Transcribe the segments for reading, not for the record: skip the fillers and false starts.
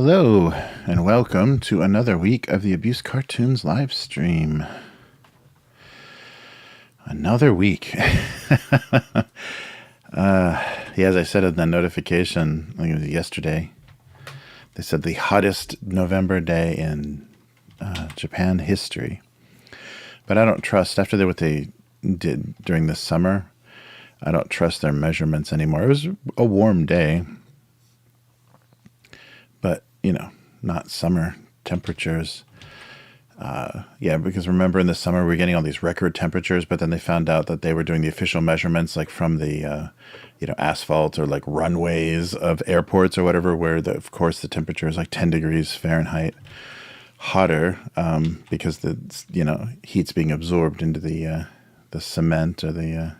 Hello, and welcome to another week of the Abusecartoons Livestream. Another week. As I said in the notification, I think it was yesterday, they said the hottest November day in Japan history. But I don't trust, after what they did during the summer, I don't trust their measurements anymore. It was a warm day, but, not summer temperatures. Because remember in the summer we were getting all these record temperatures, but then they found out that they were doing the official measurements like from the, asphalt or like runways of airports or whatever, where of course the temperature is like 10 degrees Fahrenheit hotter because the, heat's being absorbed into the cement or the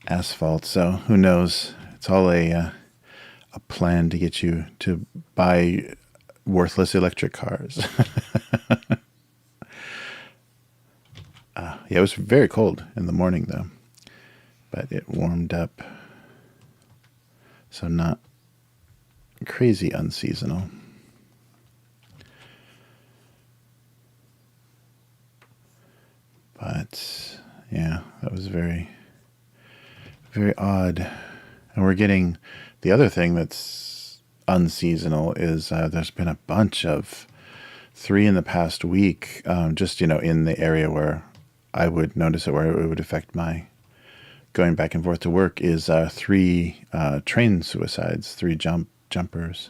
asphalt. So who knows? It's all a plan to get you to buy worthless electric cars. It was very cold in the morning, though, but it warmed up, so not crazy unseasonal. But, yeah, that was very, very odd. And we're getting, the other thing that's unseasonal is there's been a bunch of 3 in the past week, just, in the area where I would notice it, where it would affect my going back and forth to work, is 3 train suicides, 3 jumpers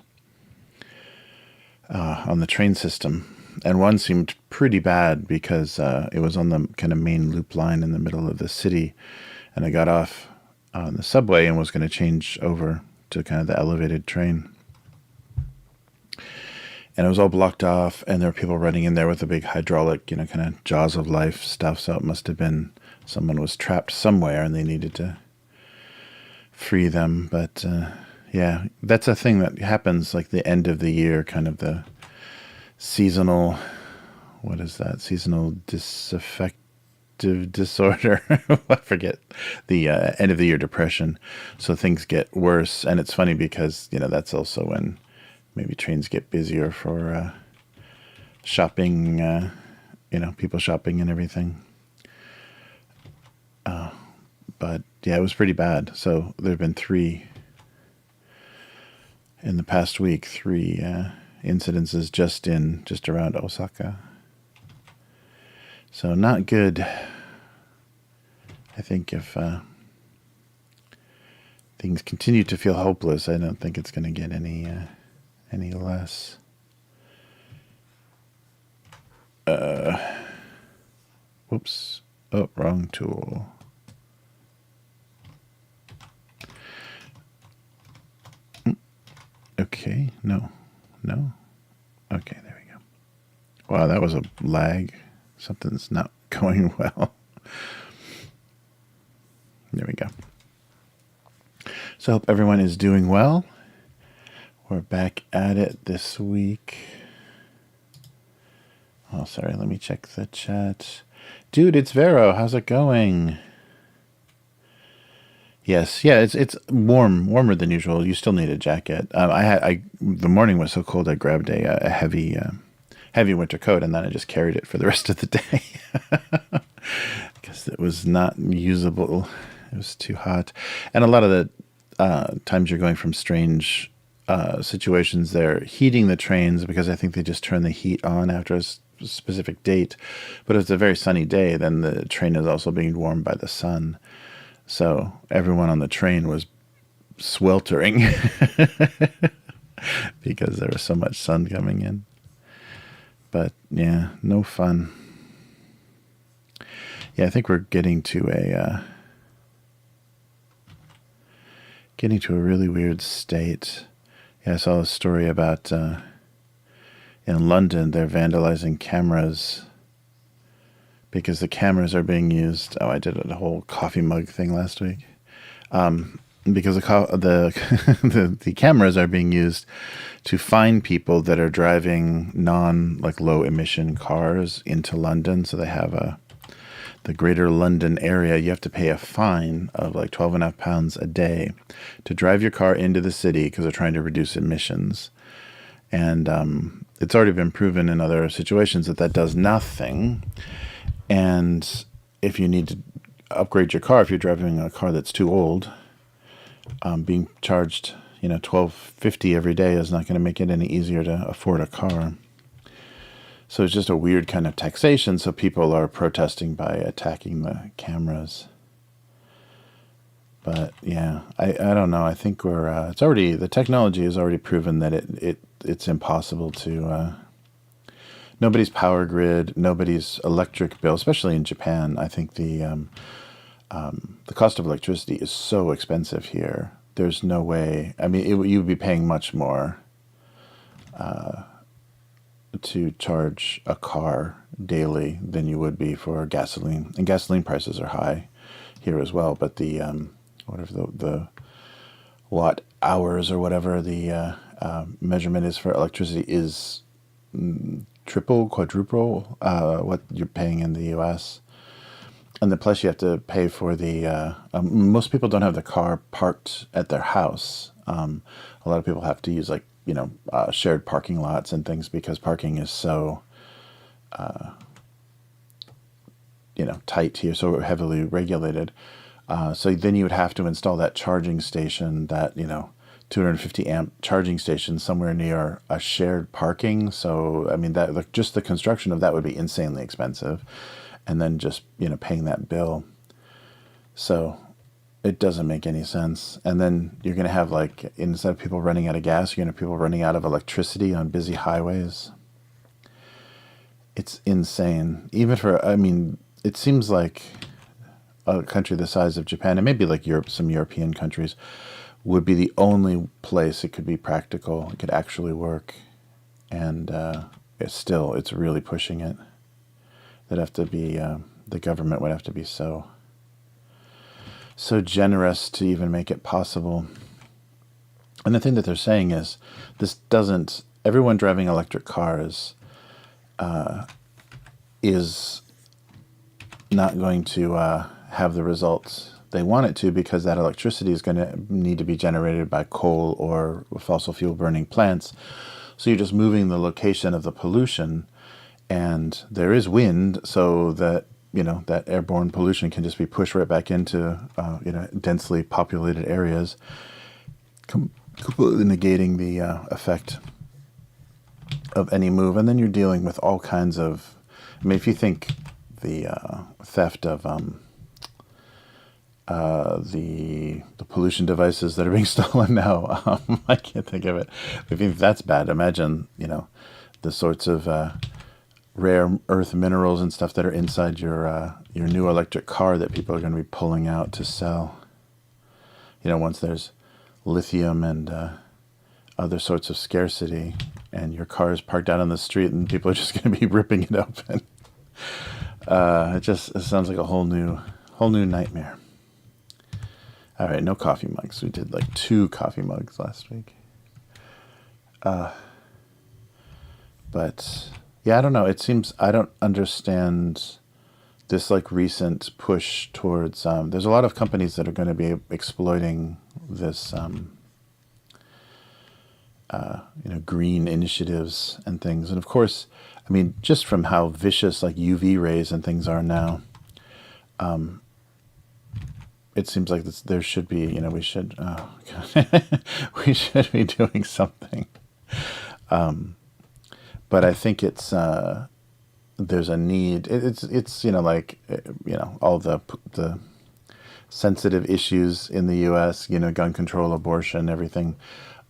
on the train system. And one seemed pretty bad because it was on the kind of main loop line in the middle of the city. And I got off on the subway and was going to change over to kind of the elevated train. And it was all blocked off, and there were people running in there with a big hydraulic, kind of jaws of life stuff. So it must have been someone was trapped somewhere and they needed to free them. But that's a thing that happens like the end of the year, kind of the seasonal, what is that? Seasonal disaffective disorder. I forget, the end of the year depression. So things get worse. And it's funny because, that's also when maybe trains get busier for shopping, people shopping and everything. But yeah, it was pretty bad. So there have been 3 in the past week, 3 incidences just around Osaka. So not good. I think if things continue to feel hopeless, I don't think it's going to get any less. Whoops. Oh, wrong tool. Okay. No. Okay, there we go. Wow, that was a lag. Something's not going well. There we go. So I hope everyone is doing well. We're back at it this week. Oh, sorry. Let me check the chat. Dude, it's Vero. How's it going? Yes, yeah, it's warmer than usual. You still need a jacket. The morning was so cold. I grabbed a heavy winter coat, and then I just carried it for the rest of the day because it was not usable. It was too hot, and a lot of the times you're going from strange situations, they're heating the trains because I think they just turn the heat on after a specific date. But if it's a very sunny day, then the train is also being warmed by the sun. So everyone on the train was sweltering because there was so much sun coming in. But yeah, no fun. Yeah, I think we're getting to a really weird state. Yeah, I saw a story about in London they're vandalizing cameras because the cameras are being used. Oh, I did a whole coffee mug thing last week. Because the cameras are being used to find people that are driving low emission cars into London. So they have the greater London area. You have to pay a fine of like £12.5 a day to drive your car into the city because they're trying to reduce emissions. And it's already been proven in other situations that that does nothing. And if you need to upgrade your car, if you're driving a car that's too old, being charged, $12.50 every day is not going to make it any easier to afford a car. So it's just a weird kind of taxation. So people are protesting by attacking the cameras. But yeah, I don't know. I think the technology has already proven that it's impossible to. Nobody's power grid, nobody's electric bill, especially in Japan. I think the cost of electricity is so expensive here. There's no way. I mean, you'd be paying much more to charge a car daily than you would be for gasoline. And gasoline prices are high here as well. But the whatever the watt hours or whatever the measurement is for electricity is triple, quadruple what you're paying in the U.S. And the plus you have to pay for the. Most people don't have the car parked at their house. A lot of people have to use shared parking lots and things because parking is so tight here, so heavily regulated. So then you would have to install that charging station, that 250 amp charging station somewhere near a shared parking. So I mean that just the construction of that would be insanely expensive, and then just paying that bill. So it doesn't make any sense. And then you're going to have instead of people running out of gas, you're going to have people running out of electricity on busy highways. It's insane. It seems like a country the size of Japan, and maybe some European countries, would be the only place it could be practical, it could actually work. And it's really pushing it. That'd have to be, the government would have to be so generous to even make it possible. And the thing that they're saying is, everyone driving electric cars is not going to have the results they want it to, because that electricity is going to need to be generated by coal or fossil fuel burning plants. So you're just moving the location of the pollution, and there is wind, so that that airborne pollution can just be pushed right back into densely populated areas, completely negating the effect of any move. And then you're dealing with all kinds of, if you think the theft of the pollution devices that are being stolen now, I can't think of it. If that's bad, imagine the sorts of rare earth minerals and stuff that are inside your new electric car that people are going to be pulling out to sell. Once there's lithium and other sorts of scarcity, and your car is parked out on the street, and people are just going to be ripping it open. It sounds like a whole new nightmare. All right, no coffee mugs. We did 2 coffee mugs last week. But yeah, I don't know. It seems I don't understand this recent push towards. There's a lot of companies that are going to be exploiting this, green initiatives and things. And of course, just from how vicious UV rays and things are now, it seems like there should be, we should be doing something. But I think it's there's a need. It's all the sensitive issues in the U.S. Gun control, abortion, everything.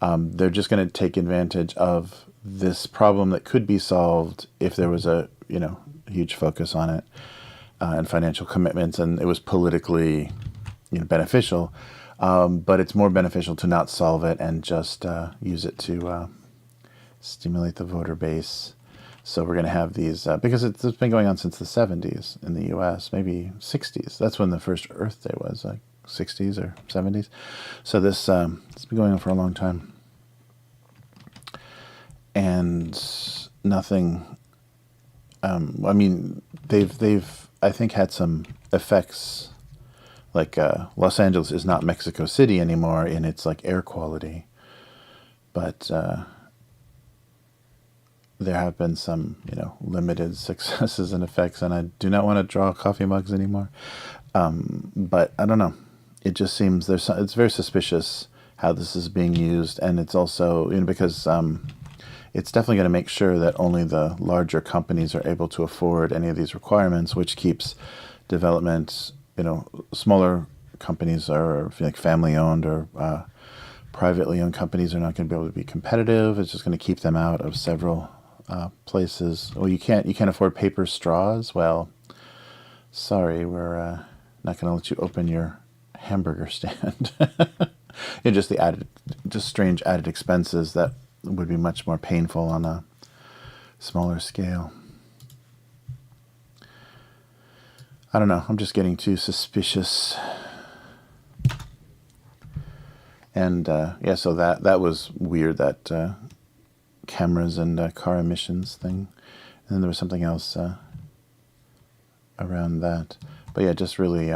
They're just going to take advantage of this problem that could be solved if there was a huge focus on it, and financial commitments, and it was politically beneficial. But it's more beneficial to not solve it and just use it to stimulate the voter base. So we're going to have these, because it's been going on since the 70s in the U.S., maybe 60s. That's when the first Earth Day was, 60s or 70s. So it's been going on for a long time. And nothing, they've I think had some effects, Los Angeles is not Mexico City anymore in its air quality. But there have been some, limited successes and effects, and I do not want to draw coffee mugs anymore. But I don't know. It just seems it's very suspicious how this is being used, and it's also, because it's definitely going to make sure that only the larger companies are able to afford any of these requirements, which keeps development, smaller companies or like family-owned or privately owned companies are not going to be able to be competitive. It's just going to keep them out of several places. Well, you can't afford paper straws. Well, sorry, we're not going to let you open your hamburger stand. Just strange added expenses that would be much more painful on a smaller scale. I don't know. I'm just getting too suspicious. And so that was weird, that cameras and car emissions thing. And then there was something else around that. But yeah, just really,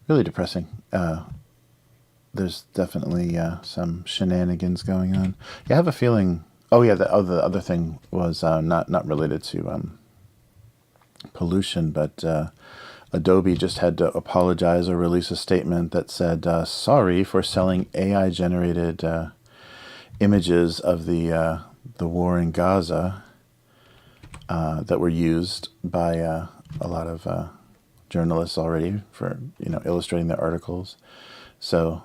really depressing. There's definitely some shenanigans going on. Yeah, I have a feeling. Oh yeah, the other thing was not related to pollution, but Adobe just had to apologize or release a statement that said, sorry for selling AI-generated images of the war in Gaza that were used by a lot of journalists already for illustrating their articles. So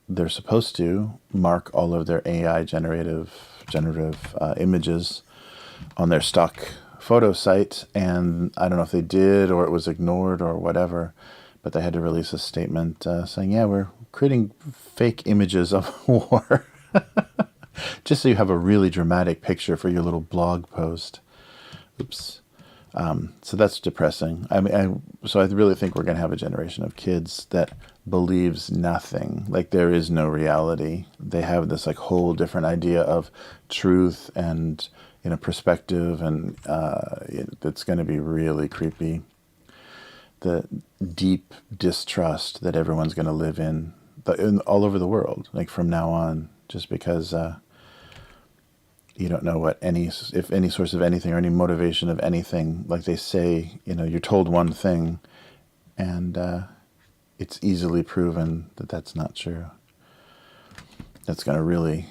they're supposed to mark all of their AI generative images on their stock photo site, and I don't know if they did or it was ignored or whatever, but they had to release a statement saying, yeah, we're creating fake images of war just so you have a really dramatic picture for your little blog post. Oops. So that's depressing. I really think we're going to have a generation of kids that believes nothing. Like, there is no reality. They have this like whole different idea of truth and perspective, and it's going to be really creepy. The deep distrust that everyone's going to live in all over the world, like from now on, just because you don't know if any source of anything or any motivation of anything. Like they say, you're told one thing, and it's easily proven that that's not true. That's going to really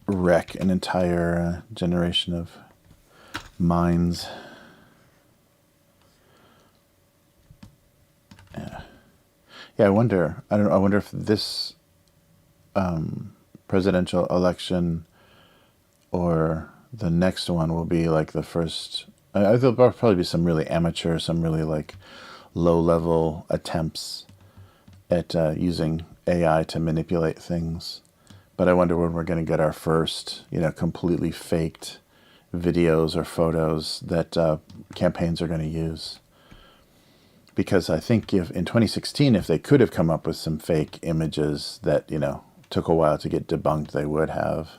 wreck an entire generation of minds. Yeah, I wonder if this presidential election or the next one will be like the first. There'll probably be some really amateur, some really like low-level attempts at using AI to manipulate things. But I wonder when we're going to get our first, completely faked videos or photos that campaigns are going to use. Because I think in 2016, if they could have come up with some fake images that, took a while to get debunked, they would have.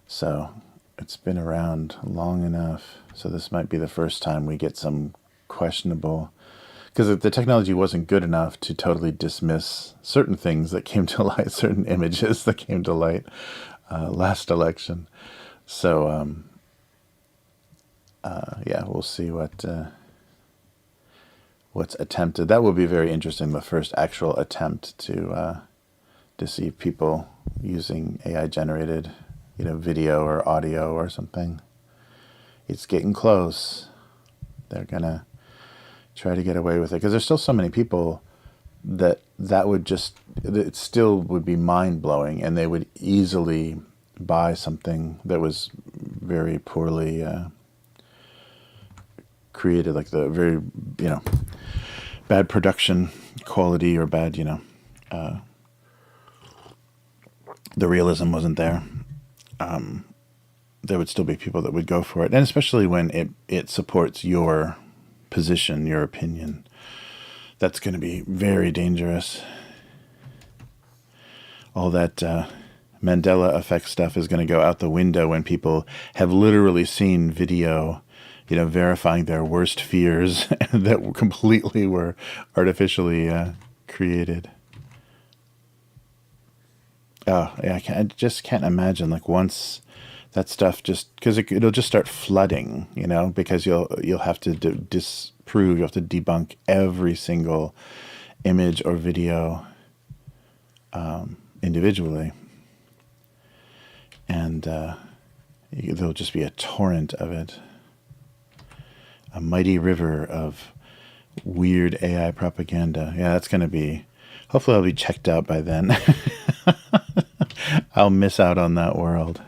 So it's been around long enough. So this might be the first time we get some questionable, because the technology wasn't good enough to totally dismiss certain things that came to light, certain images that came to light last election. So we'll see what's attempted. That will be very interesting. The first actual attempt to deceive people using AI generated, video or audio or something. It's getting close. They're gonna try to get away with it, because there's still so many people that it still would be mind-blowing, and they would easily buy something that was very poorly created, like the very bad production quality or bad the realism wasn't there. There would still be people that would go for it, and especially when it supports your position, your opinion. That's going to be very dangerous. All that Mandela effect stuff is going to go out the window when people have literally seen video, verifying their worst fears that completely were artificially created. Oh, yeah, I just can't imagine, like, once that stuff just because it'll just start flooding, because you'll have to disprove, you have to debunk every single image or video individually, and there'll just be a torrent of it, a mighty river of weird AI propaganda. Yeah, that's going to be, hopefully I'll be checked out by then. I'll miss out on that world.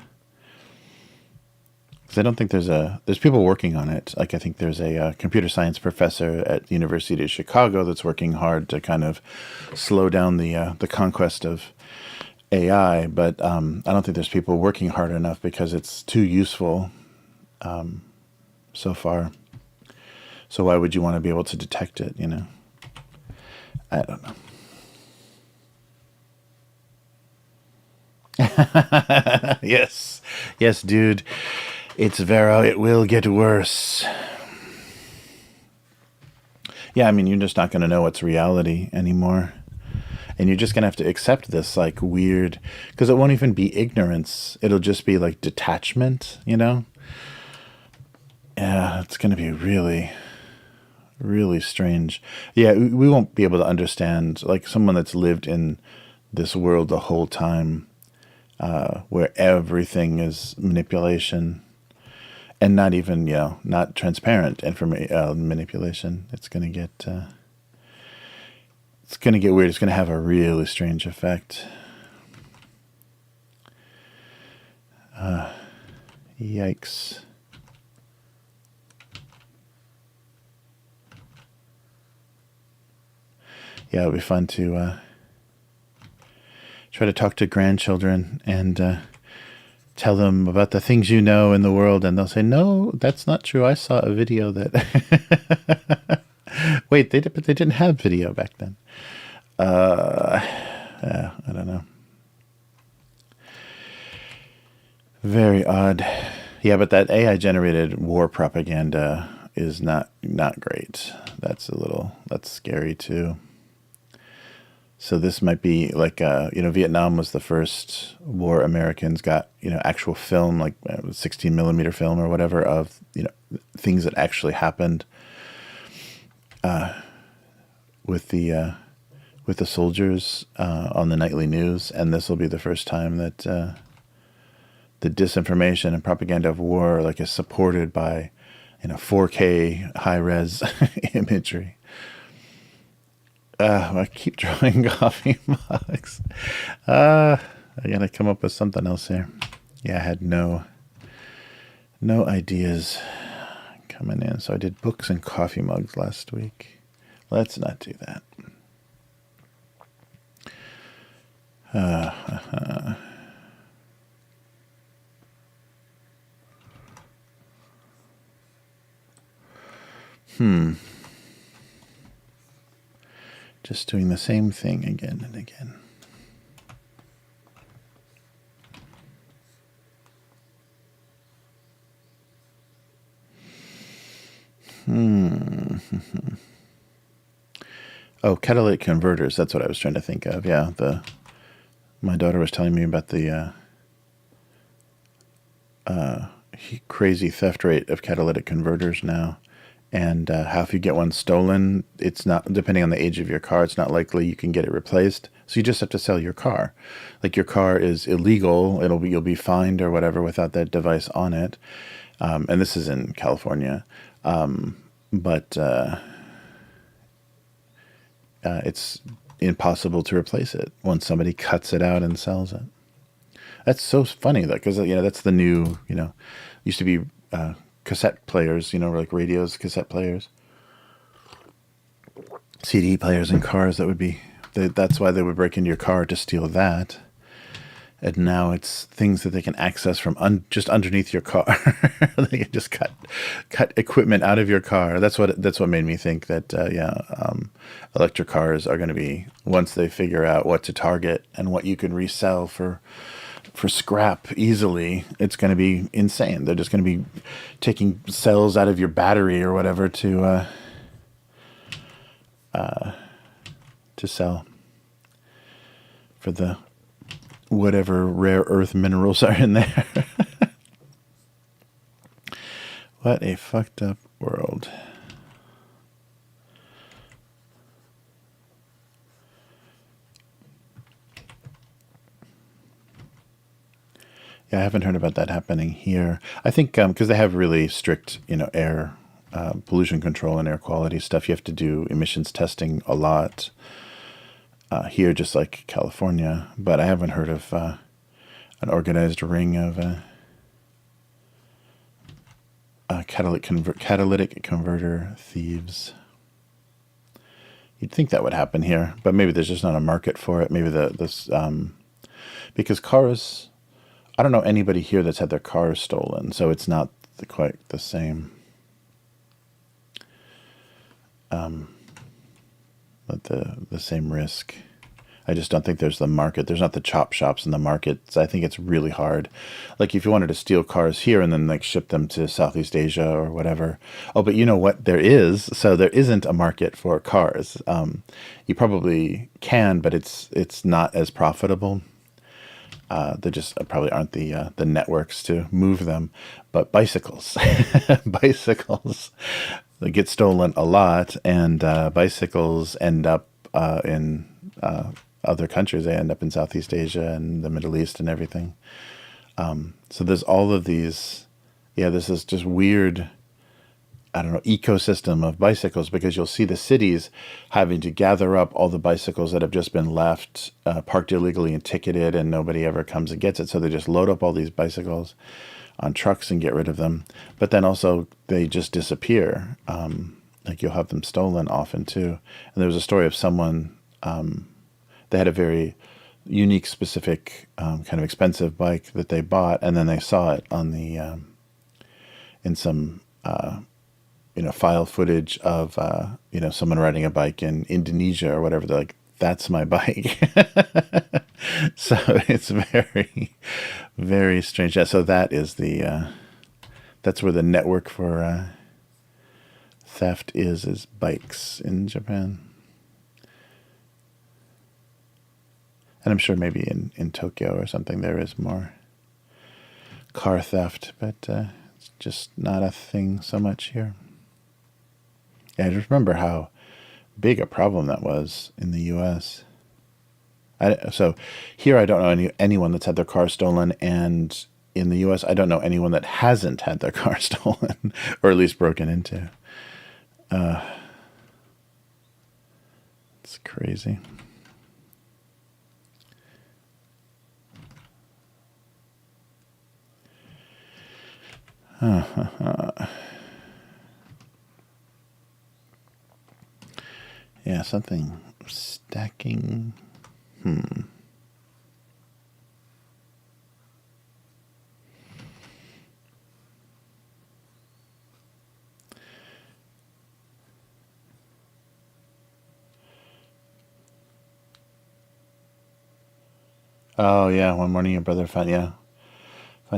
Because I don't think there's people working on it. Like, I think there's a computer science professor at the University of Chicago that's working hard to kind of slow down the conquest of AI. But I don't think there's people working hard enough because it's too useful so far. So why would you want to be able to detect it, I don't know. Yes, dude. It's Vero. It will get worse. Yeah, I mean, you're just not going to know what's reality anymore. And you're just going to have to accept this, like, weird... Because it won't even be ignorance. It'll just be, like, detachment, Yeah, it's going to be really, really strange. Yeah, we won't be able to understand, like, someone that's lived in this world the whole time, where everything is manipulation, and not even, not transparent manipulation. It's going to get weird. It's going to have a really strange effect. Yikes. Yeah, it'll be fun to try to talk to grandchildren and tell them about the things in the world, and they'll say, "No, that's not true. I saw a video that." Wait, but they didn't have video back then. Yeah, I don't know. Very odd. Yeah, but that AI generated war propaganda is not great. That's scary too. So this might be like, Vietnam was the first war Americans got, actual film, like 16 millimeter film or whatever of, things that actually happened with the soldiers on the nightly news. And this will be the first time that the disinformation and propaganda of war, like, is supported by, 4K high-res imagery. I keep drawing coffee mugs. I gotta come up with something else here. Yeah, I had no ideas coming in. So I did books and coffee mugs last week. Let's not do that. Just doing the same thing again and again. Oh, catalytic converters. That's what I was trying to think of. Yeah, my daughter was telling me about the crazy theft rate of catalytic converters now. And how if you get one stolen, it's not, depending on the age of your car, it's not likely you can get it replaced. So you just have to sell your car. Like, your car is illegal. You'll be fined or whatever without that device on it. And this is in California. But it's impossible to replace it once somebody cuts it out and sells it. That's so funny, though, because, that's the new, used to be cassette players, like radios, cassette players, CD players in cars. That's why they would break into your car to steal that. And now it's things that they can access from just underneath your car. They can just cut equipment out of your car. That's what made me think that electric cars are going to be, once they figure out what to target and what you can resell for scrap easily, it's going to be insane. They're just going to be taking cells out of your battery or whatever to sell for the whatever rare earth minerals are in there. What a fucked up world. Yeah, I haven't heard about that happening here. I think because they have really strict, air pollution control and air quality stuff. You have to do emissions testing a lot here, just like California. But I haven't heard of an organized ring of catalytic converter thieves. You'd think that would happen here, but maybe there's just not a market for it. Maybe because cars. I don't know anybody here that's had their car stolen, so it's not quite the same. But the same risk. I just don't think there's the market. There's not the chop shops in the markets. I think it's really hard. Like if you wanted to steal cars here and then like ship them to Southeast Asia or whatever. Oh, but you know what? There is. So there isn't a market for cars. You probably can, but it's not as profitable. There just probably aren't the networks to move them. But bicycles, bicycles, they get stolen a lot, and bicycles end up in other countries. They end up in Southeast Asia and the Middle East and everything. So there's all of these. Yeah, this is just weird. I don't know, ecosystem of bicycles, because you'll see the cities having to gather up all the bicycles that have just been left, parked illegally and ticketed, and nobody ever comes and gets it. So they just load up all these bicycles on trucks and get rid of them. But then also they just disappear. Like you'll have them stolen often too. And there was a story of someone, they had a very unique, specific, kind of expensive bike that they bought, and then they saw it on the, in some, file footage of, someone riding a bike in Indonesia or whatever. They're like, that's my bike. So it's very, very strange. Yeah, so that is that's where the network for theft is bikes in Japan. And I'm sure maybe in Tokyo or something there is more car theft, but it's just not a thing so much here. Yeah, I just remember how big a problem that was in the U.S. So here I don't know anyone that's had their car stolen, and in the U.S. I don't know anyone that hasn't had their car stolen, or at least broken into. It's crazy. Yeah, something stacking. Oh yeah, one morning your brother found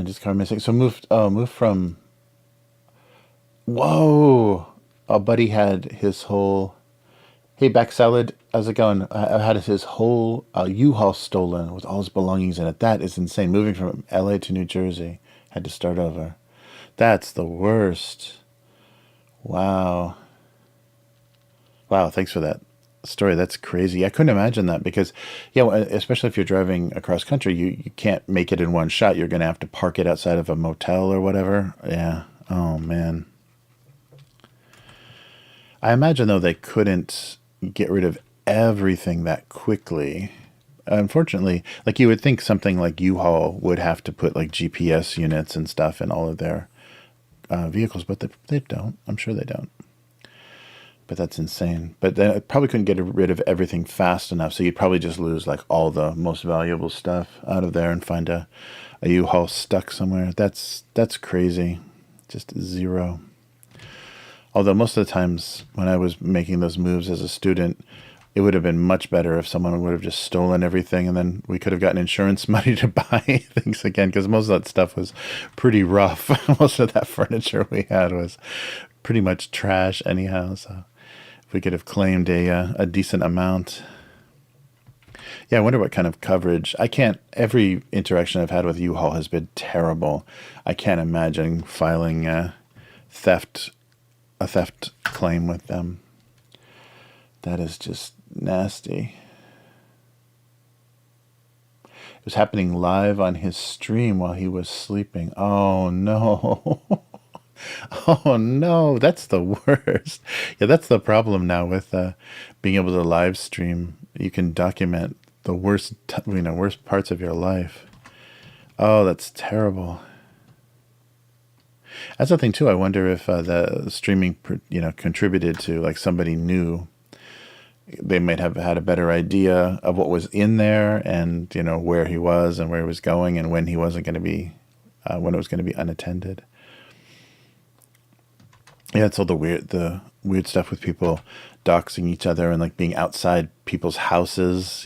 his car missing. So moved from. Whoa, a buddy had his whole. Hey, back salad, how's it going? I had his whole U-Haul stolen with all his belongings in it. That is insane. Moving from LA to New Jersey, had to start over. That's the worst. Wow. Wow, thanks for that story. That's crazy. I couldn't imagine that because, yeah, especially if you're driving across country, you can't make it in one shot. You're going to have to park it outside of a motel or whatever. Yeah. Oh, man. I imagine, though, they couldn't get rid of everything that quickly. Unfortunately, like you would think something like U-Haul would have to put like GPS units and stuff in all of their vehicles, but they don't. I'm sure they don't. But that's insane. But they probably couldn't get rid of everything fast enough, so you'd probably just lose like all the most valuable stuff out of there and find a U-Haul stuck somewhere. That's crazy. Just zero. Although most of the times when I was making those moves as a student, it would have been much better if someone would have just stolen everything, and then we could have gotten insurance money to buy things again, because most of that stuff was pretty rough. Most of that furniture we had was pretty much trash anyhow, so if we could have claimed a decent amount. Yeah, I wonder what kind of coverage. Every interaction I've had with U-Haul has been terrible. I can't imagine filing theft a theft claim with them. That is just nasty. It was happening live on his stream while he was sleeping. Oh no. Oh no, that's the worst. Yeah, that's the problem now with being able to live stream. You can document the worst, worst parts of your life. Oh, that's terrible. That's the thing too. I wonder if the streaming, contributed to, like, somebody knew. They might have had a better idea of what was in there, and where he was and where he was going, and when he wasn't going to be, when it was going to be unattended. Yeah, it's all the weird stuff with people doxing each other and, like, being outside people's houses,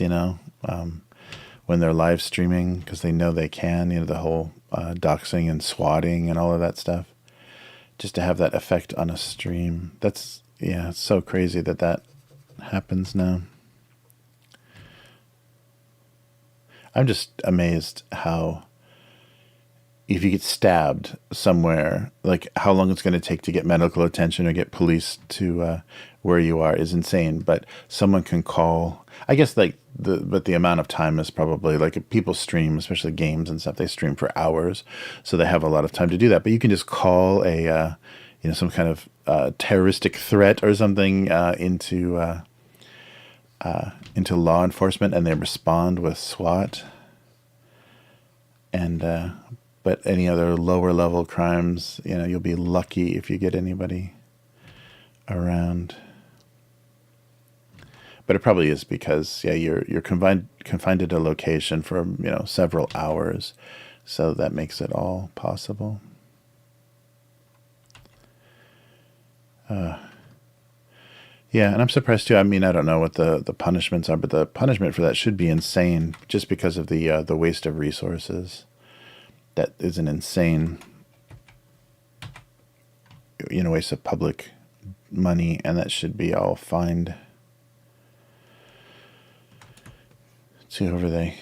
when they're live streaming because they know they can. The whole doxing and swatting and all of that stuff. Just to have that effect on a stream. It's so crazy that happens now. I'm just amazed how, if you get stabbed somewhere, like, how long it's going to take to get medical attention or get police to where you are is insane. But someone can call, I guess, like, but the amount of time is probably, like, if people stream, especially games and stuff, they stream for hours, so they have a lot of time to do that. But you can just call a some kind of terroristic threat or something into law enforcement, and they respond with SWAT. And but any other lower level crimes, you'll be lucky if you get anybody around. But it probably is because you're confined at a location for several hours, so that makes it all possible. Yeah, and I'm surprised too. I mean, I don't know what the punishments are, but the punishment for that should be insane, just because of the waste of resources. That is an insane, waste of public money, and that should be all fined to whoever they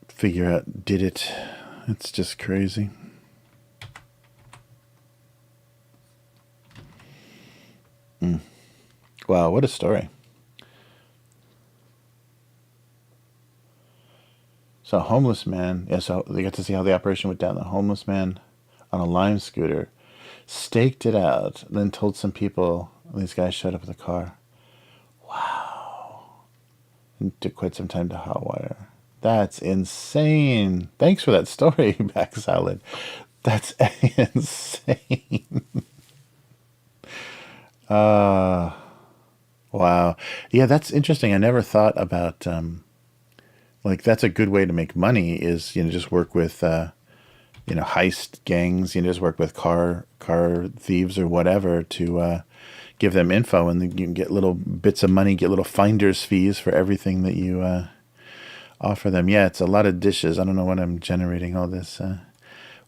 figure out did it. It's just crazy. Wow, what a story. So a homeless man, so they got to see how the operation went down. The homeless man on a Lime scooter staked it out, then told some people, these guys showed up with a car. Wow. And took quite some time to hotwire. That's insane. Thanks for that story, Back Salad. That's insane. Wow. Yeah, that's interesting. I never thought about, like, that's a good way to make money is, just work with, heist gangs, just work with car thieves or whatever to give them info, and then you can get little bits of money, get little finder's fees for everything that you offer them. Yeah, it's a lot of dishes. I don't know what I'm generating all this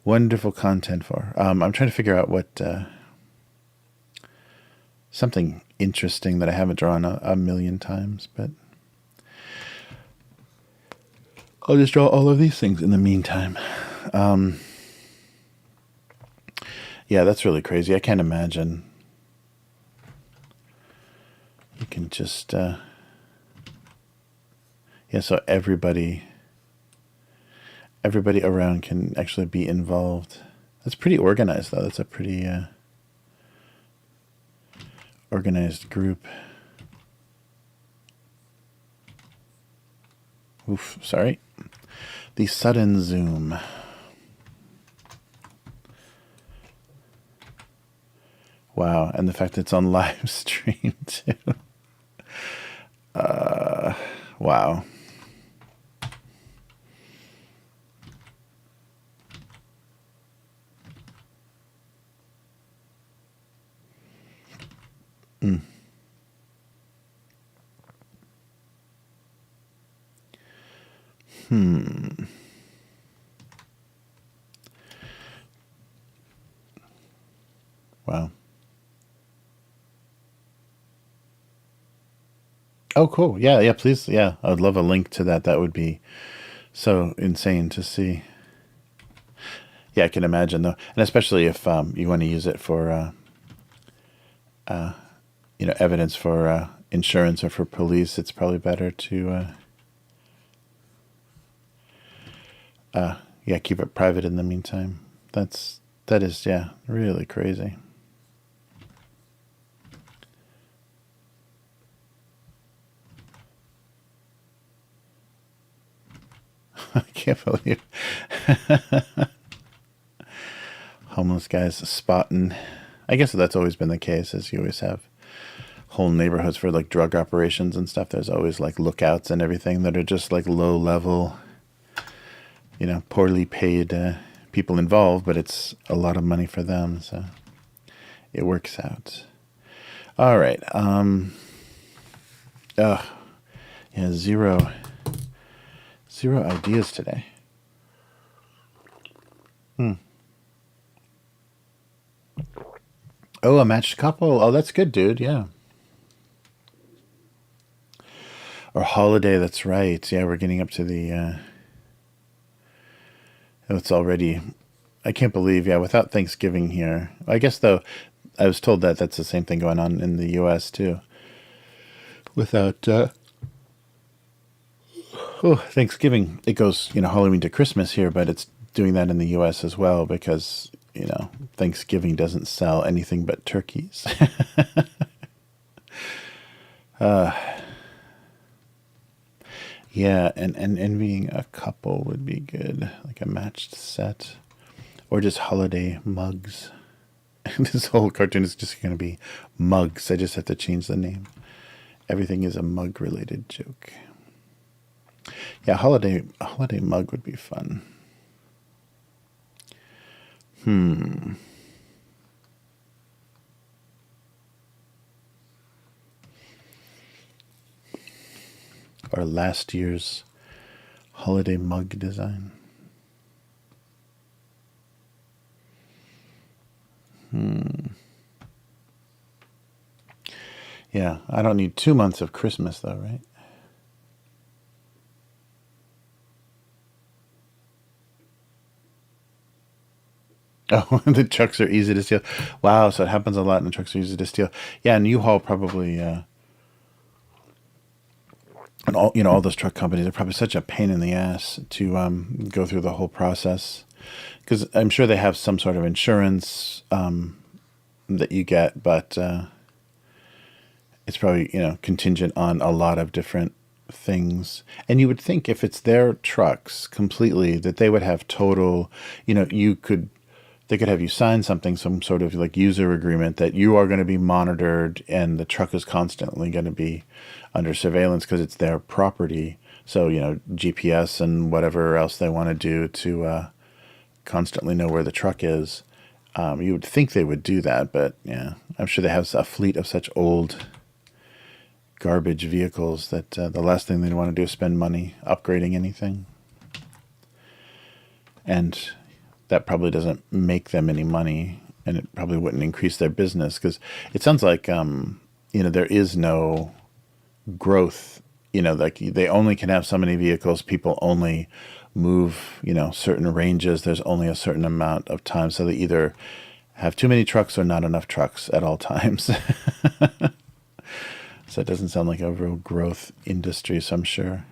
wonderful content for. I'm trying to figure out what something interesting that I haven't drawn a million times, but I'll just draw all of these things in the meantime. Yeah, that's really crazy. I can't imagine. You can just, so everybody around can actually be involved. That's pretty organized, though. That's a pretty organized group. Oof, sorry. The sudden zoom. Wow, and the fact that it's on live stream too. Wow. Wow. Oh, cool. Yeah, please. Yeah, I would love a link to that. That would be so insane to see. Yeah, I can imagine though, and especially if you want to use it for evidence for insurance or for police, it's probably better to keep it private in the meantime. That is really crazy. I can't believe homeless guys spotting. I guess that's always been the case, as you always have whole neighborhoods for like drug operations and stuff. There's always like lookouts and everything that are just like low level, poorly paid people involved, but it's a lot of money for them, so it works out. All right. Zero ideas today. Oh, a matched couple. Oh, that's good, dude. Yeah. Or holiday. That's right. Yeah, we're getting up to the. It's already. I can't believe. Yeah, without Thanksgiving here. I guess though, I was told that that's the same thing going on in the U.S. too. Without. Thanksgiving, it goes, Halloween to Christmas here, but it's doing that in the U.S. as well because, Thanksgiving doesn't sell anything but turkeys. Yeah, and envying a couple would be good, like a matched set, or just holiday mugs. This whole cartoon is just going to be mugs. I just have to change the name. Everything is a mug-related joke. Yeah, a holiday mug would be fun. Or last year's holiday mug design. Yeah, I don't need 2 months of Christmas though, right? Oh, the trucks are easy to steal. Wow, so it happens a lot, and the trucks are easy to steal. Yeah, and U-Haul probably, and all those truck companies are probably such a pain in the ass to go through the whole process, because I'm sure they have some sort of insurance that you get, but it's probably contingent on a lot of different things. And you would think if it's their trucks completely that they would have total, they could have you sign something, some sort of like user agreement that you are going to be monitored and the truck is constantly going to be under surveillance because it's their property. So, GPS and whatever else they want to do to constantly know where the truck is. You would think they would do that, but yeah, I'm sure they have a fleet of such old garbage vehicles that the last thing they'd want to do is spend money upgrading anything. And that probably doesn't make them any money, and it probably wouldn't increase their business because it sounds like there is no growth. Like they only can have so many vehicles. People only move certain ranges. There's only a certain amount of time, so they either have too many trucks or not enough trucks at all times. So it doesn't sound like a real growth industry. So I'm sure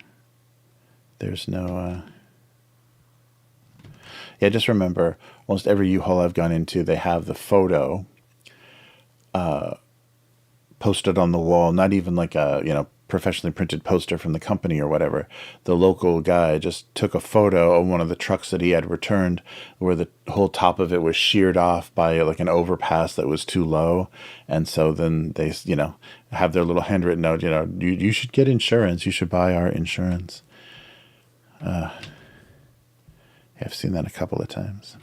there's no. Yeah, just remember, almost every U-Haul I've gone into, they have the photo posted on the wall, not even like a, professionally printed poster from the company or whatever. The local guy just took a photo of one of the trucks that he had returned where the whole top of it was sheared off by like an overpass that was too low. And so then they, have their little handwritten note, you should get insurance. You should buy our insurance. I've seen that a couple of times.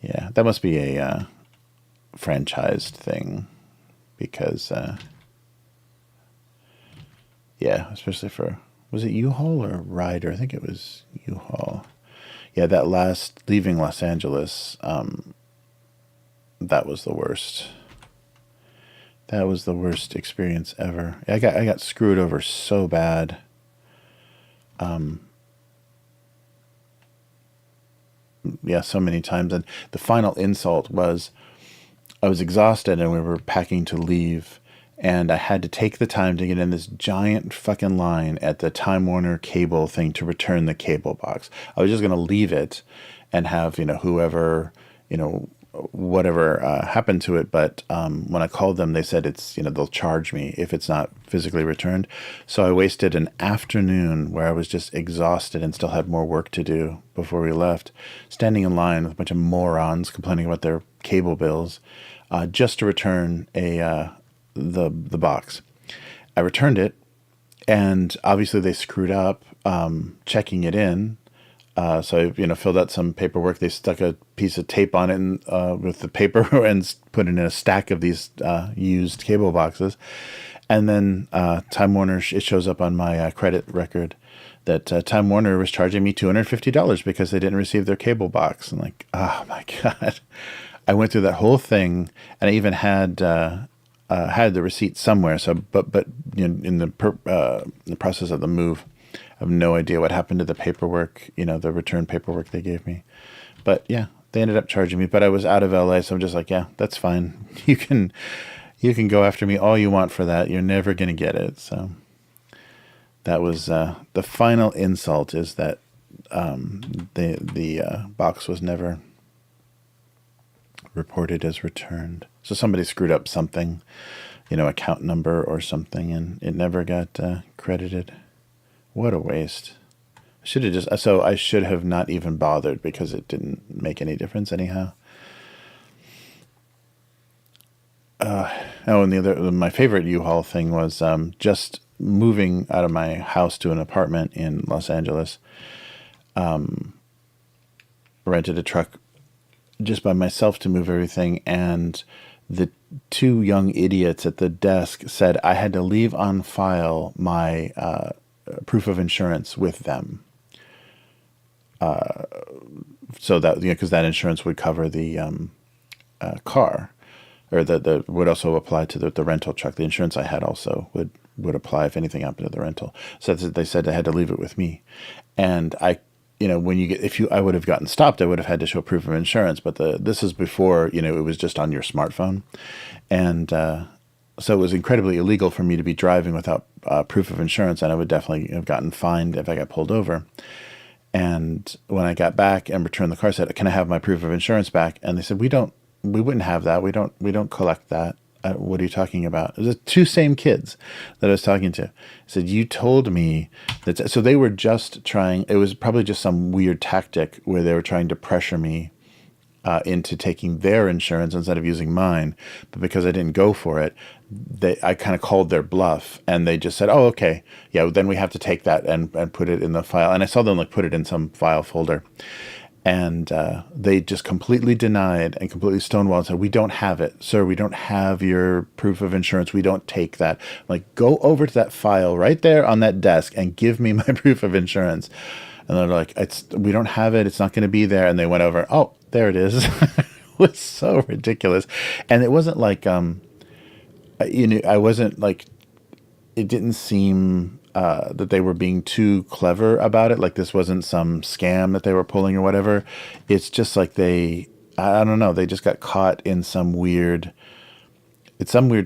Yeah, that must be a franchised thing because, especially for, was it U-Haul or Ryder? I think it was U-Haul. Yeah, that last, leaving Los Angeles, that was the worst. That was the worst experience ever. I got screwed over so bad. yeah, so many times. And the final insult was I was exhausted and we were packing to leave. And I had to take the time to get in this giant fucking line at the Time Warner cable thing to return the cable box. I was just going to leave it and have, whoever, whatever happened to it. But when I called them, they said they'll charge me if it's not physically returned. So I wasted an afternoon where I was just exhausted and still had more work to do before we left, standing in line with a bunch of morons complaining about their cable bills, just to return the box. I returned it, and obviously they screwed up checking it in. So I, filled out some paperwork. They stuck a piece of tape on it with the paper and put it in a stack of these used cable boxes. And then Time Warner, it shows up on my credit record that Time Warner was charging me $250 because they didn't receive their cable box. I'm like, oh my God. I went through that whole thing, and I even had the receipt somewhere. So, but in the process of the move, I have no idea what happened to the paperwork, the return paperwork they gave me. But yeah, they ended up charging me. But I was out of LA, so I'm just like, yeah, that's fine. You can go after me all you want for that. You're never gonna get it. So that was the final insult. Is that the box was never reported as returned. So somebody screwed up something, account number or something, and it never got credited. What a waste. I should have not even bothered because it didn't make any difference anyhow. And my favorite U-Haul thing was just moving out of my house to an apartment in Los Angeles. Rented a truck just by myself to move everything, and the two young idiots at the desk said I had to leave on file my proof of insurance with them, so that because that insurance would cover the car, or the would also apply to the rental truck. The insurance I had also would apply if anything happened to the rental. So they said I had to leave it with me, and I. I would have gotten stopped, I would have had to show proof of insurance. But this is before, it was just on your smartphone. And so it was incredibly illegal for me to be driving without proof of insurance. And I would definitely have gotten fined if I got pulled over. And when I got back and returned the car, I said, can I have my proof of insurance back? And they said, we wouldn't have that. We don't collect that. What are you talking about? It was the two same kids that I was talking to. I said, you told me that. So they were just trying, it was probably just some weird tactic where they were trying to pressure me into taking their insurance instead of using mine. But because I didn't go for it, I kind of called their bluff, and they just said, oh, okay. Yeah, then we have to take that and put it in the file. And I saw them put it in some file folder. And they just completely denied and completely stonewalled and said, we don't have it, sir. We don't have your proof of insurance. We don't take that. I'm like, go over to that file right there on that desk and give me my proof of insurance. And they're like, we don't have it. It's not going to be there. And they went over, oh, there it is. It was so ridiculous. And it wasn't like, I wasn't like, it didn't seem that they were being too clever about it. Like this wasn't some scam that they were pulling or whatever. It's just like I don't know, they just got caught in some weird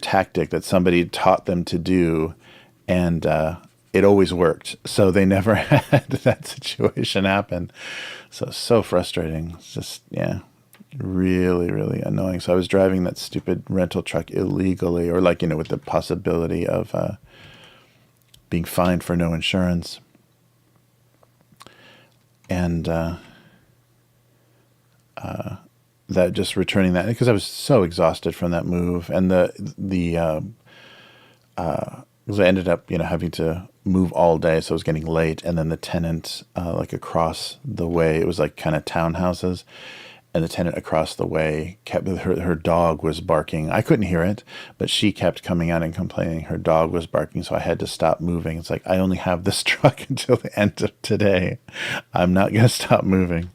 tactic that somebody taught them to do, and it always worked. So they never had that situation happen. So frustrating. It's just, yeah, really, really annoying. So I was driving that stupid rental truck illegally, or with the possibility of being fined for no insurance, and that just returning that, because I was so exhausted from that move, and because I ended up having to move all day, so it was getting late, and then the tenant across the way, it was kind of townhouses. And the tenant across the way kept, her dog was barking. I couldn't hear it, but she kept coming out and complaining her dog was barking, so I had to stop moving. It's like, I only have this truck until the end of today. I'm not going to stop moving.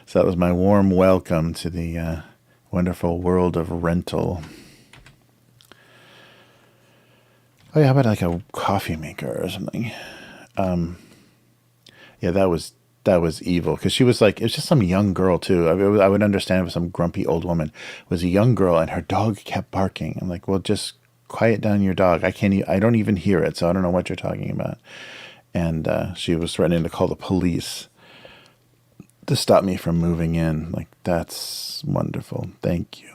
So that was my warm welcome to the wonderful world of rental. Oh yeah, how about a coffee maker or something? Yeah, that was that was evil, because she was like, it was just some young girl too. I would understand if it was some grumpy old woman. It was a young girl and her dog kept barking. I'm like, well, just quiet down your dog. I don't even hear it, so I don't know what you're talking about. And she was threatening to call the police to stop me from moving in. Like, that's wonderful. Thank you.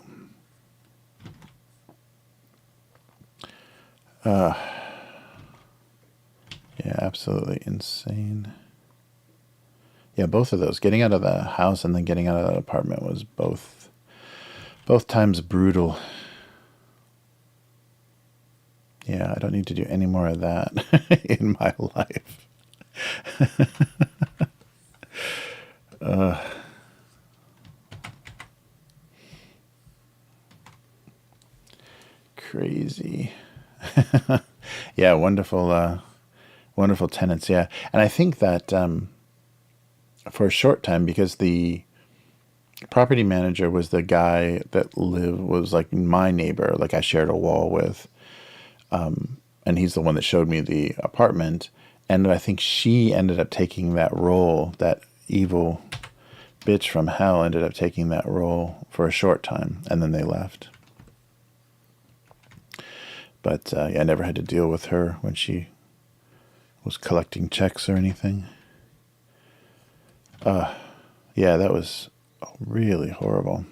Yeah, absolutely insane. Yeah, both of those. Getting out of the house and then getting out of that apartment was both times brutal. Yeah, I don't need to do any more of that in my life. Crazy. Yeah, wonderful tenants. Yeah, and I think that for a short time, because the property manager was the guy that was like my neighbor, like I shared a wall with, and he's the one that showed me the apartment. And I think she ended up taking that role. That evil bitch from hell ended up taking that role for a short time, and then they left. But yeah, I never had to deal with her when she was collecting checks or anything. Yeah, that was really horrible.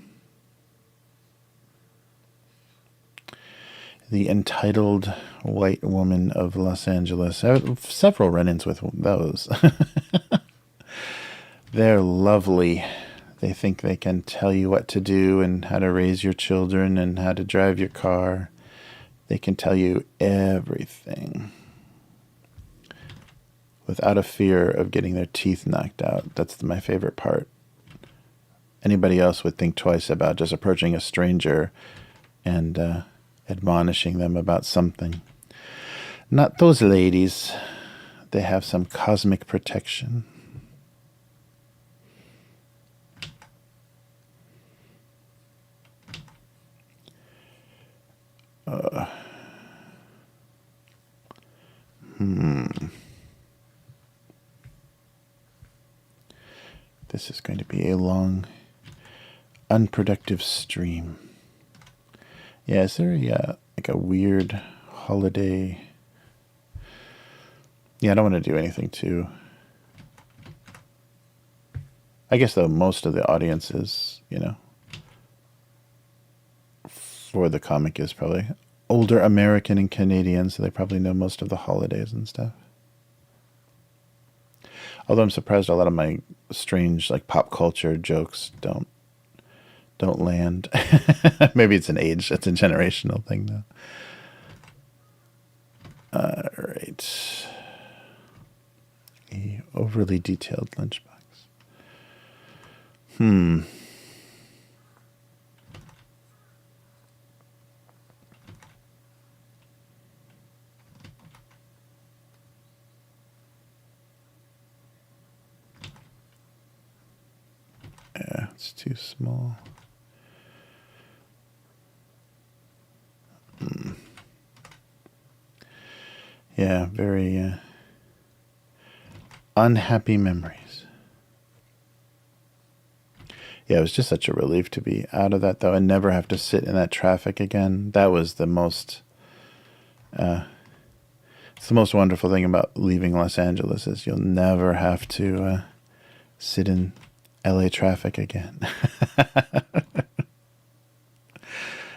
The entitled white woman of Los Angeles. I had several run-ins with those. They're lovely. They think they can tell you what to do and how to raise your children and how to drive your car. They can tell you everything without a fear of getting their teeth knocked out. That's my favorite part. Anybody else would think twice about just approaching a stranger and admonishing them about something. Not those ladies. They have some cosmic protection. This is going to be a long, unproductive stream. Yeah, is there like a weird holiday? Yeah, I don't want to do anything too. I guess though most of the audience is, for the comic is probably older American and Canadian, so they probably know most of the holidays and stuff. Although I'm surprised a lot of my strange like pop culture jokes don't land. Maybe it's it's a generational thing though. All right. A overly detailed lunchbox. Yeah, it's too small. Yeah, very unhappy memories. Yeah, it was just such a relief to be out of that, though, and never have to sit in that traffic again. That was the most... it's the most wonderful thing about leaving Los Angeles is you'll never have to sit in LA traffic again.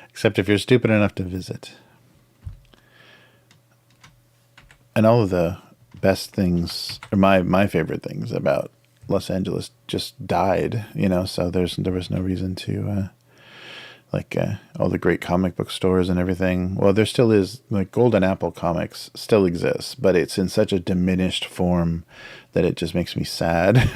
Except if you're stupid enough to visit. And all of the best things, or my favorite things about Los Angeles just died, so there was no reason to, all the great comic book stores and everything. Well, there still is, like Golden Apple Comics still exists, but it's in such a diminished form that it just makes me sad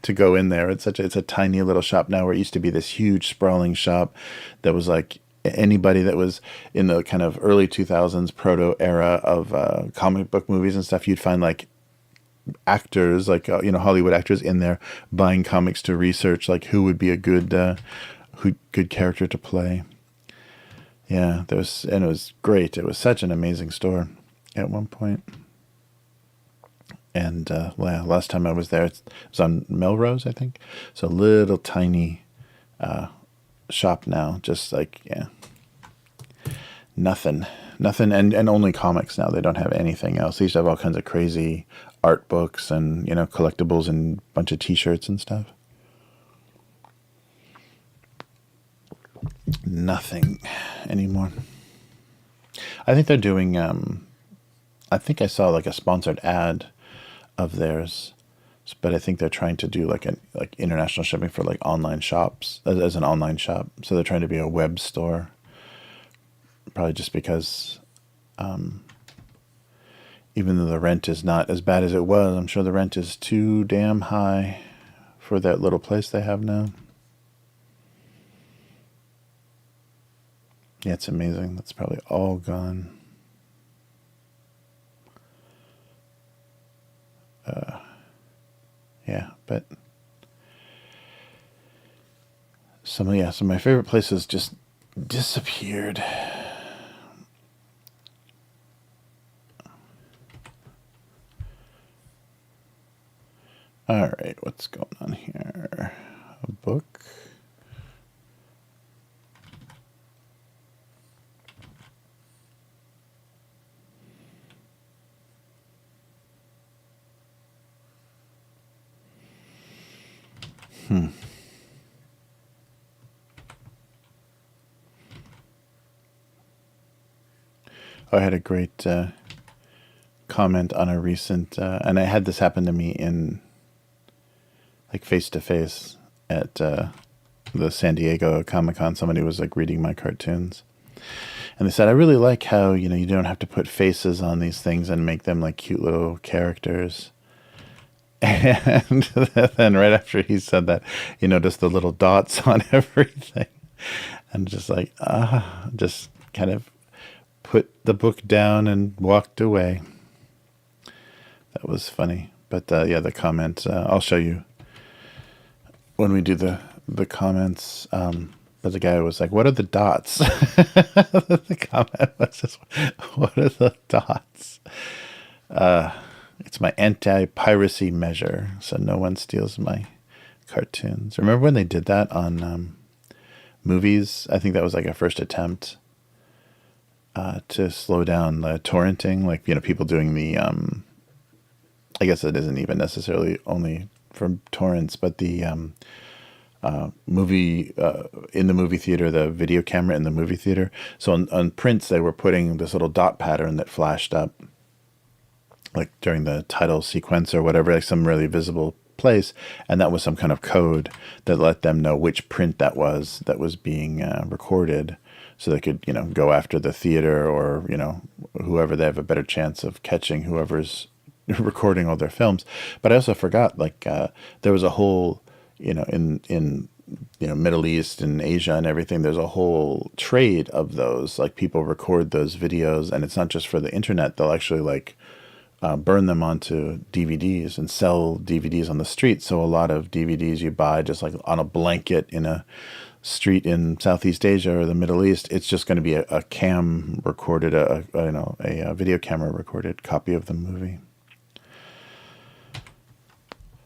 to go in there. It's a tiny little shop now, where it used to be this huge sprawling shop that was like, anybody that was in the kind of early 2000s proto era of comic book movies and stuff, you'd find like actors, like Hollywood actors in there buying comics to research like who would be a good character to play. Yeah, and it was great. It was such an amazing store at one point. And last time I was there, it was on Melrose, I think. So a little tiny shop now, just like, yeah, nothing, and only comics now. They don't have anything else. They used to have all kinds of crazy art books and, collectibles and a bunch of T-shirts and stuff. Nothing anymore. I think they're doing, I think I saw like a sponsored ad of theirs, but I think they're trying to do like international shipping for like online shops as an online shop. So they're trying to be a web store, probably just because, even though the rent is not as bad as it was, I'm sure the rent is too damn high for that little place they have now. Yeah, it's amazing. That's probably all gone. Yeah, but some of my favorite places just disappeared. All right, what's going on here? A book. I had a great comment on a recent, and I had this happen to me in, like, face-to-face at the San Diego Comic-Con. Somebody was, like, reading my cartoons. And they said, I really like how, you don't have to put faces on these things and make them, like, cute little characters. And then right after he said that, you notice the little dots on everything. And just like, just kind of put the book down and walked away. That was funny. But the comments, I'll show you when we do the comments. But the guy was like, what are the dots? The comment was just, what are the dots? It's my anti-piracy measure, so no one steals my cartoons. Remember when they did that on movies? I think that was like a first attempt to slow down the torrenting. Like, people doing the, I guess it isn't even necessarily only from torrents, but the movie, in the movie theater, the video camera in the movie theater. So on prints, they were putting this little dot pattern that flashed up, like during the title sequence or whatever, like some really visible place, and that was some kind of code that let them know which print that was being recorded, so they could go after the theater or whoever. They have a better chance of catching whoever's recording all their films. But I also forgot, like, there was a whole in Middle East and Asia and everything, there's a whole trade of those. Like, people record those videos, and it's not just for the internet. They'll actually like burn them onto DVDs and sell DVDs on the street. So a lot of DVDs you buy just like on a blanket in a street in Southeast Asia or the Middle East, it's just going to be a cam recorded, a video camera recorded copy of the movie.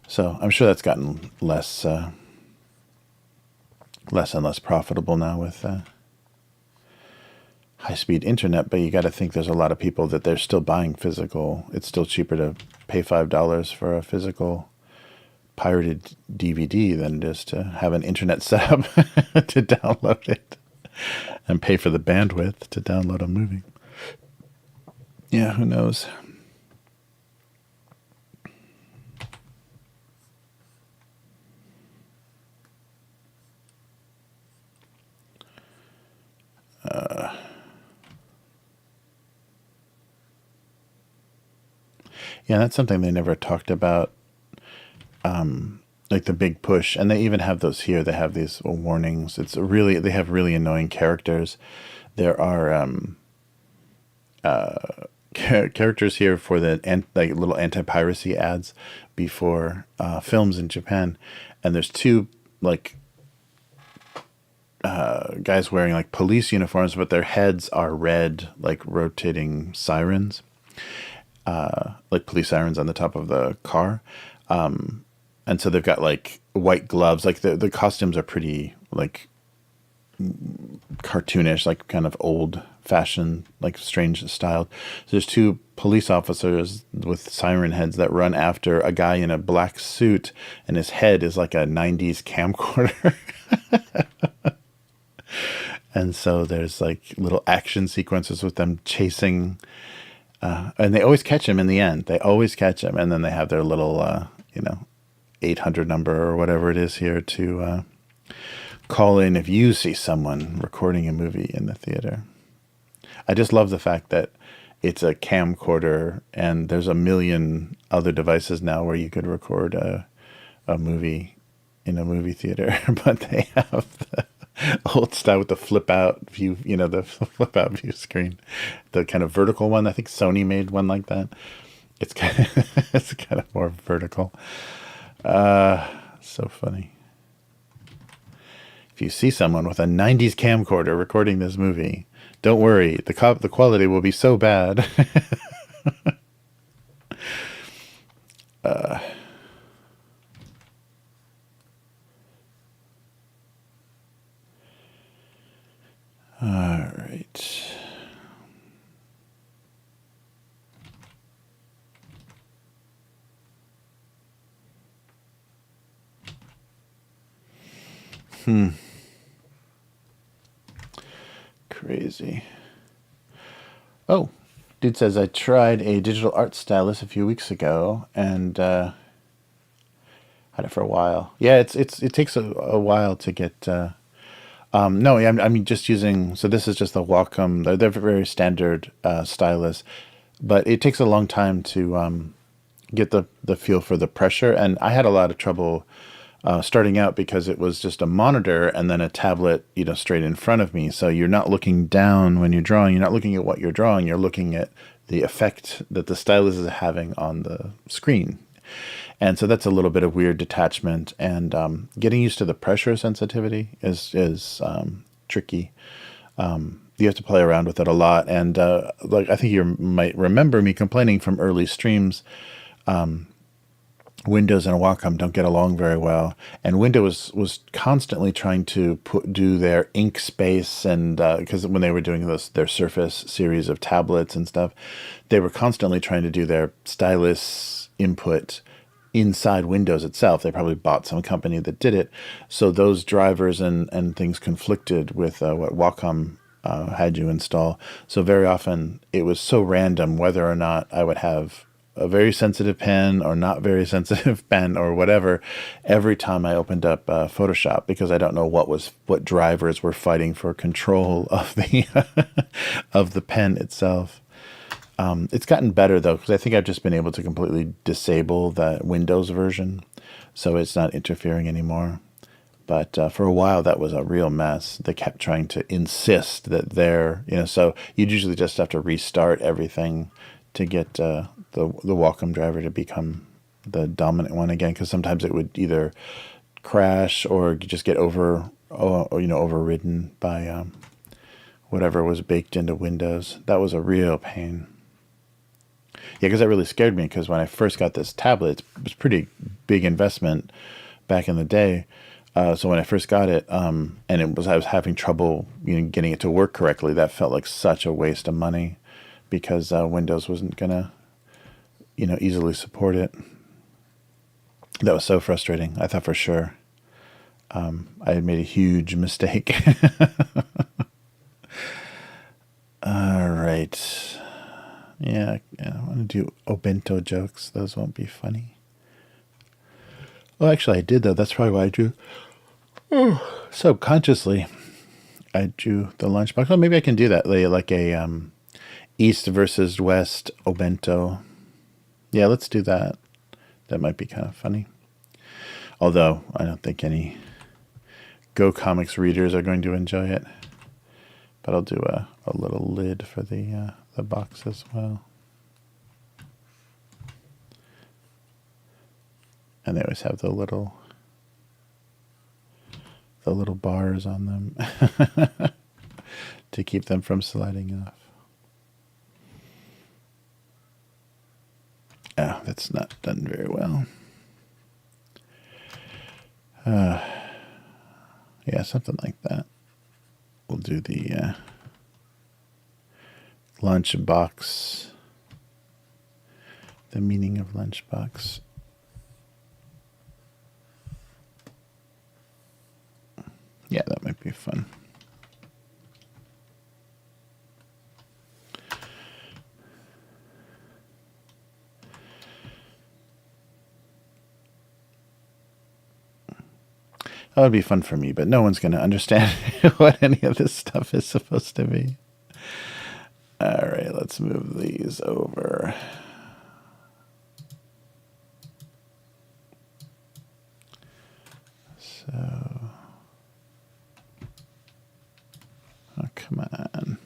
So I'm sure that's gotten less and less profitable now with high-speed internet, but you got to think there's a lot of people that they're still buying physical. It's still cheaper to pay $5 for a physical pirated DVD than it is to have an internet setup to download it and pay for the bandwidth to download a movie. Yeah, who knows? Yeah, that's something they never talked about, like the big push. And they even have those here. They have these warnings. They have really annoying characters. There are characters here for the like little anti-piracy ads before films in Japan. And there's two like guys wearing like police uniforms, but their heads are red, like rotating sirens. like police sirens on the top of the car. And so they've got like white gloves. Like the costumes are pretty like cartoonish, like kind of old fashioned, like strange styled. So there's two police officers with siren heads that run after a guy in a black suit, and his head is like a 90s camcorder. And so there's like little action sequences with them chasing, and they always catch him in the end. They always catch him, and then they have their little, 800 number or whatever it is here to call in if you see someone recording a movie in the theater. I just love the fact that it's a camcorder, and there's a million other devices now where you could record a movie in a movie theater, but they have the old style with the flip out view, the flip out view screen, the kind of vertical one. I think Sony made one like that. It's it's kind of more vertical. So funny. If you see someone with a 90s camcorder recording this movie, don't worry. The quality will be so bad. All right. Crazy. Oh, dude says I tried a digital art stylus a few weeks ago and had it for a while. Yeah, it takes a while to get. No, yeah, I'm just using. So this is just the Wacom. They're very standard stylus, but it takes a long time to get the feel for the pressure. And I had a lot of trouble starting out because it was just a monitor and then a tablet, straight in front of me. So you're not looking down when you're drawing. You're not looking at what you're drawing. You're looking at the effect that the stylus is having on the screen. And so that's a little bit of weird detachment. And getting used to the pressure sensitivity is tricky. You have to play around with it a lot. And like I think you might remember me complaining from early streams. Windows and Wacom don't get along very well, and Windows was constantly trying to do their ink space, and because when they were doing their Surface series of tablets and stuff, they were constantly trying to do their stylus input inside Windows itself. They probably bought some company that did it, so those drivers and things conflicted with what Wacom had you install. So very often it was so random whether or not I would have a very sensitive pen or not very sensitive pen or whatever every time I opened up Photoshop, because I don't know what drivers were fighting for control of the of the pen itself. It's gotten better though, because I think I've just been able to completely disable the Windows version, so it's not interfering anymore. But for a while, that was a real mess. They kept trying to insist that so you'd usually just have to restart everything to get the Wacom driver to become the dominant one again, because sometimes it would either crash or just get overridden by whatever was baked into Windows. That was a real pain. Yeah, because that really scared me, because when I first got this tablet, it was a pretty big investment back in the day. So when I first got it, and I was having trouble getting it to work correctly, that felt like such a waste of money, because Windows wasn't gonna easily support it. That was so frustrating. I thought for sure I had made a huge mistake. All right. Yeah, I want to do Obento jokes. Those won't be funny. Oh, actually, I did, though. That's probably why I drew. Oh, subconsciously, I drew the lunchbox. Oh, maybe I can do that. Like a East versus West Obento. Yeah, let's do that. That might be kind of funny. Although, I don't think any Go Comics readers are going to enjoy it. But I'll do a little lid for the box as well. And they always have the little bars on them to keep them from sliding off. that's not done very well. Yeah, something like that. We'll do the lunchbox. The meaning of lunchbox. Yeah, that might be fun. That would be fun for me, but no one's going to understand what any of this stuff is supposed to be. All right, let's move these over. So, oh, come on.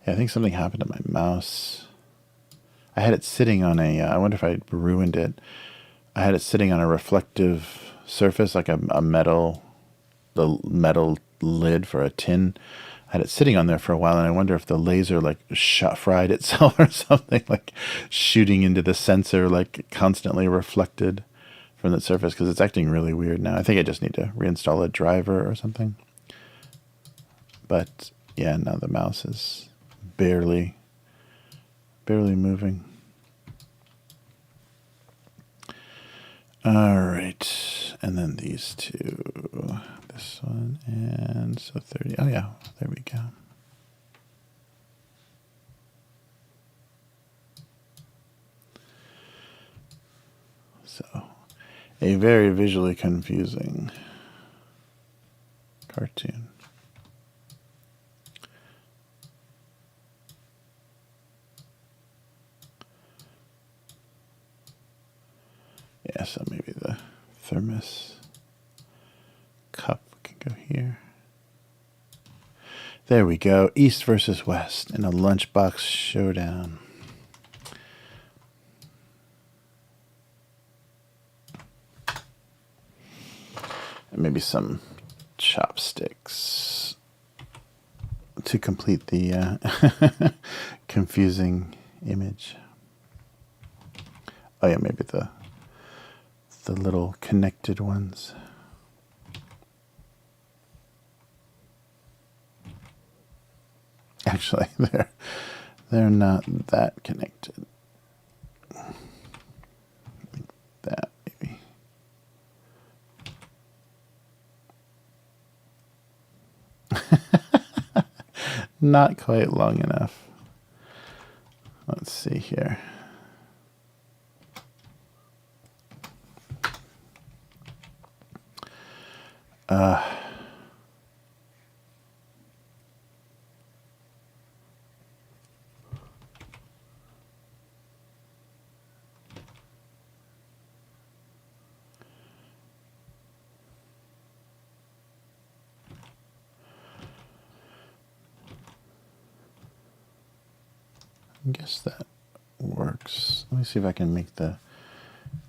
Yeah, I think something happened to my mouse. I had it sitting on a, I wonder if I ruined it. I had it sitting on a reflective surface, like a metal, the metal lid for a tin. I had it sitting on there for a while, and I wonder if the laser like fried itself or something, like shooting into the sensor, like constantly reflected from the surface, because it's acting really weird now. I think I just need to reinstall a driver or something. But yeah, now the mouse is barely moving. All right, and then these two, this one, and so 30. Oh yeah, there we go. So, a very visually confusing cartoon. Yeah, so maybe the thermos cup can go here. There we go. East versus West in a lunchbox showdown. And maybe some chopsticks to complete the confusing image. Oh yeah, maybe the little connected ones. Actually, they're not that connected. That maybe. Not quite long enough. Let's see here. I guess that works. Let me see if I can make the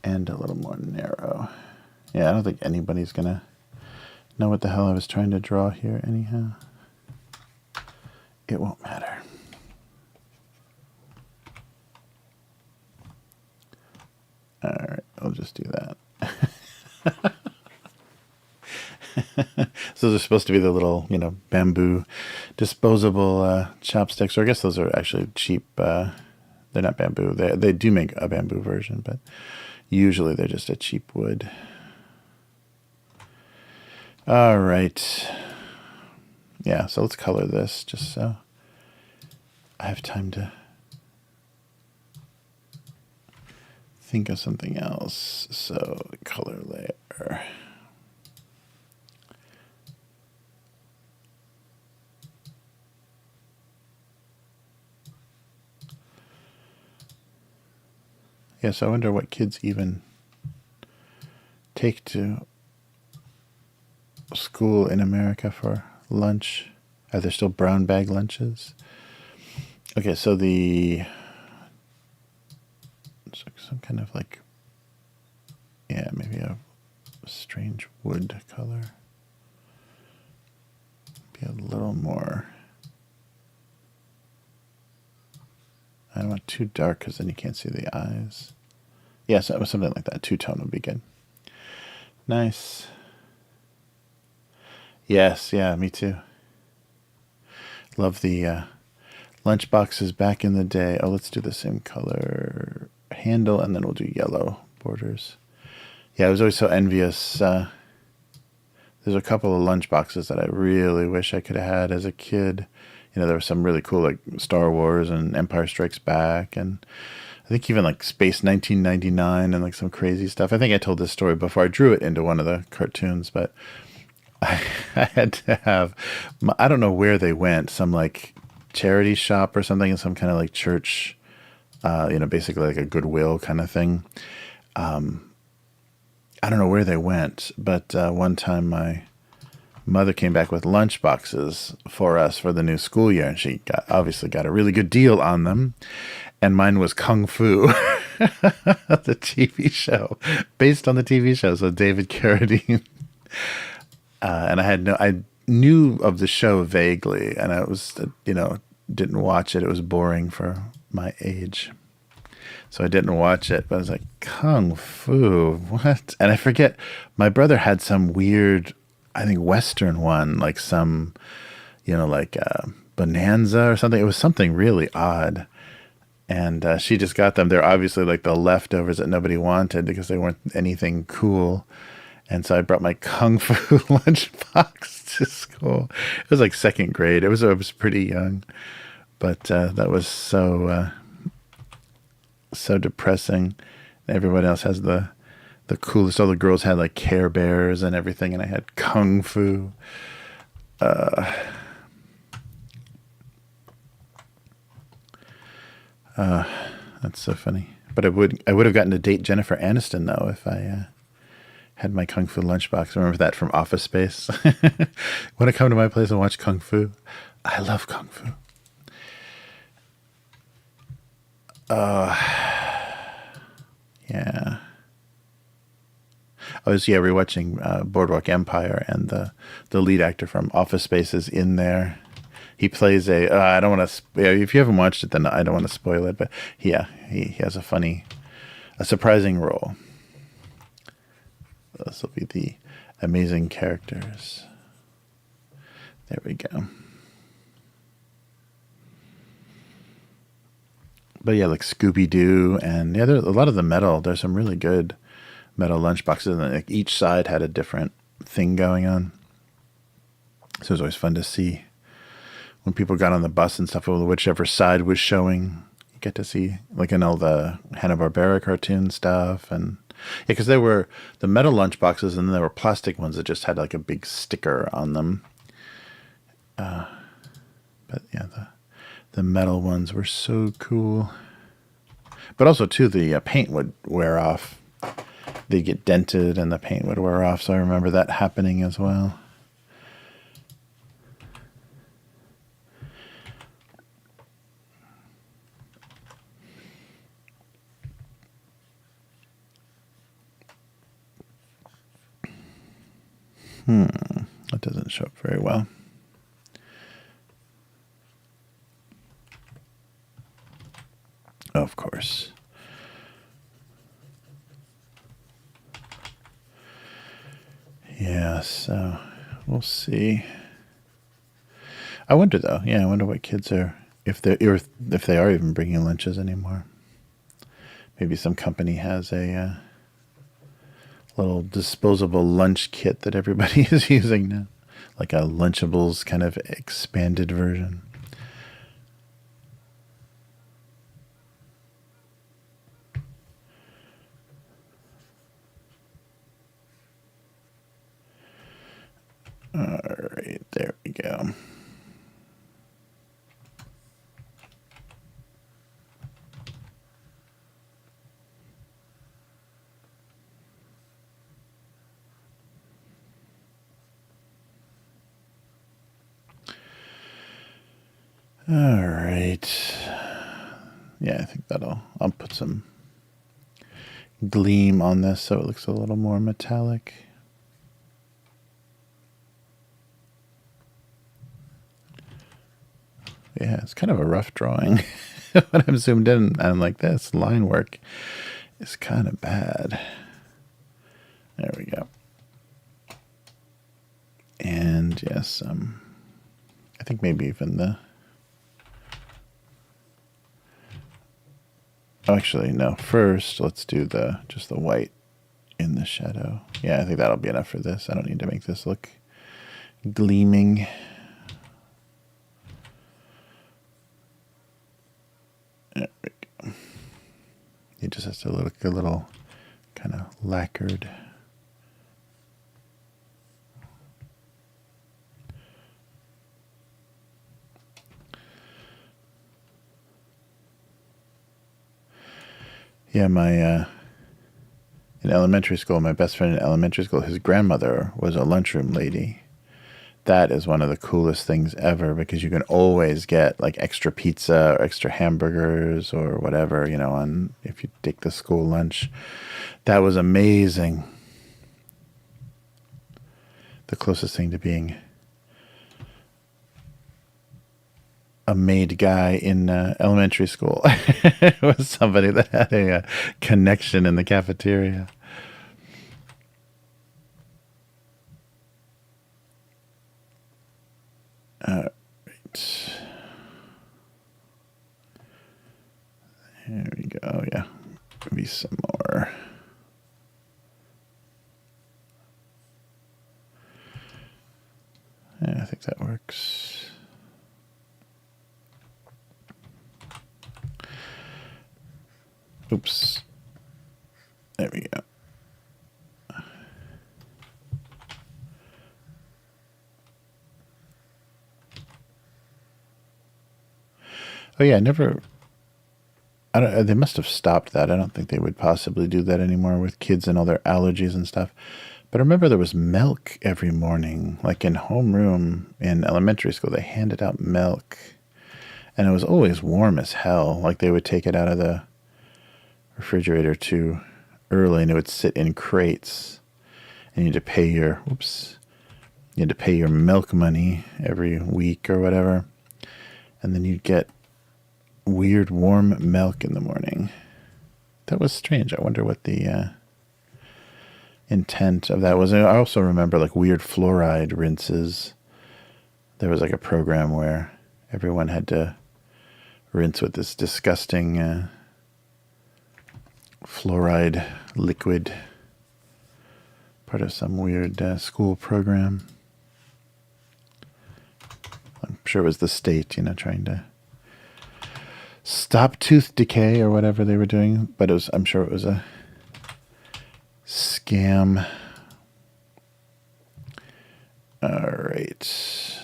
end a little more narrow. Yeah, I don't think anybody's gonna know what the hell I was trying to draw here anyhow. It won't matter. All right, I'll just do that. So those are supposed to be the little, bamboo disposable chopsticks. Or I guess those are actually cheap. They're not bamboo. They do make a bamboo version, but usually they're just a cheap wood. All right. Yeah, so let's color this just so I have time to think of something else. So color layer. Yeah, so I wonder what kids even take to school in America for lunch. Are there still brown bag lunches? Okay, so some kind of like, yeah, maybe a strange wood color. Be a little more. I don't want too dark because then you can't see the eyes. Yeah, so something like that. Two-tone would be good. Nice. Yes, yeah, me too. Love the lunch boxes back in the day. Oh, let's do the same color handle, and then we'll do yellow borders. Yeah, I was always so envious. There's a couple of lunch boxes that I really wish I could have had as a kid. You know, there were some really cool, like Star Wars and Empire Strikes Back, and I think even like Space 1999 and like some crazy stuff. I think I told this story before I drew it into one of the cartoons, but I had to have, I don't know where they went, some like charity shop or something, in some kind of like church, basically like a Goodwill kind of thing. I don't know where they went, but one time my mother came back with lunch boxes for us for the new school year, and she obviously got a really good deal on them. And mine was Kung Fu, the TV show, based on the TV show. So David Carradine. And I knew of the show vaguely, and I was, didn't watch it. It was boring for my age. So I didn't watch it, but I was like, Kung Fu, what? And I forget, my brother had some weird, I think, Western one, like some, like Bonanza or something. It was something really odd. And she just got them. They're obviously like the leftovers that nobody wanted because they weren't anything cool. And so I brought my Kung Fu lunchbox to school. It was like second grade. I was pretty young. But that was so depressing. Everyone else has the coolest. All the girls had like Care Bears and everything, and I had Kung Fu. That's so funny. But I would have gotten to date Jennifer Aniston though if I had my Kung Fu lunchbox. Remember that from Office Space? Want to come to my place and watch Kung Fu? I love Kung Fu. Yeah. I was rewatching Boardwalk Empire, and the lead actor from Office Space is in there. He plays I don't want to. If you haven't watched it, then I don't want to spoil it. But he has a surprising role. This will be the amazing characters. There we go. But yeah, like Scooby-Doo, and a lot of the metal. There's some really good metal lunchboxes, and like each side had a different thing going on. So it was always fun to see when people got on the bus and stuff, whichever side was showing. You get to see like in all the Hanna-Barbera cartoon stuff, and because there were the metal lunchboxes, and then there were plastic ones that just had like a big sticker on them. But yeah, the metal ones were so cool. But also too, the paint would wear off. They'd get dented and the paint would wear off. So I remember that happening as well. That doesn't show up very well. Of course. Yeah, so we'll see. I wonder though. Yeah, I wonder what kids are, if they are even bringing lunches anymore. Maybe some company has a little disposable lunch kit that everybody is using now, like a Lunchables kind of expanded version. All right, there we go. All right. Yeah, I think I'll put some gleam on this so it looks a little more metallic. Yeah, it's kind of a rough drawing when I'm zoomed in and I'm like this line work. is kind of bad. There we go. And yes, I think maybe even the... Oh, actually, no. First, let's do just the white in the shadow. Yeah, I think that'll be enough for this. I don't need to make this look gleaming. There we go. It just has to look a little kind of lacquered. Yeah, in elementary school, my best friend in elementary school, his grandmother was a lunchroom lady. That is one of the coolest things ever because you can always get like extra pizza or extra hamburgers or whatever, you know, on if you take the school lunch. That was amazing. The closest thing to being a maid guy in elementary school was somebody that had a connection in the cafeteria. All right. There we go. Oh, yeah. Maybe some more. Yeah, I think that works. Oops. There we go. Oh yeah, they must have stopped that. I don't think they would possibly do that anymore with kids and all their allergies and stuff. But I remember there was milk every morning, like in homeroom in elementary school. They handed out milk, and it was always warm as hell. Like they would take it out of the refrigerator too early, and it would sit in crates. And you had to pay your milk money every week or whatever, and then you'd get weird warm milk in the morning. That was strange. I wonder what the intent of that was. I also remember like weird fluoride rinses. There was like a program where everyone had to rinse with this disgusting fluoride liquid, part of some weird school program. I'm sure it was the state, you know, trying to stop tooth decay or whatever they were doing, but I'm sure it was a scam. All right.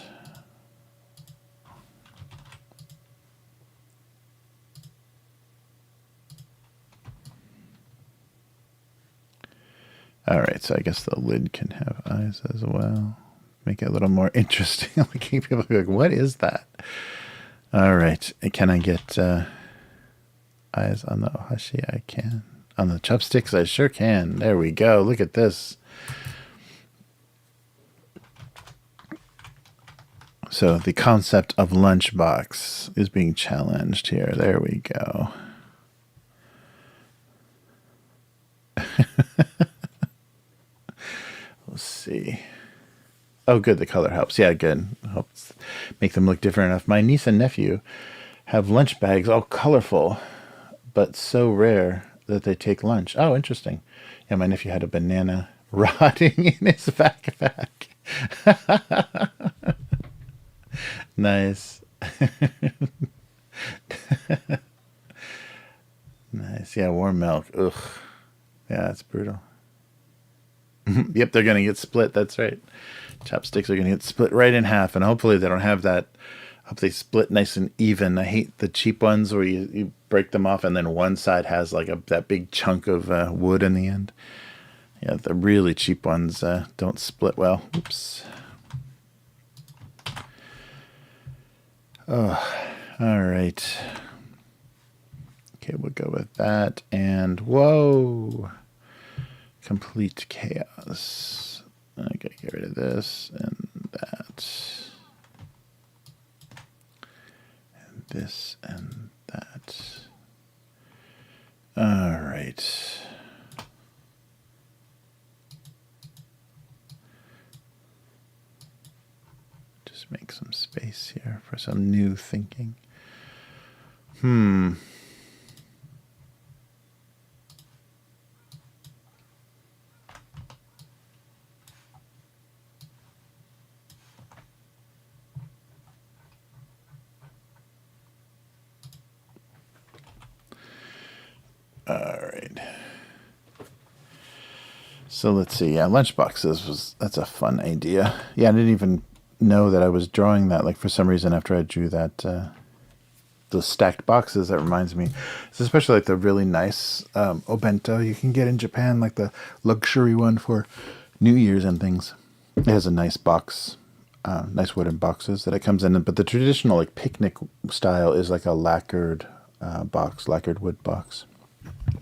All right, so I guess the lid can have eyes as well. Make it a little more interesting. Like people be like, what is that? All right, can I get eyes on the ohashi? I can. On the chopsticks, I sure can. There we go. Look at this. So the concept of lunchbox is being challenged here. There we go. Let's see. Oh, good. The color helps. Yeah, good. Helps make them look different enough. My niece and nephew have lunch bags, all colorful, but so rare that they take lunch. Oh, interesting. Yeah, my nephew had a banana rotting in his backpack. Nice. Nice. Yeah, warm milk. Ugh. Yeah, that's brutal. Yep, they're going to get split. That's right. Chopsticks are going to get split right in half, and hopefully they don't have that. I hope they split nice and even. I hate the cheap ones where you break them off and then one side has like that big chunk of wood in the end. Yeah, the really cheap ones don't split well. Oops. Oh, all right. Okay, we'll go with that. And whoa, complete chaos. I gotta get rid of this and that. And this and that. All right. for some new thinking. All right. So let's see. Yeah, lunchboxes that's a fun idea. Yeah, I didn't even know that I was drawing that. Like for some reason, after I drew that, those stacked boxes, that reminds me. It's especially like the really nice obento you can get in Japan, like the luxury one for New Year's and things. It has a nice box, nice wooden boxes that it comes in. But the traditional like picnic style is like a lacquered box, lacquered wood box.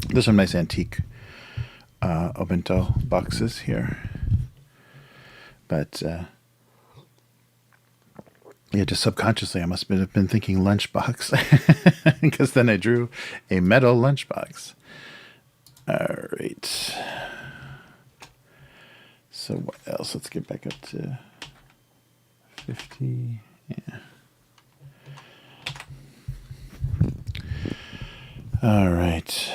There's some nice antique obento boxes here. But yeah, just subconsciously, I must have been thinking lunchbox. Because then I drew a metal lunchbox. All right. So what else? Let's get back up to 50. Yeah. All right.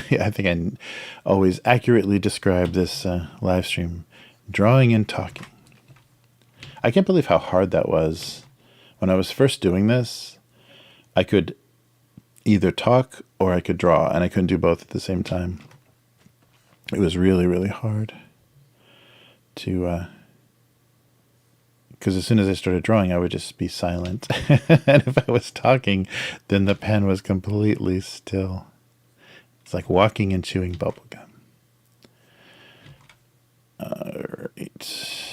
Yeah, I think I always accurately describe this live stream. Drawing and talking. I can't believe how hard that was. When I was first doing this, I could either talk or I could draw, and I couldn't do both at the same time. It was really, really hard to... because as soon as I started drawing, I would just be silent. And if I was talking, then the pen was completely still. It's like walking and chewing bubble gum. All right.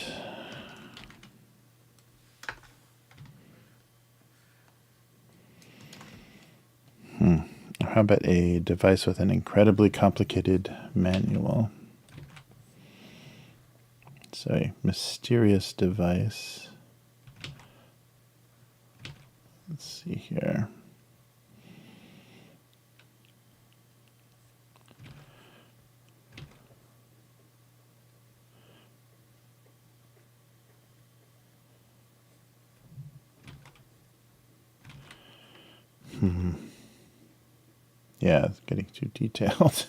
How about a device with an incredibly complicated manual? So a mysterious device. Let's see here. Yeah, it's getting too detailed.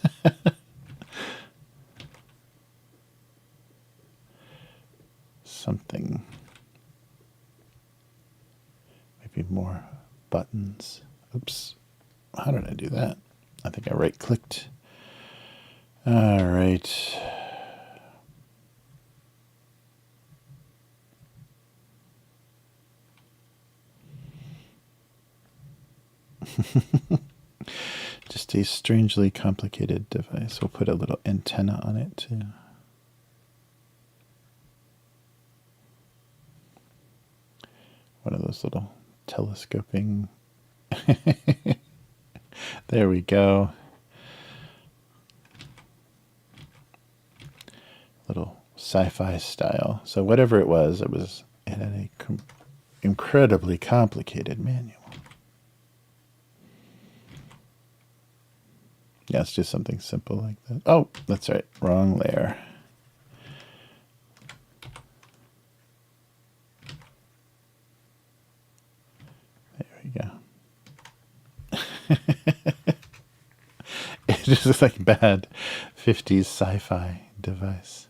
Something. Maybe more buttons. Oops. How did I do that? I think I right-clicked. All right. Just a strangely complicated device. We'll put a little antenna on it too. One of those little telescoping. There we go. Little sci-fi style. So whatever it had a incredibly complicated manual. Yeah, let's do something simple like that. Oh, that's right. Wrong layer. There we go. It just looks like bad 50s sci-fi device.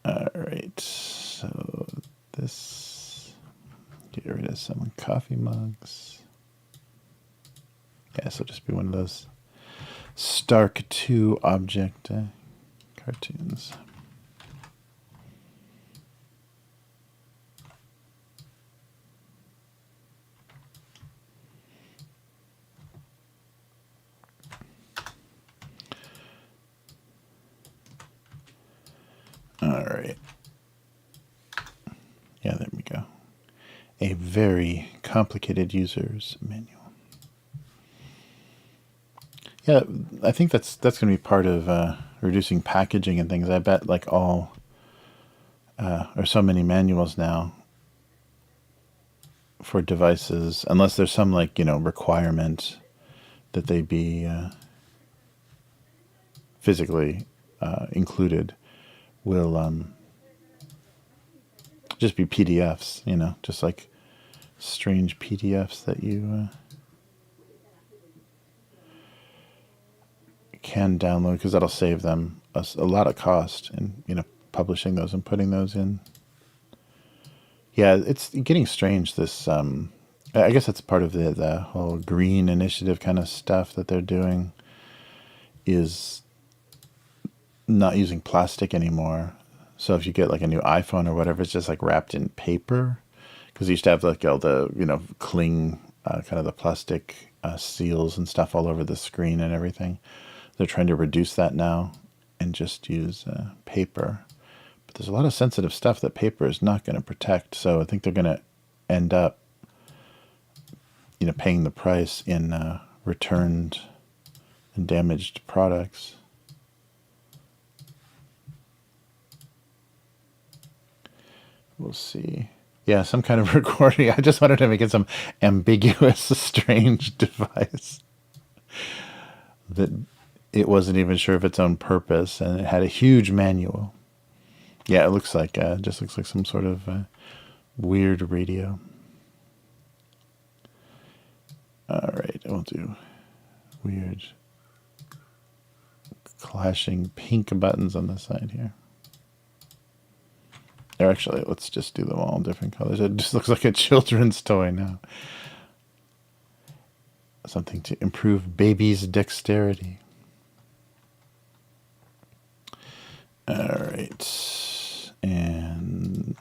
All right. So this, get rid of some coffee mugs. Yeah, this will just be one of those Stark 2 object cartoons. All right. Yeah, there we go. A very complicated user's manual. Yeah, I think that's going to be part of reducing packaging and things. I bet like all, or so many manuals now for devices, unless there's some like, requirement that they be physically included, will just be PDFs, just like strange PDFs that you can download, because that'll save them a lot of cost in, you know, publishing those and putting those in. Yeah, it's getting strange, this I guess it's part of the whole green initiative kind of stuff that they're doing, is not using plastic anymore. So if you get like a new iPhone or whatever, it's just like wrapped in paper, because you used to have like all the, you know, cling kind of the plastic seals and stuff all over the screen and everything. They're trying to reduce that now and just use paper. But there's a lot of sensitive stuff that paper is not going to protect. So I think they're going to end up, you know, paying the price in returned and damaged products. We'll see. Yeah, some kind of recording. I just wanted to make it some ambiguous, strange device that it wasn't even sure of its own purpose, and it had a huge manual. Yeah, it looks like just looks like some sort of weird radio. All right, we'll do weird clashing pink buttons on the side here. Or actually, let's just do them all different colors. It just looks like a children's toy now. Something to improve baby's dexterity. All right. And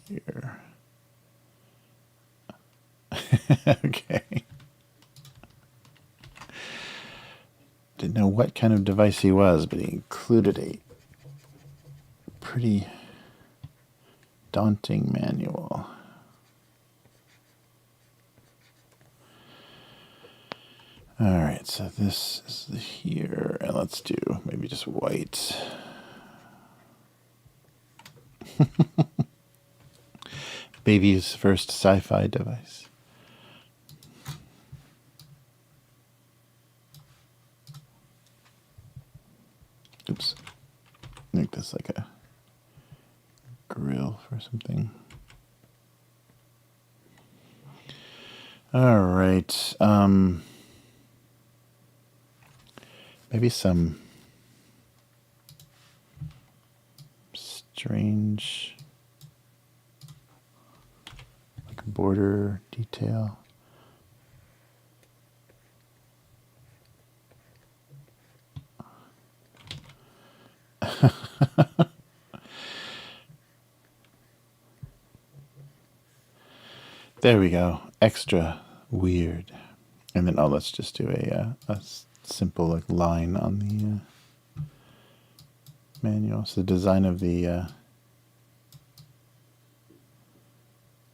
here. Okay. Didn't know what kind of device he was, but he included a pretty daunting manual. All right, so this is here, and let's do maybe just white. Baby's first sci-fi device. Oops. Make this like a grill for something. All right. Maybe some strange like border detail. There we go. Extra weird. And then, let's just do a simple like line on the manual. So the design of the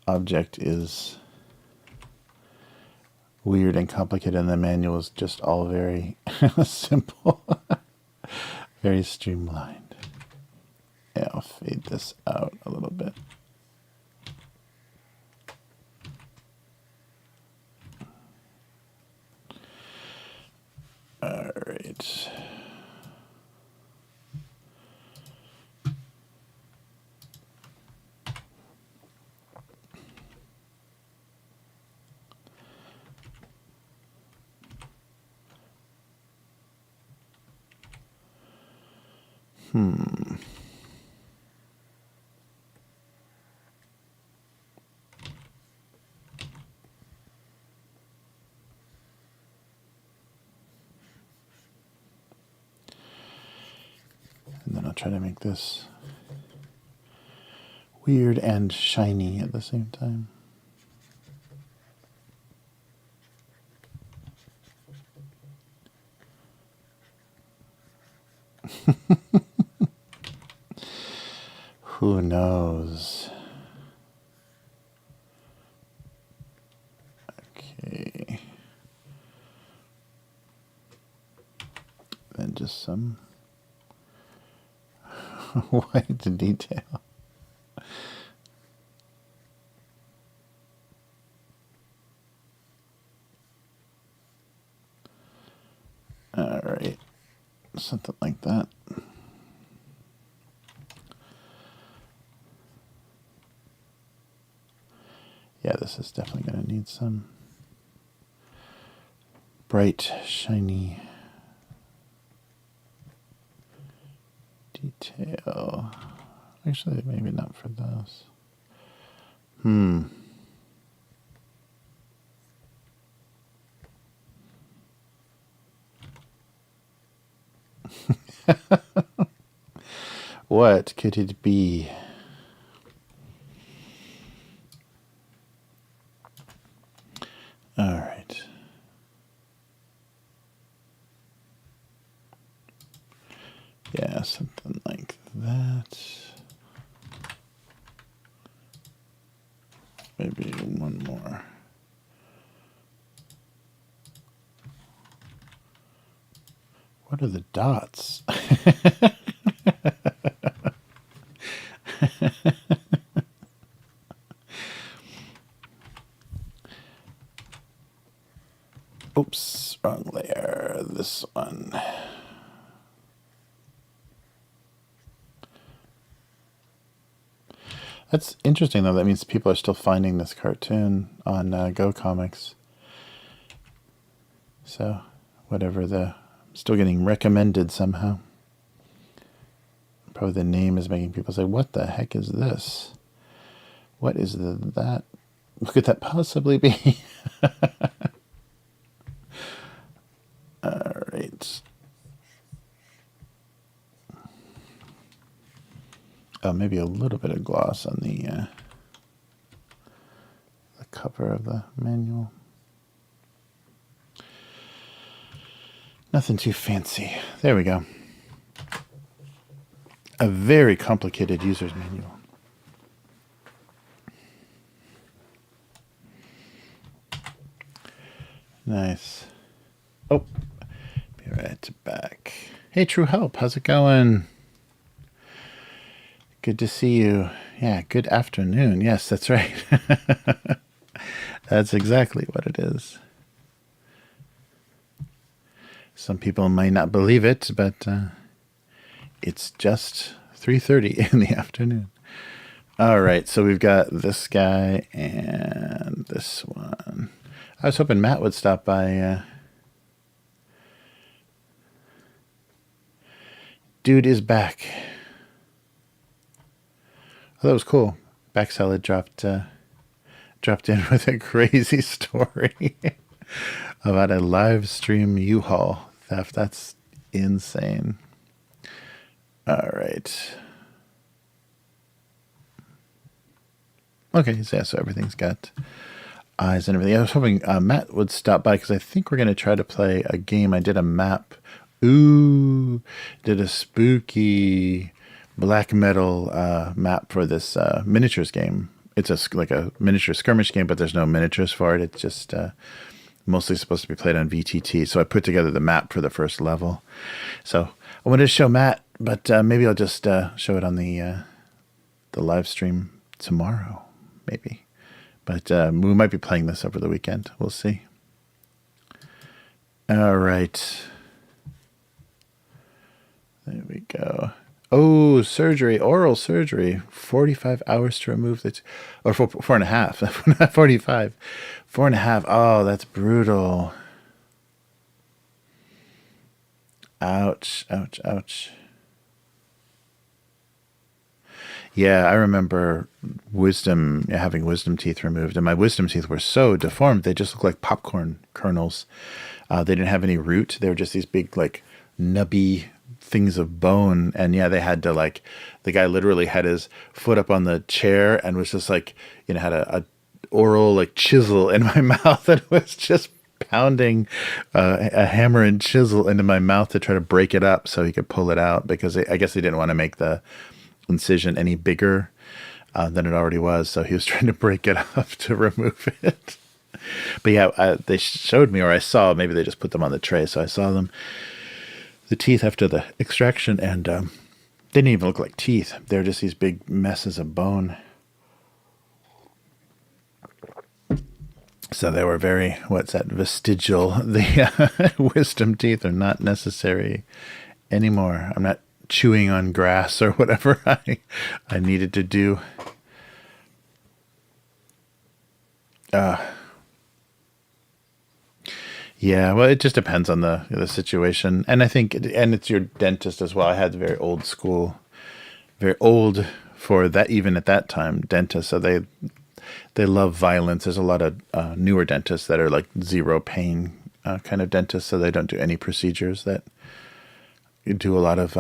object is weird and complicated, and the manual is just all very simple, very streamlined. Yeah, I'll fade this out a little bit. All right. And then I'll try to make this weird and shiny at the same time. Who knows? Okay. Then just some white detail. All right. Something like that. Yeah, this is definitely going to need some bright, shiny detail. Actually, maybe not for those. What could it be? All right. Yeah, something like that. Maybe one more. What are the dots? Oops, wrong layer. This one. That's interesting, though. That means people are still finding this cartoon on Go Comics. So, whatever still getting recommended somehow. Probably the name is making people say, what the heck is this? What is that? What could that possibly be? All right. Oh, maybe a little bit of gloss on the cover of the manual. Nothing too fancy. There we go. A very complicated user's manual. Nice. Oh, be right back. Hey, True Help, how's it going? Good to see you. Yeah, good afternoon. Yes, that's right. That's exactly what it is. Some people might not believe it, but it's just 3:30 in the afternoon. All right, so we've got this guy and this one. I was hoping Matt would stop by. Dude is back. Oh, that was cool. Back Salad dropped in with a crazy story about a live stream U-Haul theft. That's insane. All right. Okay, so everything's got eyes and everything. I was hoping Matt would stop by because I think we're going to try to play a game. I did a map. Ooh, did a spooky black metal map for this miniatures game. It's like a miniature skirmish game, but there's no miniatures for it. It's just mostly supposed to be played on VTT. So I put together the map for the first level. So I wanted to show Matt, but maybe I'll just show it on the live stream tomorrow, maybe. But we might be playing this over the weekend. We'll see. All right. There we go. Oh, surgery, oral surgery. 45 hours to remove the... Or 4.5. Not 45. 4.5. Oh, that's brutal. Ouch, ouch, ouch. Yeah, I remember having wisdom teeth removed, and my wisdom teeth were so deformed, they just looked like popcorn kernels. They didn't have any root. They were just these big, like, nubby things of bone. And yeah, they had to, like, the guy literally had his foot up on the chair and was just like, had a oral, like, chisel in my mouth, and was just pounding a hammer and chisel into my mouth to try to break it up so he could pull it out, because I guess he didn't want to make the incision any bigger than it already was, so he was trying to break it up to remove it. But yeah, they showed me, or I saw, maybe they just put them on the tray, so I saw them, the teeth after the extraction, and they didn't even look like teeth. They're just these big messes of bone. So they were very, vestigial. The wisdom teeth are not necessary anymore. I'm not chewing on grass or whatever I needed to do. Yeah, well, it just depends on the situation, and I think, and it's your dentist as well. I had very old school, very old for that, even at that time, dentists. So they love violence. There's a lot of newer dentists that are like zero pain kind of dentists, so they don't do any procedures that do a lot of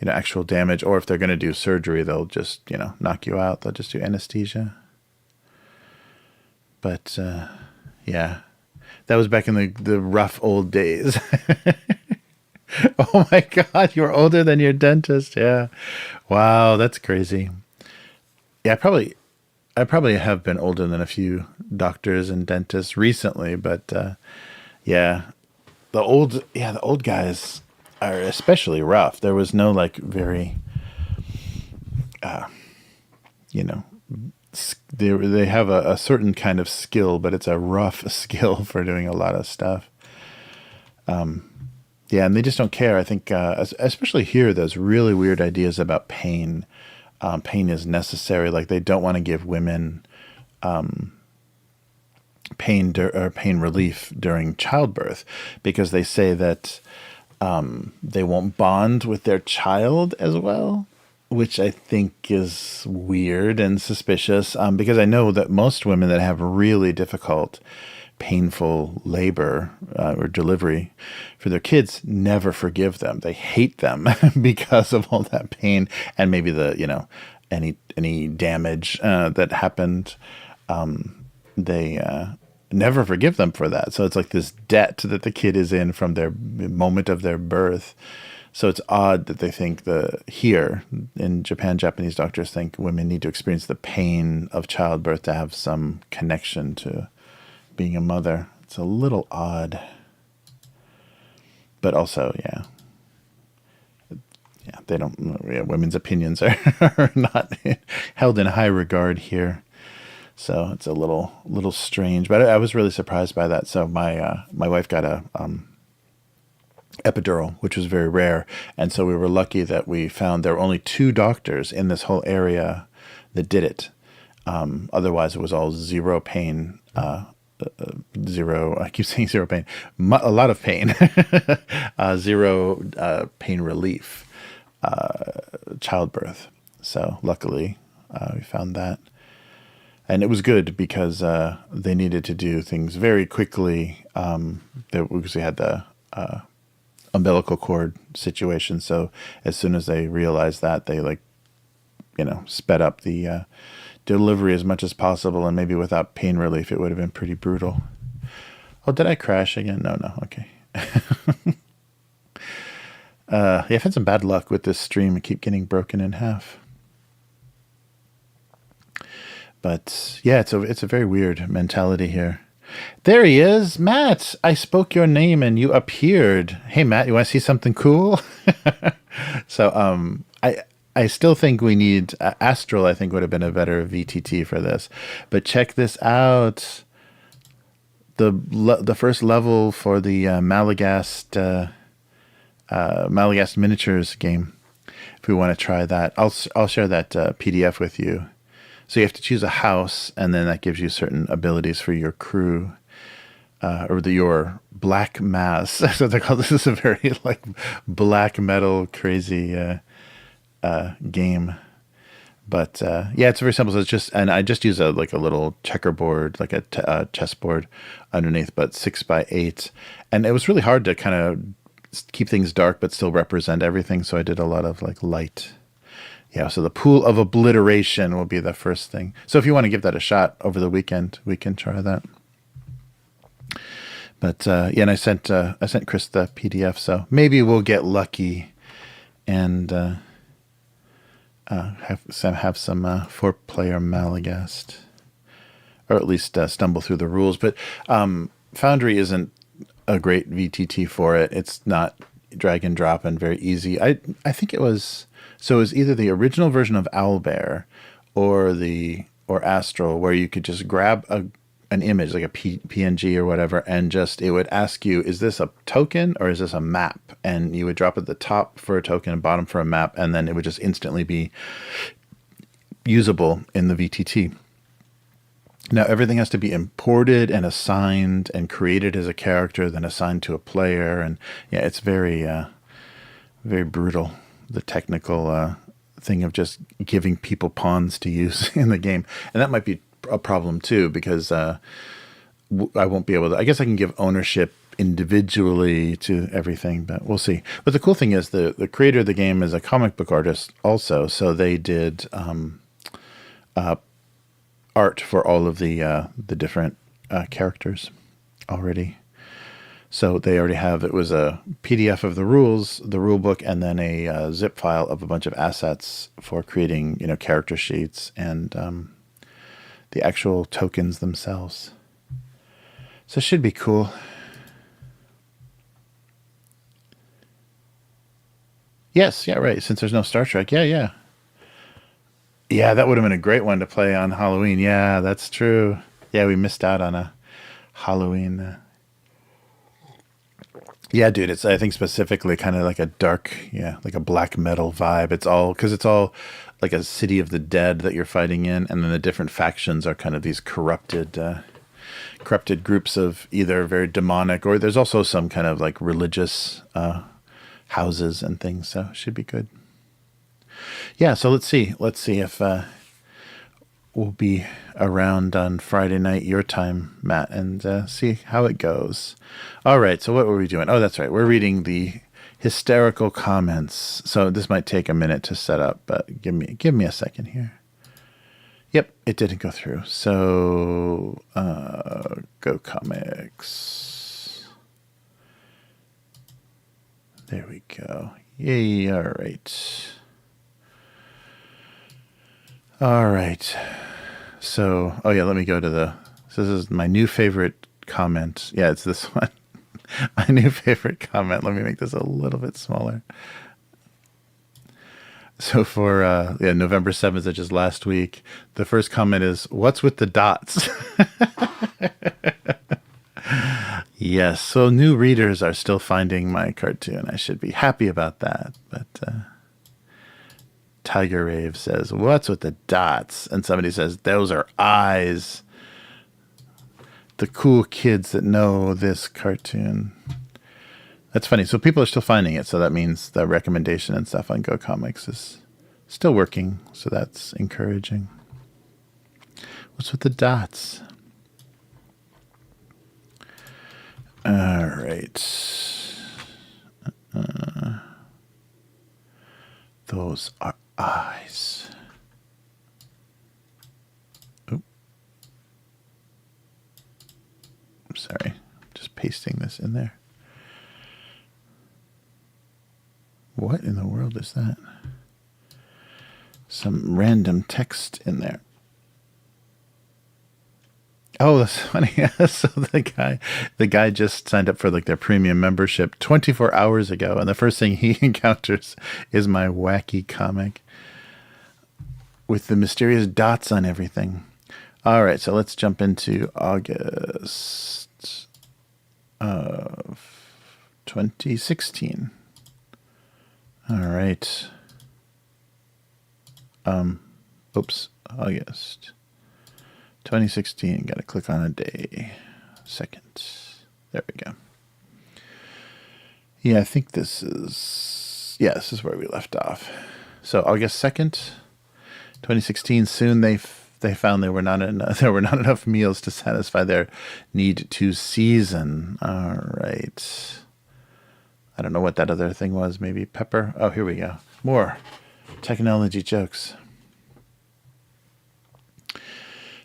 actual damage. Or if they're going to do surgery, they'll just knock you out. They'll just do anesthesia. But yeah, that was back in the rough old days. Oh my God, you're older than your dentist. Yeah, wow, that's crazy. Yeah, I probably have been older than a few doctors and dentists recently, but yeah, the old guys are especially rough. There was no like very, you know, they have a certain kind of skill, but it's a rough skill for doing a lot of stuff. Yeah, and they just don't care. I think, especially here, there's really weird ideas about pain. Pain is necessary. Like they don't want to give women pain relief during childbirth because they say that they won't bond with their child as well, which I think is weird and suspicious. Because I know that most women that have really difficult, painful labor or delivery for their kids never forgive them. They hate them because of all that pain and maybe any damage that happened. They never forgive them for that. So it's like this debt that the kid is in from their moment of their birth. So it's odd that they think here in Japan, Japanese doctors think women need to experience the pain of childbirth to have some connection to being a mother. It's a little odd. But also, yeah, they don't. Yeah, women's opinions are not held in high regard here. So it's a little strange, but I was really surprised by that. So my wife got a epidural, which was very rare, and so we were lucky that we found there were only 2 doctors in this whole area that did it. Otherwise, it was all zero pain. Zero. I keep saying zero pain. A lot of pain. Zero pain relief. Childbirth. So luckily, we found that. And it was good because they needed to do things very quickly because we had the umbilical cord situation. So as soon as they realized that, they sped up the delivery as much as possible. And maybe without pain relief, it would have been pretty brutal. Oh, did I crash again? No. Okay. Yeah, I've had some bad luck with this stream. I keep getting broken in half. But yeah, it's a very weird mentality here. There he is, Matt. I spoke your name and you appeared. Hey, Matt, you want to see something cool? So I still think we need Astral. I think would have been a better VTT for this. But check this out. The first level for the Malagast miniatures game. If we want to try that, I'll share that PDF with you. So you have to choose a house, and then that gives you certain abilities for your crew, or your black mass. So they're called. This is a very black metal crazy game. But yeah, it's very simple. So it's just, and I just use a little checkerboard, like a chessboard underneath, but 6x8, and it was really hard to kind of keep things dark but still represent everything. So I did a lot of light. Yeah, so the pool of obliteration will be the first thing. So if you want to give that a shot over the weekend, we can try that. But yeah, and I sent Chris the PDF, so maybe we'll get lucky and have some 4-player Malagast, or at least stumble through the rules. But Foundry isn't a great VTT for it. It's not drag and drop and very easy. I think it was. So it was either the original version of Owlbear or Astral, where you could just grab an image, like a PNG or whatever, and it would ask you, is this a token or is this a map? And you would drop at the top for a token and bottom for a map, and then it would just instantly be usable in the VTT. Now everything has to be imported and assigned and created as a character, then assigned to a player, and yeah, it's very brutal. The technical thing of just giving people pawns to use in the game, and that might be a problem too, because I won't be able to. I guess I can give ownership individually to everything, but we'll see. But the cool thing is the creator of the game is a comic book artist also, so they did art for all of the different characters already. So they already have, it was a PDF of the rules, the rule book, and then a zip file of a bunch of assets for creating, character sheets and the actual tokens themselves. So it should be cool. Yes, yeah, right. Since there's no Star Trek, yeah. Yeah, that would have been a great one to play on Halloween. Yeah, that's true. Yeah, we missed out on a Halloween. Yeah, dude, it's, I think, specifically kind of like a dark, yeah, like a black metal vibe. Because it's all like a city of the dead that you're fighting in, and then the different factions are kind of these corrupted groups of either very demonic, or there's also some kind of like religious houses and things. So it should be good. Yeah, so let's see if we'll be around on Friday night your time, Matt, and see how it goes. All right, so what were we doing? Oh, that's right, we're reading the hysterical comments. So this might take a minute to set up, but give me a second here. Yep, it didn't go through. So go comics. There we go. Yay, all right. All right. So, oh yeah, let me go to this is my new favorite comment. Yeah, it's this one. My new favorite comment. Let me make this a little bit smaller. So for November 7th, which is last week, the first comment is, "What's with the dots?" Yes, so new readers are still finding my cartoon. I should be happy about that, but Tiger Rave says, "What's with the dots?" And somebody says, "Those are eyes." The cool kids that know this cartoon. That's funny. So people are still finding it. So that means the recommendation and stuff on Go Comics is still working. So that's encouraging. What's with the dots? All right. Those are eyes. Oop. I'm sorry. Just pasting this in there. What in the world is that? Some random text in there. Oh, that's funny. So the guy just signed up for like their premium membership 24 hours ago, and the first thing he encounters is my wacky comic with the mysterious dots on everything. All right, so let's jump into August of 2016. All right. August 2016. Got to click on a day. Second. There we go. Yeah, I think this is where we left off. So August 2nd, 2016. Soon they found there were not enough meals to satisfy their need to season. All right. I don't know what that other thing was. Maybe pepper. Oh, here we go. More technology jokes.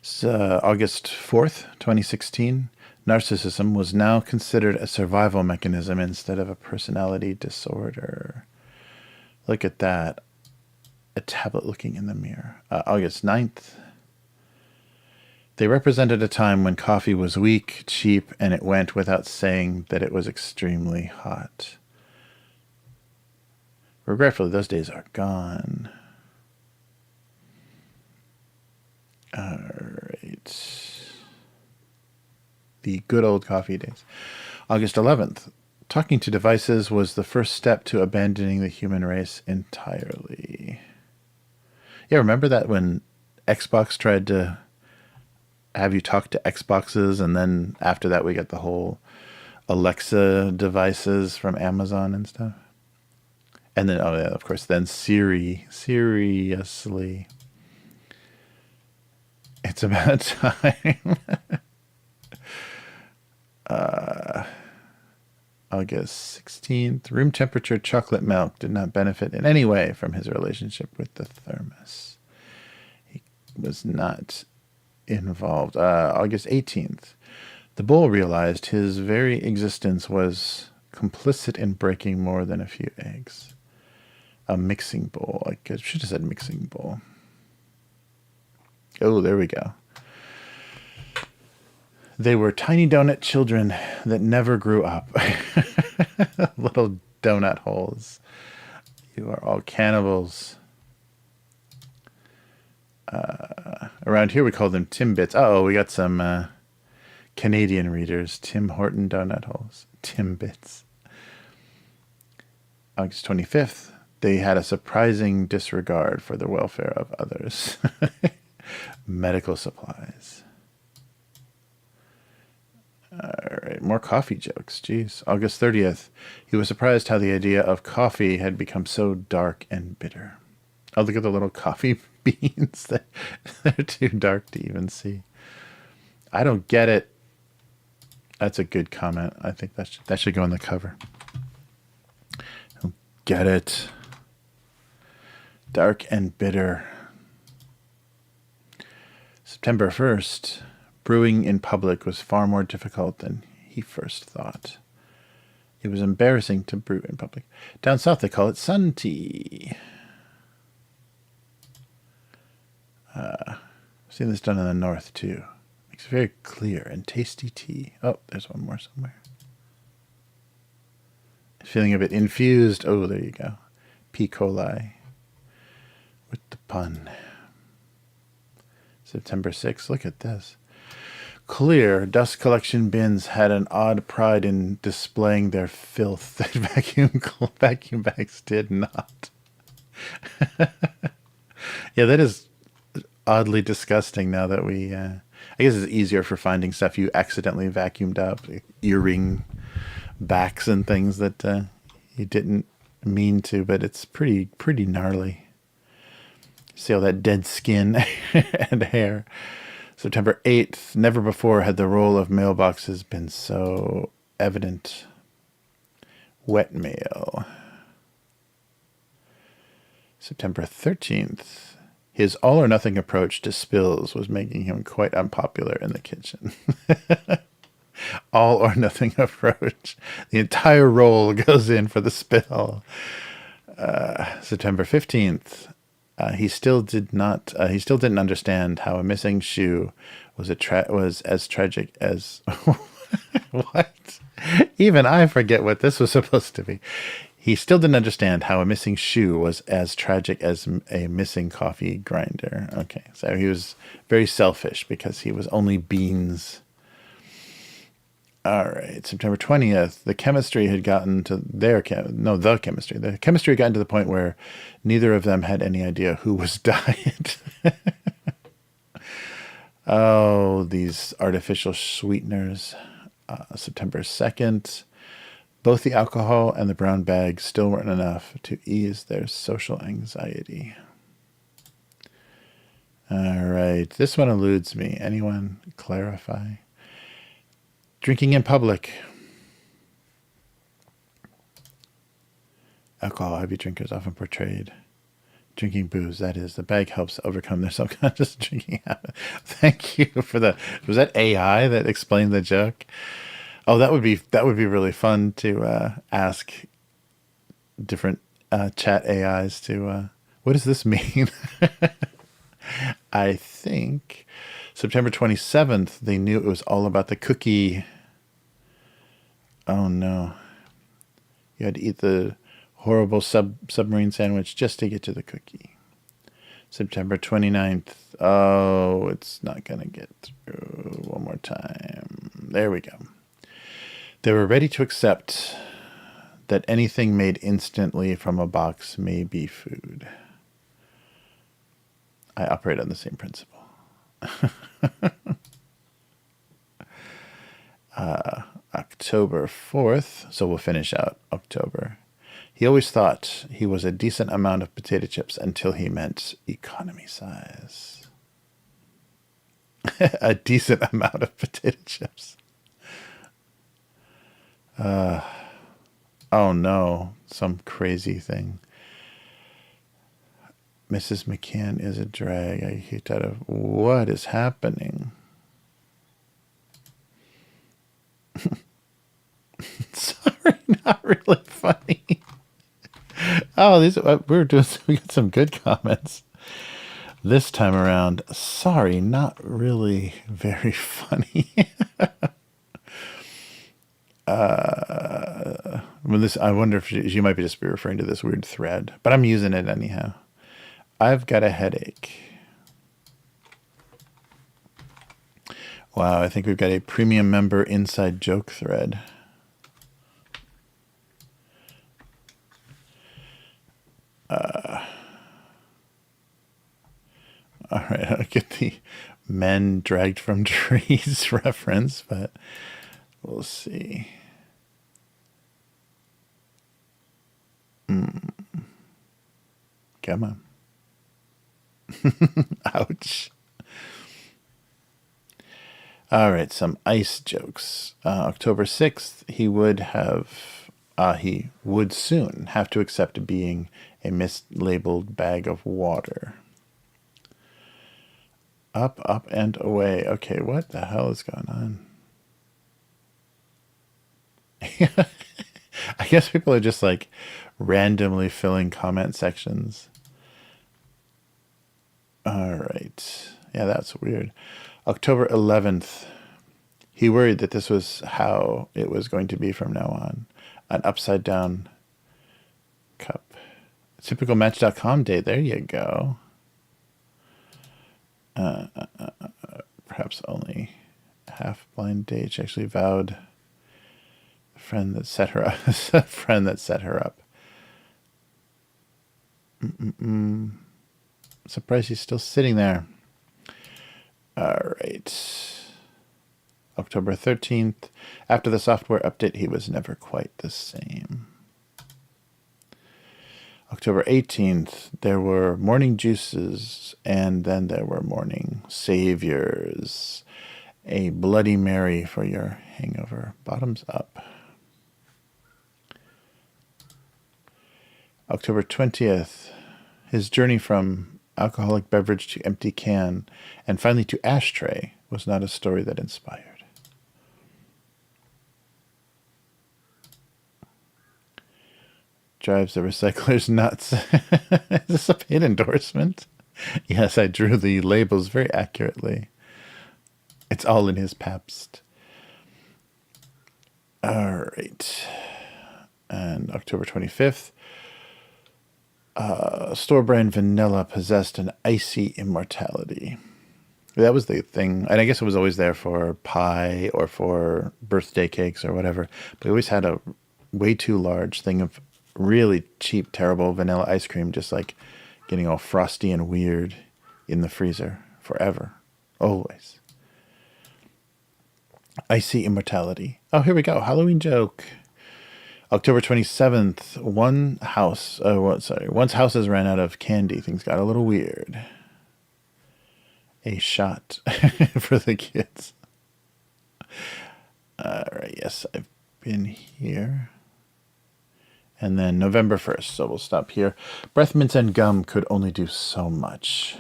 So, August 4th, 2016. Narcissism was now considered a survival mechanism instead of a personality disorder. Look at that. A tablet looking in the mirror. August 9th. They represented a time when coffee was weak, cheap, and it went without saying that it was extremely hot. Regretfully, those days are gone. All right. The good old coffee days. August 11th. Talking to devices was the first step to abandoning the human race entirely. Yeah, remember that when Xbox tried to have you talk to Xboxes, and then after that we got the whole Alexa devices from Amazon and stuff. And then, oh yeah, of course, then Siri. Seriously. It's about time. August 16th. Room temperature chocolate milk did not benefit in any way from his relationship with the thermos. He was not involved. August 18th. The bull realized his very existence was complicit in breaking more than a few eggs. A mixing bowl. I should have said mixing bowl. Oh, there we go. They were tiny donut children that never grew up. Little donut holes. You are all cannibals. Around here we call them Timbits. Uh-oh, we got some Canadian readers. Tim Horton donut holes. Timbits. August 25th. They had a surprising disregard for the welfare of others. Medical supplies. All right, more coffee jokes. Jeez. August 30th. He was surprised how the idea of coffee had become so dark and bitter. Oh, look at the little coffee beans. They're too dark to even see. I don't get it. That's a good comment. I think that should go on the cover. I don't get it. Dark and bitter. September 1st. Brewing in public was far more difficult than he first thought. It was embarrassing to brew in public. Down south they call it sun tea. I've seen this done in the north too. Makes very clear and tasty tea. Oh, there's one more somewhere. Feeling a bit infused. Oh, there you go. P. coli. With the pun. September 6th. Look at this. Clear dust collection bins had an odd pride in displaying their filth that vacuum bags did not. Yeah, that is oddly disgusting now that we... I guess it's easier for finding stuff you accidentally vacuumed up. Earring backs and things that you didn't mean to, but it's pretty gnarly. See all that dead skin and hair. September 8th. Never before had the role of mailboxes been so evident. Wet mail. September 13th. His all-or-nothing approach to spills was making him quite unpopular in the kitchen. All-or-nothing approach. The entire roll goes in for the spill. September 15th. He still didn't understand how a missing shoe was as tragic as what? Even I forget what this was supposed to be. He still didn't understand how a missing shoe was as tragic as a missing coffee grinder. Okay, so he was very selfish because he was only beans. All right, September 20th, the chemistry had gotten to the chemistry had gotten to the point where neither of them had any idea who was diet. Oh, these artificial sweeteners. September 2nd, both the alcohol and the brown bag still weren't enough to ease their social anxiety. All right, this one eludes me. Anyone clarify? Drinking in public. Alcohol-heavy drinkers often portrayed drinking booze. That is, the bag helps overcome their subconscious drinking habit. Thank you for that. Was that AI that explained the joke? Oh, that would be really fun to ask different chat AIs to. What does this mean? I think September 27th, they knew it was all about the cookie. Oh, no. You had to eat the horrible submarine sandwich just to get to the cookie. September 29th. Oh, it's not going to get through. One more time. There we go. They were ready to accept that anything made instantly from a box may be food. I operate on the same principle. October 4th, so we'll finish out October. He always thought he was a decent amount of potato chips until he meant economy size. A decent amount of potato chips. Oh no, some crazy thing. Mrs. McCann is a drag. I hate that. What is happening? Sorry, not really funny. Oh, we got some good comments this time around. Sorry, not really very funny. I wonder if you might just be referring to this weird thread, but I'm using it anyhow. I've got a headache. Wow, I think we've got a premium member inside joke thread. All right, I'll get the men dragged from trees reference, but we'll see. Come on. Ouch. All right, some ice jokes. October 6th, he would soon have to accept being a mislabeled bag of water. Up, up, and away. Okay, what the hell is going on? I guess people are just like randomly filling comment sections. All right. Yeah, that's weird. October 11th, he worried that this was how it was going to be from now on. An upside down cup. Typical Match.com date. There you go. Perhaps only half-blind date. She actually vowed the friend that set her up. Surprised he's still sitting there. All right. October 13th. After the software update, he was never quite the same. October 18th, there were morning juices, and then there were morning saviors. A Bloody Mary for your hangover. Bottoms up. October 20th, his journey from alcoholic beverage to empty can, and finally to ashtray, was not a story that inspired. Drives the recyclers nuts. Is this a paid endorsement? Yes, I drew the labels very accurately. It's all in his Pabst. All right. And October 25th, store brand vanilla possessed an icy immortality. That was the thing. And I guess it was always there for pie or for birthday cakes or whatever. But we always had a way too large thing of really cheap, terrible vanilla ice cream, just like getting all frosty and weird in the freezer forever. Always. Icy immortality. Oh, here we go. Halloween joke. October 27th, once houses ran out of candy, things got a little weird. A shot for the kids. All right, yes, I've been here. And then November 1st, so we'll stop here. Breath mints and gum could only do so much.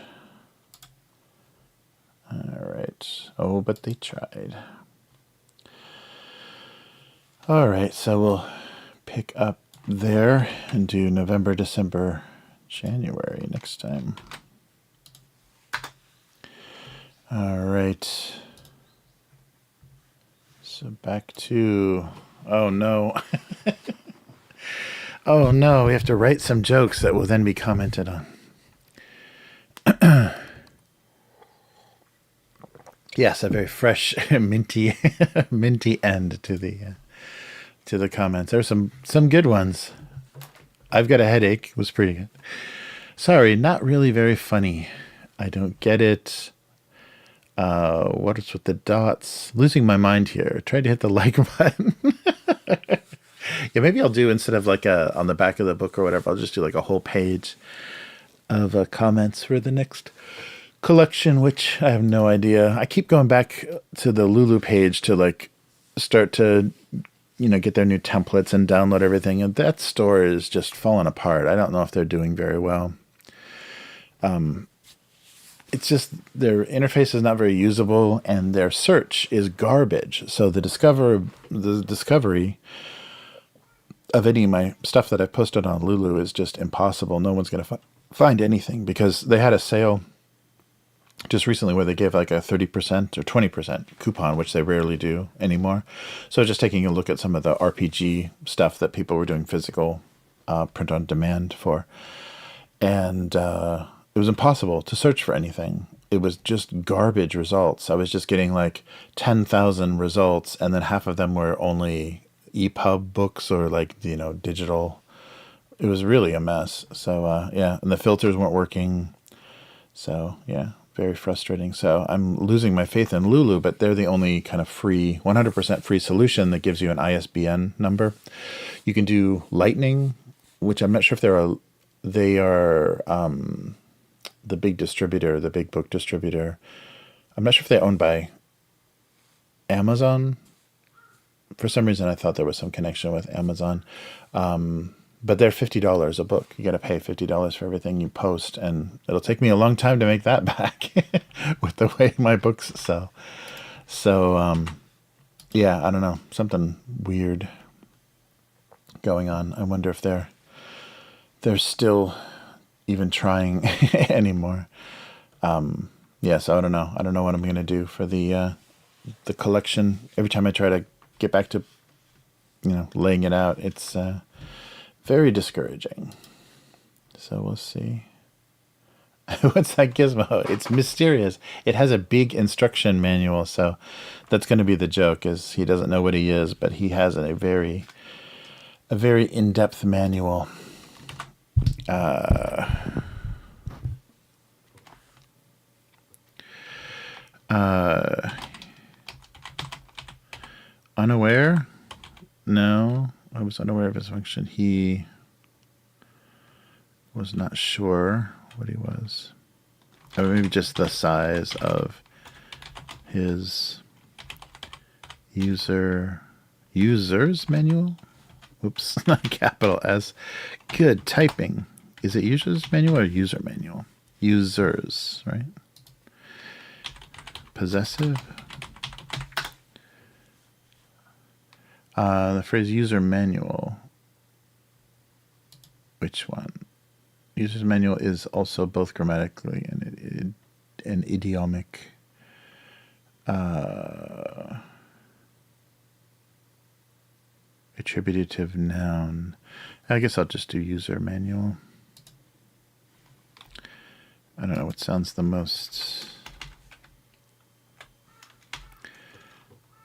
All right. Oh, but they tried. All right, so we'll pick up there and do November, December, January next time. All right. So back to, oh no. Oh no, we have to write some jokes that will then be commented on. Yes, a very fresh, minty end to the comments. There are some good ones. I've got a headache was pretty good. Sorry, not really very funny. I don't get it. What is with the dots? Losing my mind here. Trying to hit the like button. Yeah, maybe I'll do, instead of like on the back of the book or whatever, I'll just do like a whole page of comments for the next collection, which I have no idea. I keep going back to the Lulu page to like start to, get their new templates and download everything. And that store is just falling apart. I don't know if they're doing very well. It's just their interface is not very usable, and their search is garbage. So the discovery of any of my stuff that I've posted on Lulu is just impossible. No one's going to find anything, because they had a sale just recently where they gave like a 30% or 20% coupon, which they rarely do anymore. So just taking a look at some of the RPG stuff that people were doing physical print on demand for. And it was impossible to search for anything. It was just garbage results. I was just getting like 10,000 results, and then half of them were only EPUB books or like, digital. It was really a mess. So, yeah, and the filters weren't working. So, yeah, very frustrating. So I'm losing my faith in Lulu, but they're the only kind of free, 100% free solution that gives you an ISBN number. You can do Lightning, which I'm not sure if they are the big distributor, the big book distributor. I'm not sure if they're owned by Amazon. For some reason, I thought there was some connection with Amazon. But they're $50 a book. You got to pay $50 for everything you post, and it'll take me a long time to make that back with the way my books sell. So, yeah, I don't know. Something weird going on. I wonder if they're still even trying anymore. Yeah, so I don't know. I don't know what I'm going to do for the collection. Every time I try to get back to, laying it out, it's very discouraging. So we'll see. What's that gizmo? It's mysterious. It has a big instruction manual, so that's going to be the joke, is he doesn't know what he is, but he has a very in-depth manual. Unaware? No, I was unaware of his function. He was not sure what he was. Or maybe just the size of his user's manual. Oops, not capital S. Good typing. Is it user's manual or user manual? Users, right? Possessive. The phrase user manual. Which one? User's manual is also both grammatically and idiomic. Attributive noun. I guess I'll just do user manual. I don't know what sounds the most.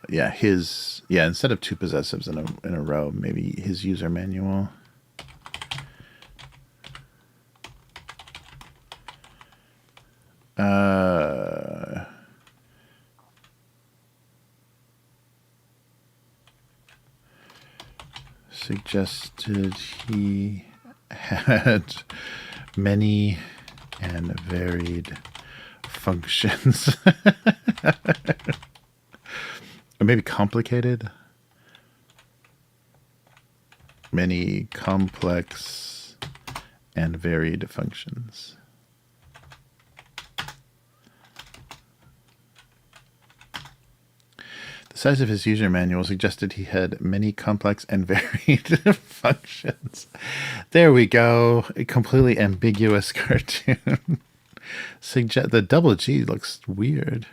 Yeah, instead of two possessives in a row, maybe his user manual. Suggested he had many and varied functions. Or maybe complicated. Many complex and varied functions. The size of his user manual suggested he had many complex and varied functions. There we go. A completely ambiguous cartoon. The double G looks weird.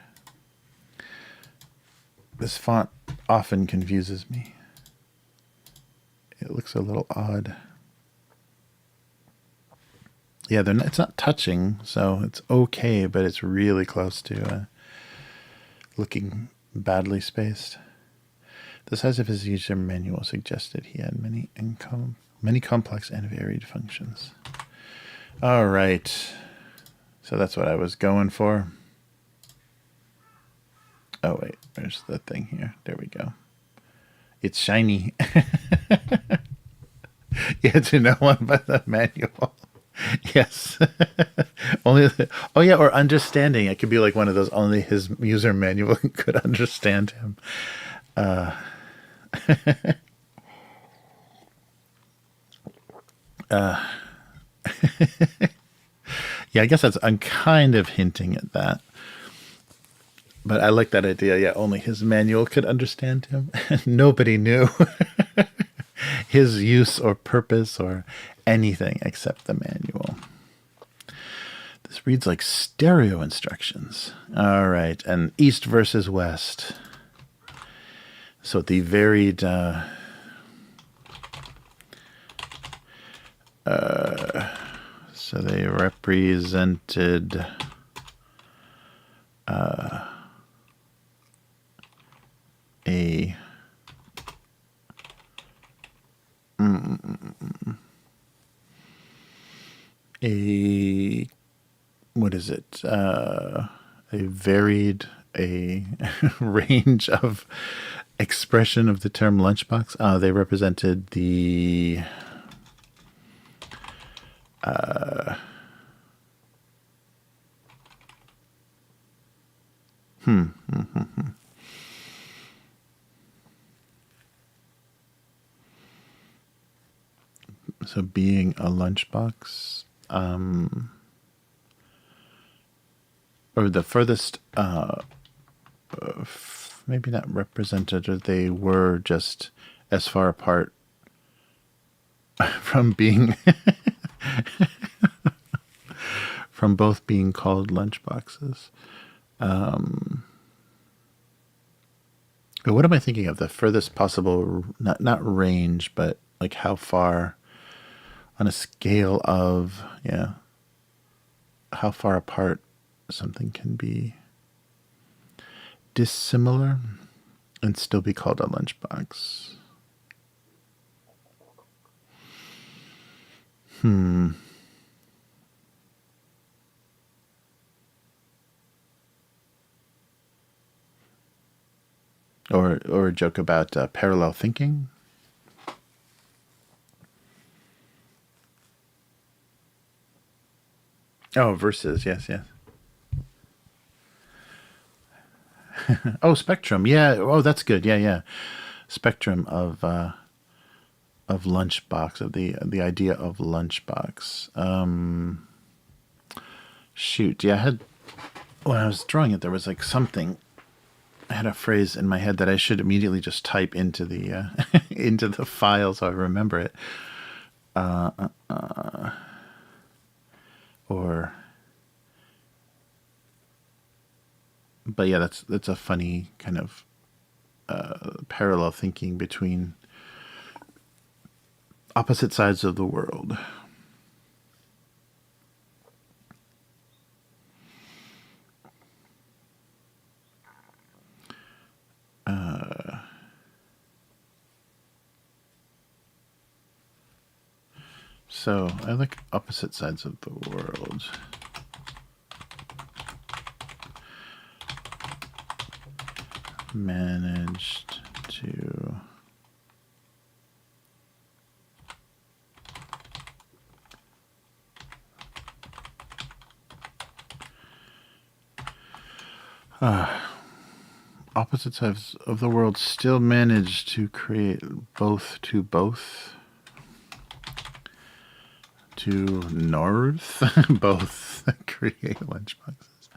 This font often confuses me. It looks a little odd. Yeah, it's not touching, so it's okay, but it's really close to looking badly spaced. The size of his user manual suggested he had many complex and varied functions. All right. So that's what I was going for. Oh, wait. There's the thing here. There we go. It's shiny. You had to know one by the manual. Yes. Only. Oh, yeah. Or understanding. It could be like one of those. Only his user manual could understand him. Yeah, I guess I'm kind of hinting at that. But I like that idea. Yeah, only his manual could understand him. Nobody knew his use or purpose or anything except the manual. This reads like stereo instructions. All right, and east versus west. So the varied so they represented a what is it? A varied range of expression of the term lunchbox. They represented the so being a lunchbox, or the furthest, maybe not represented, or they were just as far apart from being from both being called lunchboxes. But what am I thinking of? The furthest possible, not range, but like how far on a scale of, yeah, how far apart something can be dissimilar and still be called a lunchbox. Or a joke about parallel thinking. Oh, versus, yes. Oh, spectrum, yeah. Oh, that's good. Yeah. Spectrum of lunchbox, of the idea of lunchbox. Shoot, yeah. I had, when I was drawing it, there was like something. I had a phrase in my head that I should immediately just type into the into the file so I remember it. But yeah, that's a funny kind of parallel thinking between opposite sides of the world. So I like opposite sides of the world. Managed to opposite sides of the world still manage to create both to north both create lunchboxes.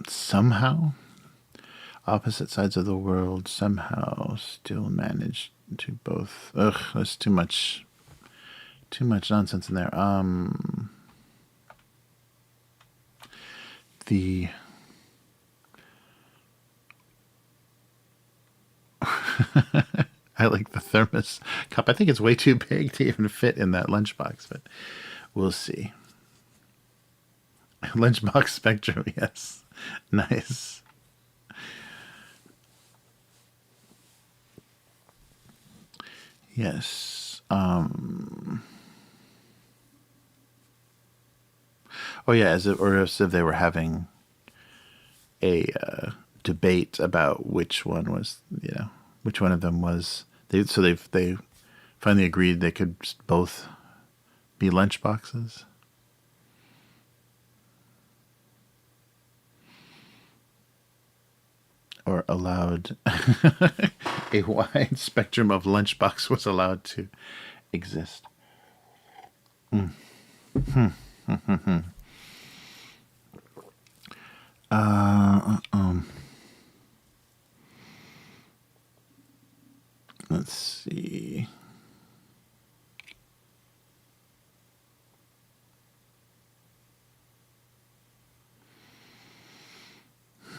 Somehow opposite sides of the world somehow still manage to both. Ugh, there's too much nonsense in there. The I like the thermos cup. I think it's way too big to even fit in that lunchbox, but we'll see. Lunchbox spectrum, yes. Nice. Yes. Oh yeah, as if they were having a debate about which one was, which one of them was. They finally agreed they could both be lunchboxes. Or allowed a wide spectrum of lunchbox was allowed to exist. Let's see.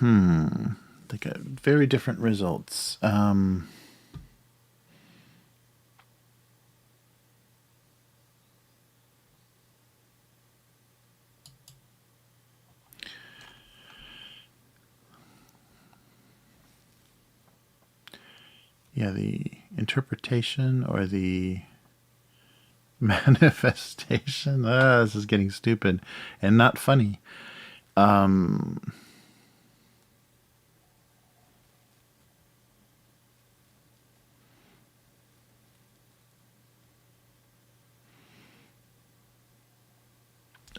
They got very different results. Yeah, the interpretation or the manifestation. This is getting stupid and not funny.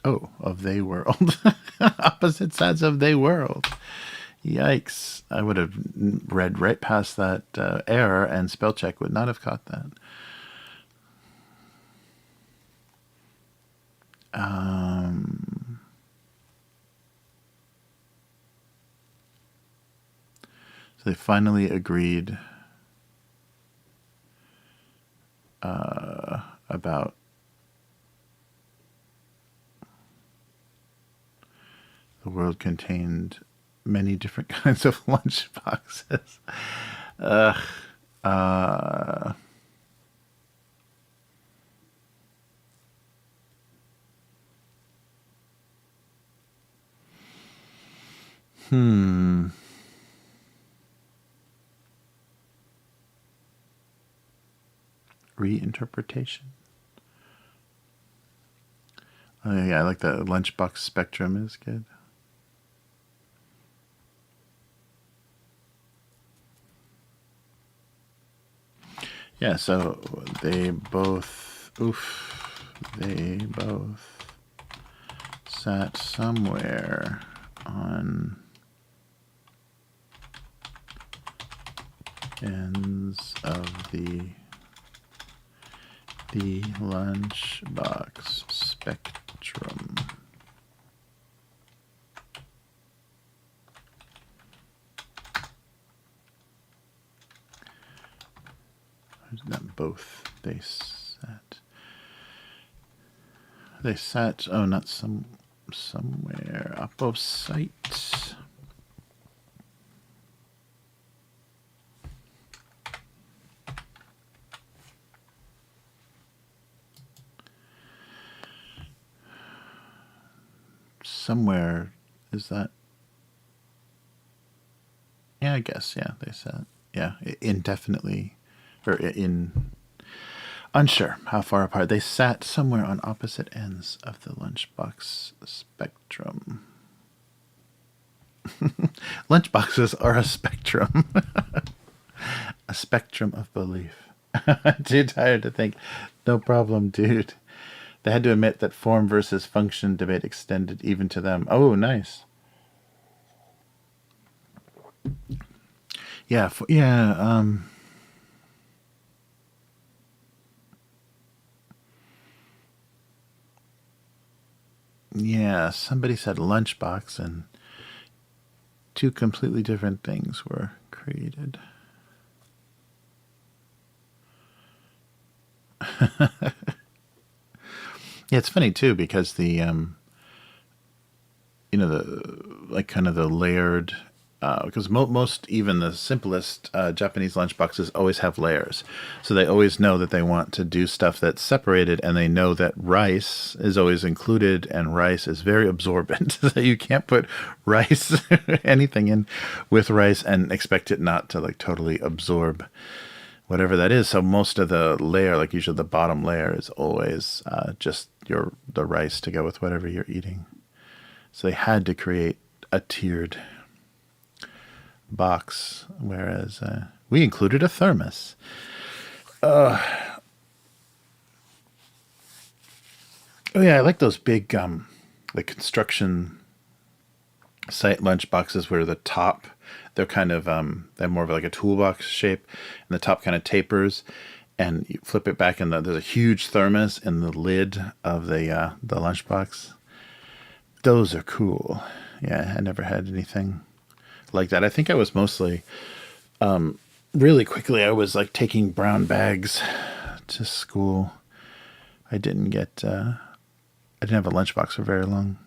Oh, of they world. Opposite sides of they world. Yikes. I would have read right past that error, and spell check would not have caught that. So they finally agreed about the world contained many different kinds of lunch boxes. Reinterpretation. Oh yeah, I like the lunchbox spectrum is good. Yeah, so they both sat somewhere on ends of the lunchbox spectrum. Not both. They sat. Oh, not somewhere opposite. Somewhere, is that? Yeah, I guess. Yeah, they sat. Yeah, indefinitely. Or unsure how far apart. They sat somewhere on opposite ends of the lunchbox spectrum. Lunchboxes are a spectrum. A spectrum of belief. Too tired to think. No problem, dude. They had to admit that form versus function debate extended even to them. Oh, nice. Yeah, yeah, somebody said lunchbox, and two completely different things were created. Yeah, it's funny too because the kind of the layered, because most, even the simplest Japanese lunchboxes always have layers. So they always know that they want to do stuff that's separated, and they know that rice is always included, and rice is very absorbent. So you can't put rice, anything in with rice, and expect it not to like totally absorb whatever that is. So most of the layer, like usually the bottom layer, is always just the rice to go with whatever you're eating. So they had to create a tiered box, whereas we included a thermos. Oh yeah, I like those big the construction site lunch boxes where the top, they're kind of they're more of like a toolbox shape, and the top kind of tapers, and you flip it back, and there's a huge thermos in the lid of the lunchbox. Those are cool. Yeah, I never had anything like that. I think I was mostly really quickly. I was like taking brown bags to school. I didn't get. I didn't have a lunchbox for very long.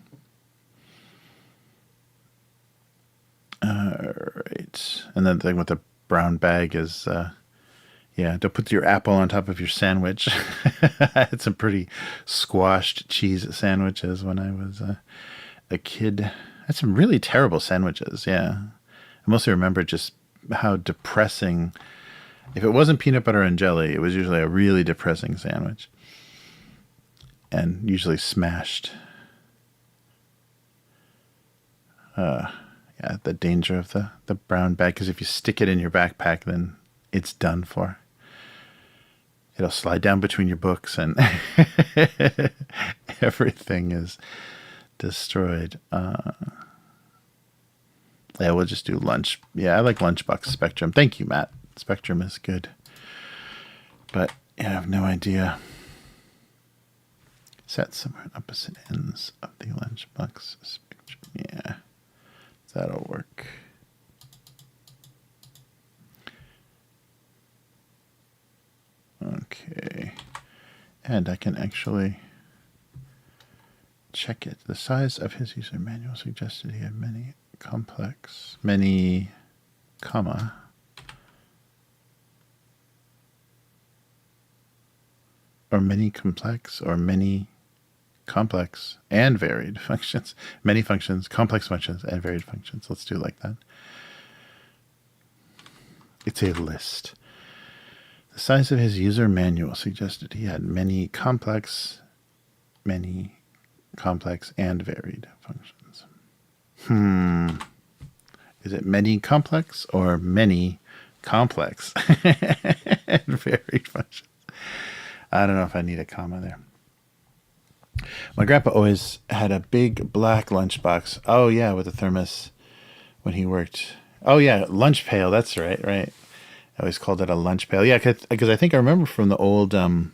All right, and then the thing with the brown bag is, yeah, don't put your apple on top of your sandwich. I had some pretty squashed cheese sandwiches when I was a kid. I had some really terrible sandwiches. Yeah, I mostly remember just how depressing. If it wasn't peanut butter and jelly, it was usually a really depressing sandwich, and usually smashed. Yeah, the danger of the brown bag, because if you stick it in your backpack, then it's done for. It'll slide down between your books, and everything is destroyed. Yeah, we'll just do lunch. Yeah, I like Lunchbox Spectrum. Thank you, Matt. Spectrum is good. But yeah, I have no idea. Set somewhere at opposite ends of the Lunchbox Spectrum. Yeah. That'll work. Okay. And I can actually check it. The size of his user manual suggested he had many, comma, or many complex, or many complex and varied functions. Many functions, complex functions, and varied functions. Let's do it like that. It's a list. The size of his user manual suggested he had many complex, and varied functions. Is it many complex or many complex and varied functions? I don't know if I need a comma there. My grandpa always had a big black lunchbox. Oh, yeah, with a thermos when he worked. Oh, yeah, lunch pail. That's right. I always called it a lunch pail. Yeah, because I think I remember from the old, those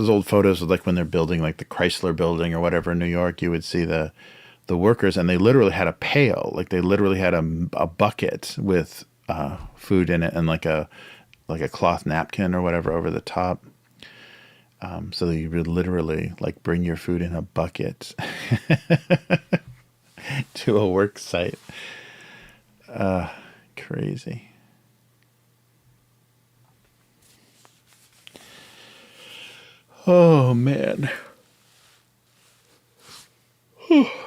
old photos of like when they're building like the Chrysler building or whatever in New York, you would see the workers, and they literally had a pail. Like they literally had a bucket with food in it, and like a cloth napkin or whatever over the top. So you would literally like bring your food in a bucket to a work site. Crazy. Oh, man.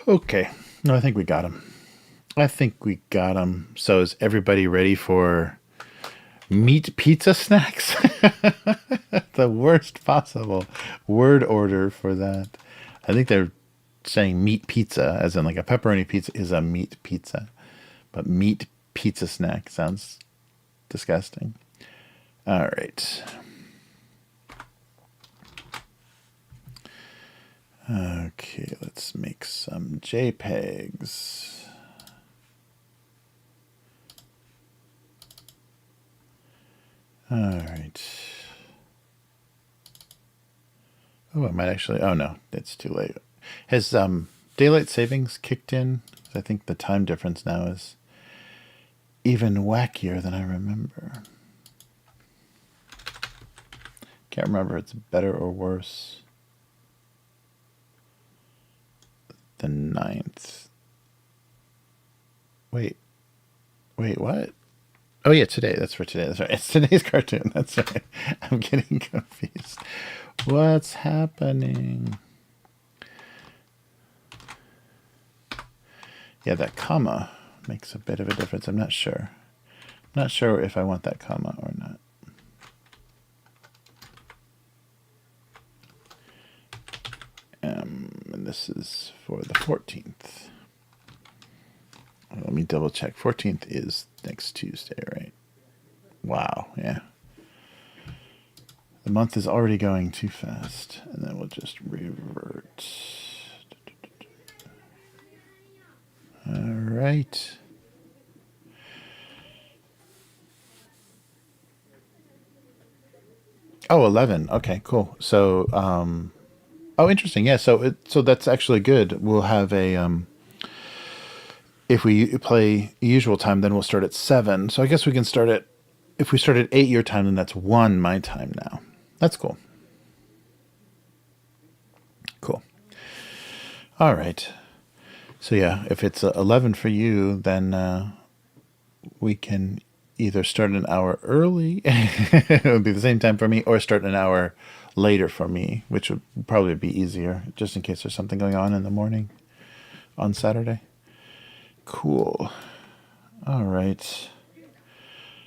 Okay. No, I think we got him. So is everybody ready for meat pizza snacks? The worst possible word order for that. I think they're saying meat pizza, as in like a pepperoni pizza is a meat pizza. But meat pizza snack sounds disgusting. All right. Okay, let's make some JPEGs. All right. Oh, I might actually... Oh, no, it's too late. Has daylight savings kicked in? I think the time difference now is even wackier than I remember. Can't remember if it's better or worse. The 9th. Wait, what? Oh, yeah, today. That's for today. That's right. It's today's cartoon. That's right. I'm getting confused. What's happening? Yeah, that comma makes a bit of a difference. I'm not sure Not sure if I want that comma or not. And this is for the 14th. Let me double check. 14th is next Tuesday, right? Wow, yeah. The month is already going too fast. And then we'll just revert. All right. Oh, 11. Okay, cool. So, oh, interesting. Yeah, so that's actually good. We'll have a if we play usual time, then we'll start at 7. So I guess we can start at, if we start at 8 your time, then that's 1 my time now. That's cool. Cool. All right. So yeah, if it's 11 for you, then we can either start an hour early, it would be the same time for me, or start an hour later for me, which would probably be easier, just in case there's something going on in the morning on Saturday. Cool. All right.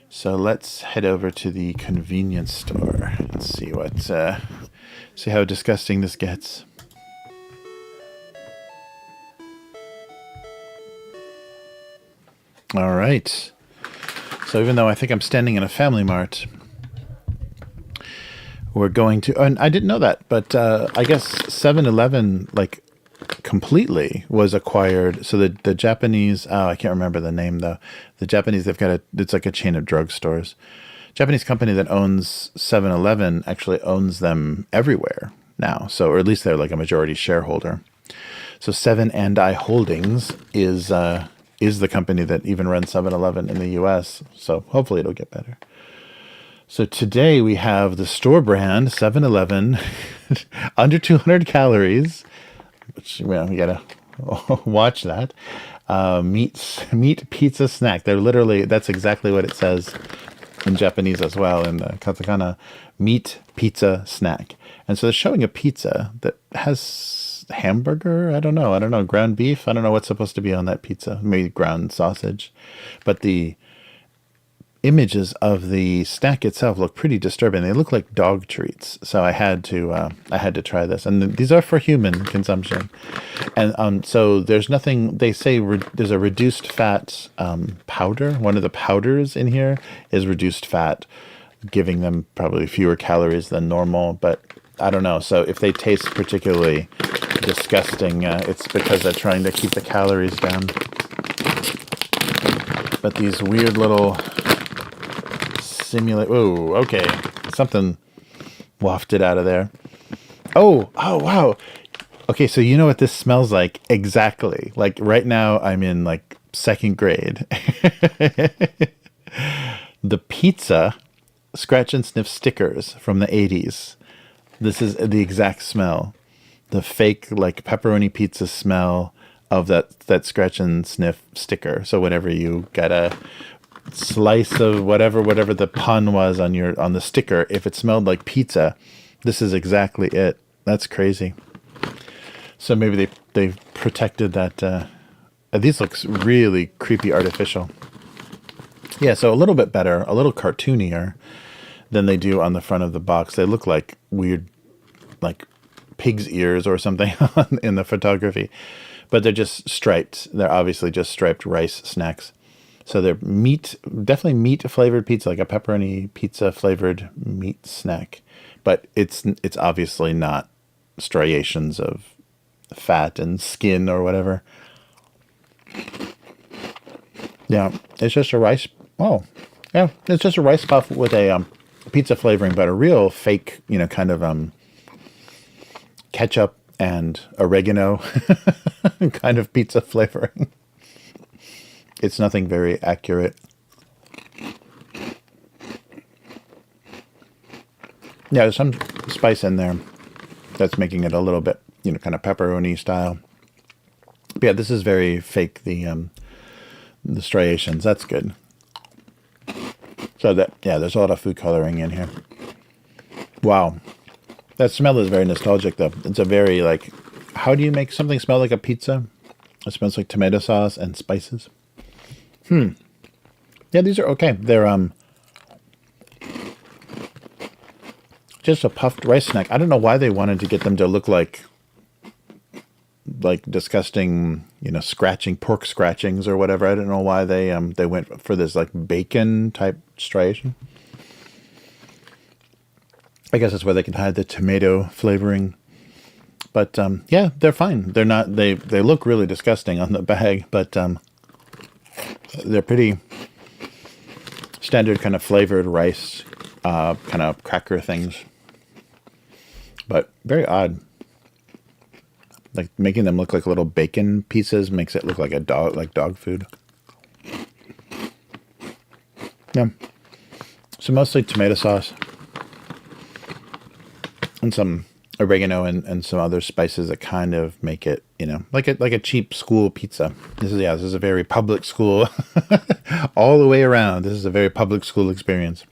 So let's head over to the convenience store and see what, see how disgusting this gets. All right. So even though I think I'm standing in a Family Mart, we're going to, and I didn't know that, but I guess 7-Eleven, like, completely was acquired. So the Japanese, oh, I can't remember the name though. The Japanese, they've got it's like a chain of drugstores. Japanese company that owns 7-Eleven actually owns them everywhere now. So, or at least they're like a majority shareholder. So 7&I Holdings is the company that even runs 7-Eleven in the US. So hopefully it'll get better. So today we have the store brand 7-Eleven, under 200 calories, which, well, we gotta watch that. Meat pizza snack. They're literally, that's exactly what it says in Japanese as well, in the katakana, meat pizza snack. And so they're showing a pizza that has hamburger. I don't know, ground beef. I don't know what's supposed to be on that pizza. Maybe ground sausage. But the images of the snack itself look pretty disturbing. They look like dog treats. So I had to try this. And these are for human consumption. And so there's nothing, they say there's a reduced fat powder. One of the powders in here is reduced fat, giving them probably fewer calories than normal. But I don't know. So if they taste particularly disgusting, it's because they're trying to keep the calories down. But these weird little simulate. Oh, okay. Something wafted out of there. Oh, wow. Okay, so you know what this smells like exactly. Like right now I'm in like 2nd grade. The pizza scratch and sniff stickers from the 80s. This is the exact smell. The fake like pepperoni pizza smell of that scratch and sniff sticker. So whenever you get a slice of whatever the pun was on the sticker, if it smelled like pizza, this is exactly it. That's crazy. So maybe they've protected that. These looks really creepy artificial. Yeah, so a little bit better, a little cartoonier than they do on the front of the box. They look like weird, like pig's ears or something in the photography, but they're just striped. They're obviously just striped rice snacks. So they're definitely meat flavored pizza, like a pepperoni pizza flavored meat snack, but it's obviously not striations of fat and skin or whatever. Yeah, it's just a rice. Oh, yeah, it's just a rice puff with a pizza flavoring, but a real fake, kind of ketchup and oregano kind of pizza flavoring. It's nothing very accurate. Yeah, there's some spice in there that's making it a little bit, kind of pepperoni style. But yeah, this is very fake, the striations. That's good. So there's a lot of food coloring in here. Wow. That smell is very nostalgic, though. It's a very, like, how do you make something smell like a pizza? It smells like tomato sauce and spices. Yeah, these are okay. They're just a puffed rice snack. I don't know why they wanted to get them to look like disgusting, scratching, pork scratchings or whatever. I don't know why they went for this like bacon type striation. I guess that's where they can hide the tomato flavoring. But yeah, they're fine. They're not. They look really disgusting on the bag, but they're pretty standard kind of flavored rice, kind of cracker things. But very odd. Like making them look like little bacon pieces makes it look like dog food. Yeah. So mostly tomato sauce and some oregano and some other spices that kind of make it, like a cheap school pizza. This is a very public school all the way around. This is a very public school experience.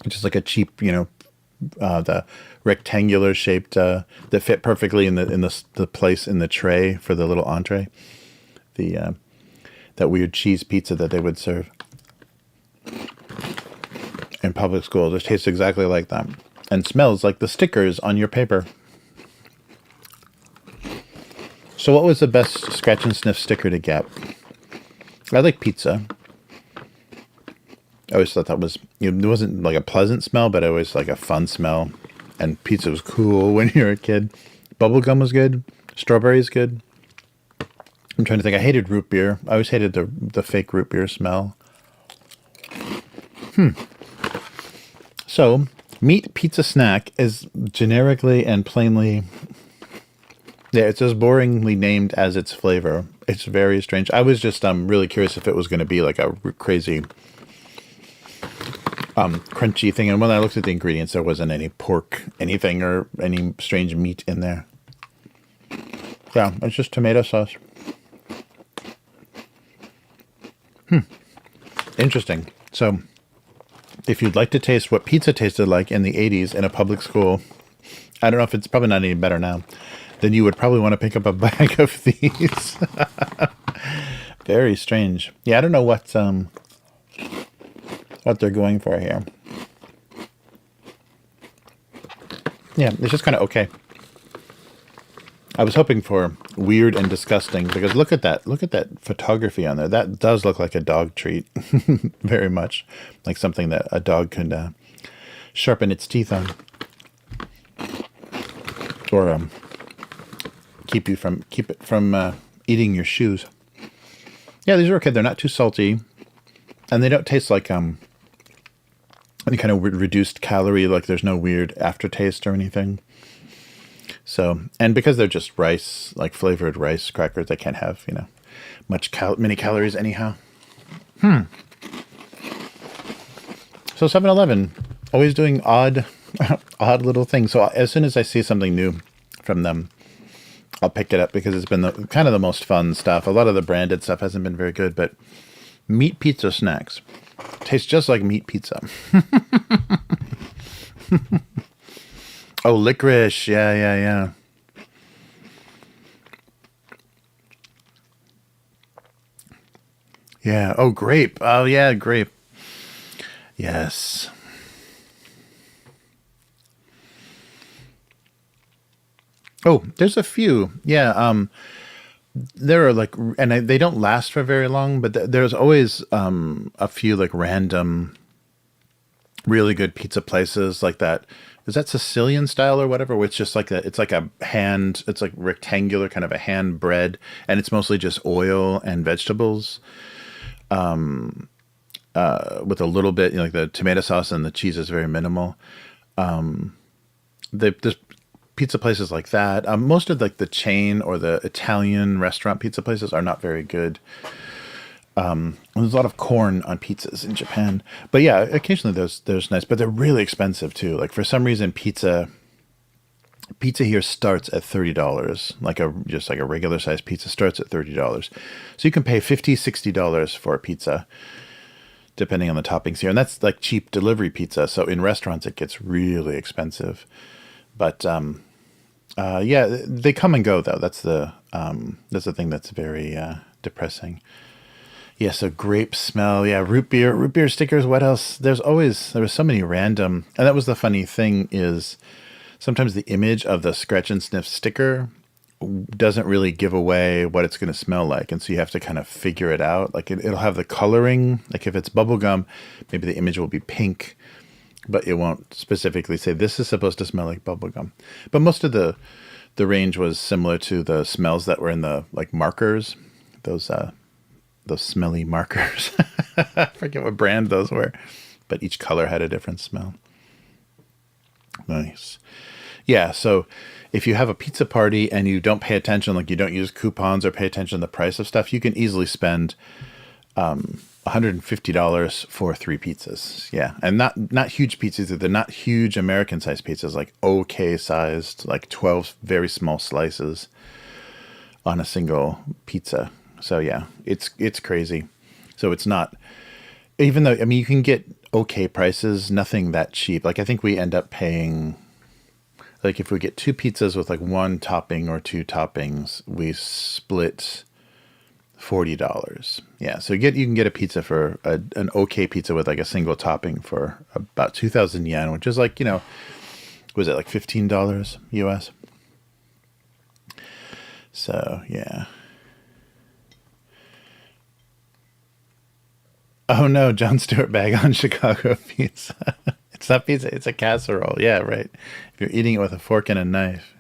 It's just like a cheap, the rectangular shaped that fit perfectly in the place in the tray for the little entree. That weird cheese pizza that they would serve in public school just tastes exactly like that and smells like the stickers on your paper. So what was the best scratch and sniff sticker to get? I like pizza. I always thought that was, it wasn't like a pleasant smell, but it was like a fun smell. And pizza was cool when you were a kid. Bubblegum was good. Strawberry is good. I'm trying to think. I hated root beer. I always hated the fake root beer smell. So, meat pizza snack is generically and plainly... Yeah, it's as boringly named as its flavor. It's very strange. I was just really curious if it was going to be like a crazy... crunchy thing, and when I looked at the ingredients, there wasn't any pork, anything, or any strange meat in there. Yeah, it's just tomato sauce. Interesting. So, if you'd like to taste what pizza tasted like in the 80s in a public school, I don't know if it's probably not any better now, then you would probably want to pick up a bag of these. Very strange. Yeah, I don't know what they're going for here. Yeah, it's just kind of okay. I was hoping for weird and disgusting because look at that photography on there. That does look like a dog treat. Very much like something that a dog could sharpen its teeth on. Or keep it from eating your shoes. Yeah, these are okay. They're not too salty. And they don't taste like any kind of reduced calorie, like there's no weird aftertaste or anything. So, and because they're just rice, like flavored rice crackers, they can't have, many calories anyhow. So 7-Eleven, always doing odd little things. So as soon as I see something new from them, I'll pick it up because it's been kind of the most fun stuff. A lot of the branded stuff hasn't been very good, but meat pizza snacks taste just like meat pizza. Oh, licorice. Yeah. Yeah. Oh, grape. Oh, yeah, grape. Yes. Oh, there's a few. Yeah. There are like, and they don't last for very long, but there's always a few like random, really good pizza places like that. Is that Sicilian style or whatever? Where it's just like it's like rectangular kind of a hand bread, and it's mostly just oil and vegetables, with a little bit, like the tomato sauce and the cheese is very minimal. There's pizza places like that. Most of like the chain or the Italian restaurant pizza places are not very good. There's a lot of corn on pizzas in Japan, but yeah, occasionally there's nice, but they're really expensive too. Like for some reason, pizza here starts at $30. Just like a regular size pizza starts at $30. So you can pay $50-$60 for a pizza, depending on the toppings here, and that's like cheap delivery pizza. So in restaurants, it gets really expensive. But yeah, they come and go though. That's the thing that's very depressing. Yeah, so grape smell. Yeah, root beer stickers. What else? There was so many random, and that was the funny thing is sometimes the image of the scratch and sniff sticker doesn't really give away what it's going to smell like. And so you have to kind of figure it out. Like it'll have the coloring. Like if it's bubble gum, maybe the image will be pink, but it won't specifically say this is supposed to smell like bubble gum. But most of the range was similar to the smells that were in the like markers, those smelly markers. I forget what brand those were, but each color had a different smell. Nice. Yeah, so if you have a pizza party and you don't pay attention, like you don't use coupons or pay attention to the price of stuff, you can easily spend $150 for 3 pizzas. Yeah, and not huge pizzas. They're not huge American-sized pizzas, like okay-sized, like 12 very small slices on a single pizza. So yeah, it's crazy. So it's not, even though, I mean, you can get okay prices, nothing that cheap. Like I think we end up paying, like if we get 2 pizzas with like 1 topping or 2 toppings, we split $40. Yeah, so you can get a pizza for an okay pizza with like a single topping for about 2,000 yen, which is like, was it like $15 US? So yeah. Oh no, Jon Stewart bag on Chicago pizza. It's not pizza, it's a casserole. Yeah, right. If you're eating it with a fork and a knife.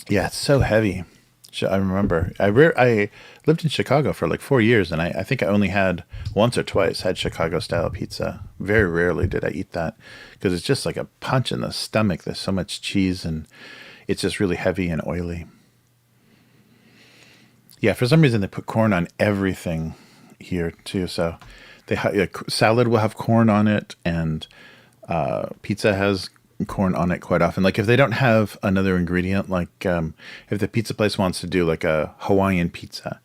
Yeah, it's so heavy. I remember. I lived in Chicago for like 4 years, and I think I only had once or twice had Chicago style pizza. Very rarely did I eat that because it's just like a punch in the stomach. There's so much cheese, and it's just really heavy and oily. Yeah, for some reason they put corn on everything here too. So salad will have corn on it, and pizza has corn on it quite often. Like if they don't have another ingredient, like if the pizza place wants to do like a Hawaiian pizza,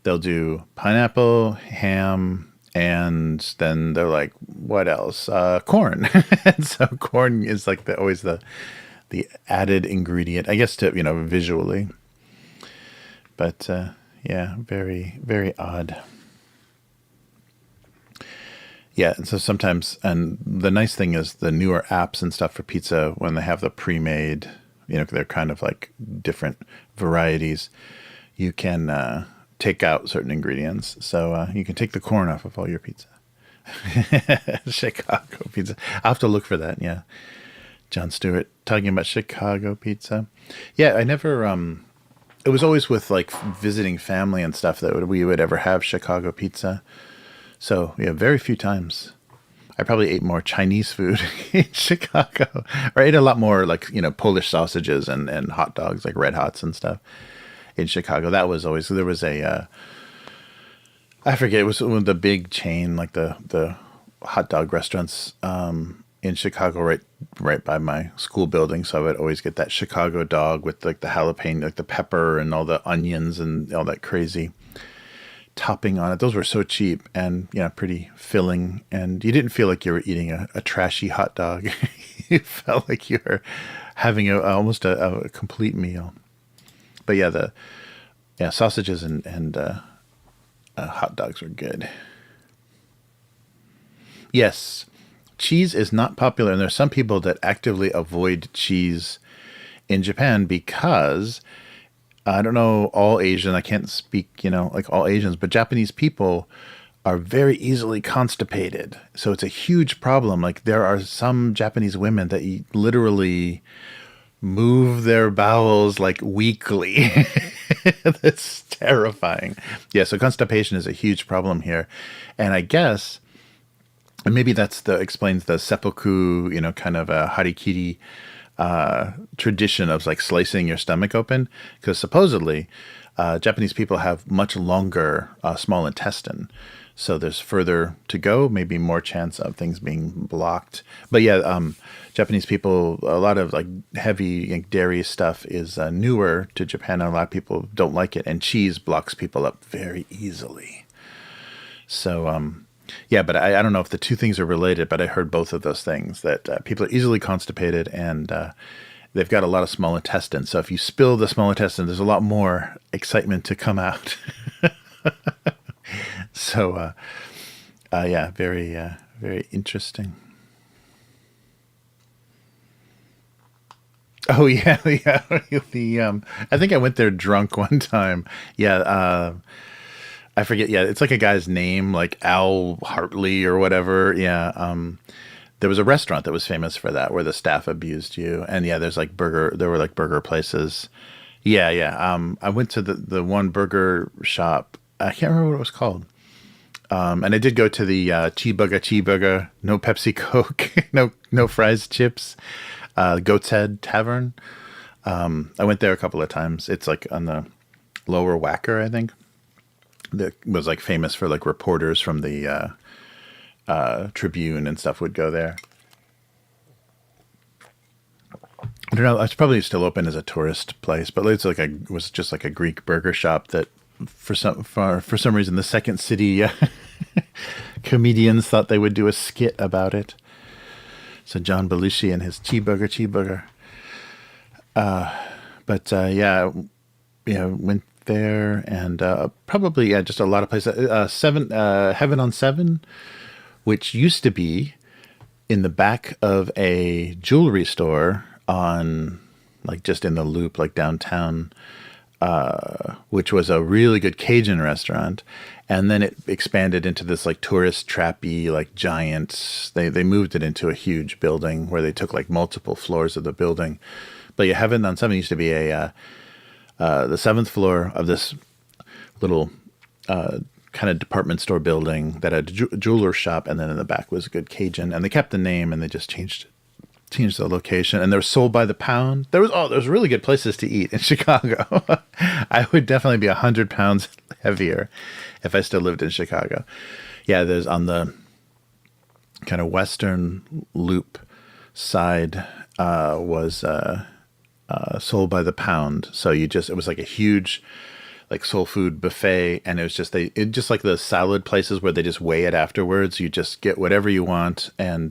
they'll do pineapple, ham, and then they're like, what else? Corn. And so corn is like always the added ingredient, I guess, to visually. But yeah, very, very odd. Yeah, and so sometimes, and the nice thing is the newer apps and stuff for pizza, when they have the pre-made, they're kind of like different varieties, you can take out certain ingredients. So you can take the corn off of all your pizza. Chicago pizza. I'll have to look for that, yeah. Jon Stewart talking about Chicago pizza. Yeah, I never, it was always with like visiting family and stuff that we would ever have Chicago pizza. So, yeah, very few times. I probably ate more Chinese food in Chicago. Or I ate a lot more, like, Polish sausages and hot dogs, like Red Hots and stuff in Chicago. That was always, there was I forget, it was one of the big chain, like the hot dog restaurants in Chicago right by my school building. So I would always get that Chicago dog with, like, the jalapeno, like the pepper and all the onions and all that crazy topping on it. Those were so cheap and pretty filling, and you didn't feel like you were eating a trashy hot dog. You felt like you were having almost a complete meal. But yeah, sausages and hot dogs were good. Yes, cheese is not popular, and there's some people that actively avoid cheese in Japan because I don't know all Asian. I can't speak, like all Asians, but Japanese people are very easily constipated. So it's a huge problem. Like there are some Japanese women that literally move their bowels like weekly. That's terrifying. Yeah, so constipation is a huge problem here. And I guess, and maybe explains the seppuku, kind of a harikiri tradition of like slicing your stomach open, because supposedly Japanese people have much longer small intestine, so there's further to go, maybe more chance of things being blocked. But yeah, Japanese people, a lot of like heavy dairy stuff is newer to Japan, and a lot of people don't like it, and cheese blocks people up very easily. So yeah, but I don't know if the two things are related, but I heard both of those things, that people are easily constipated and they've got a lot of small intestine. So if you spill the small intestine, there's a lot more excitement to come out. So, yeah, very interesting. Oh yeah, yeah. I think I went there drunk one time. Yeah, I forget. Yeah, it's like a guy's name, like Al Hartley or whatever. Yeah. There was a restaurant that was famous for that, where the staff abused you. And yeah, there were like burger places. Yeah, yeah. I went to the one burger shop. I can't remember what it was called. And I did go to the cheeseburger, no Pepsi Coke, no fries, chips, Goat's Head Tavern. I went there a couple of times. It's like on the Lower Wacker, I think. That was like famous for like reporters from the Tribune and stuff would go there. I don't know. It's probably still open as a tourist place, but it's like it was just like a Greek burger shop that for some reason the Second City comedians thought they would do a skit about it. So John Belushi and his cheeseburger. But yeah, went there and probably just a lot of places. Heaven on Seven, which used to be in the back of a jewelry store on like just in the Loop, like downtown, which was a really good Cajun restaurant. And then it expanded into this like tourist trappy, like giant. They moved it into a huge building where they took like multiple floors of the building. But yeah, Heaven on Seven used to be the seventh floor of this little kind of department store building that had a jeweler shop, and then in the back was a good Cajun. And they kept the name, and they just changed the location. And they were sold by the pound. There was really good places to eat in Chicago. I would definitely be 100 pounds heavier if I still lived in Chicago. Yeah, there's on the kind of Western Loop side was sold by the pound. So it was like a huge like soul food buffet, and it was just just like the salad places where they just weigh it afterwards. You just get whatever you want, and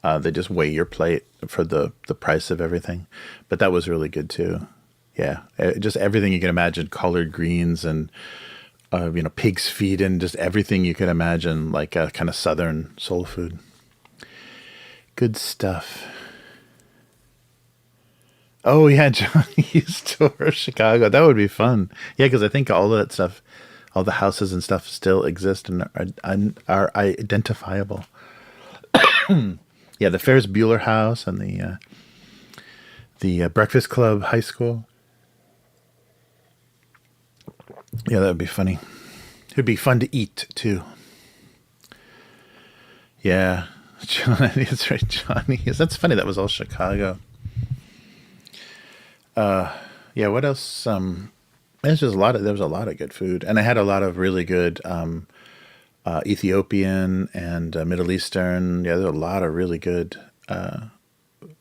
they just weigh your plate for the price of everything. But that was really good too. Yeah, just everything you can imagine, collard greens and pig's feet and just everything you can imagine, like a kind of southern soul food. Good stuff. Oh yeah, Johnny's Tour of Chicago. That would be fun. Yeah, because I think all of that stuff, all the houses and stuff, still exist and are identifiable. Yeah, the Ferris Bueller House and the Breakfast Club High School. Yeah, that would be funny. It'd be fun to eat too. Yeah, Johnny. That's right, Johnny. That's funny. That was all Chicago. Yeah, what else? There's just there was a lot of good food, and I had a lot of really good Ethiopian and Middle Eastern. Yeah, there's a lot of really good,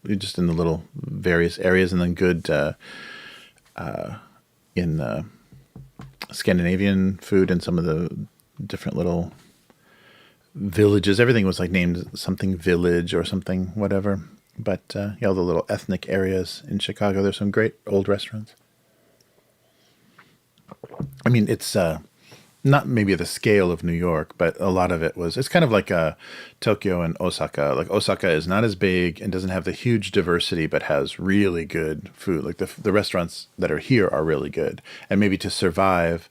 just in the little various areas, and then good in Scandinavian food and some of the different little villages. Everything was like named something village or something, whatever. But all the little ethnic areas in Chicago, there's some great old restaurants. I mean, it's not maybe the scale of New York, but a lot of it's kind of like Tokyo and Osaka. Like Osaka is not as big and doesn't have the huge diversity, but has really good food. Like the restaurants that are here are really good. And maybe to survive,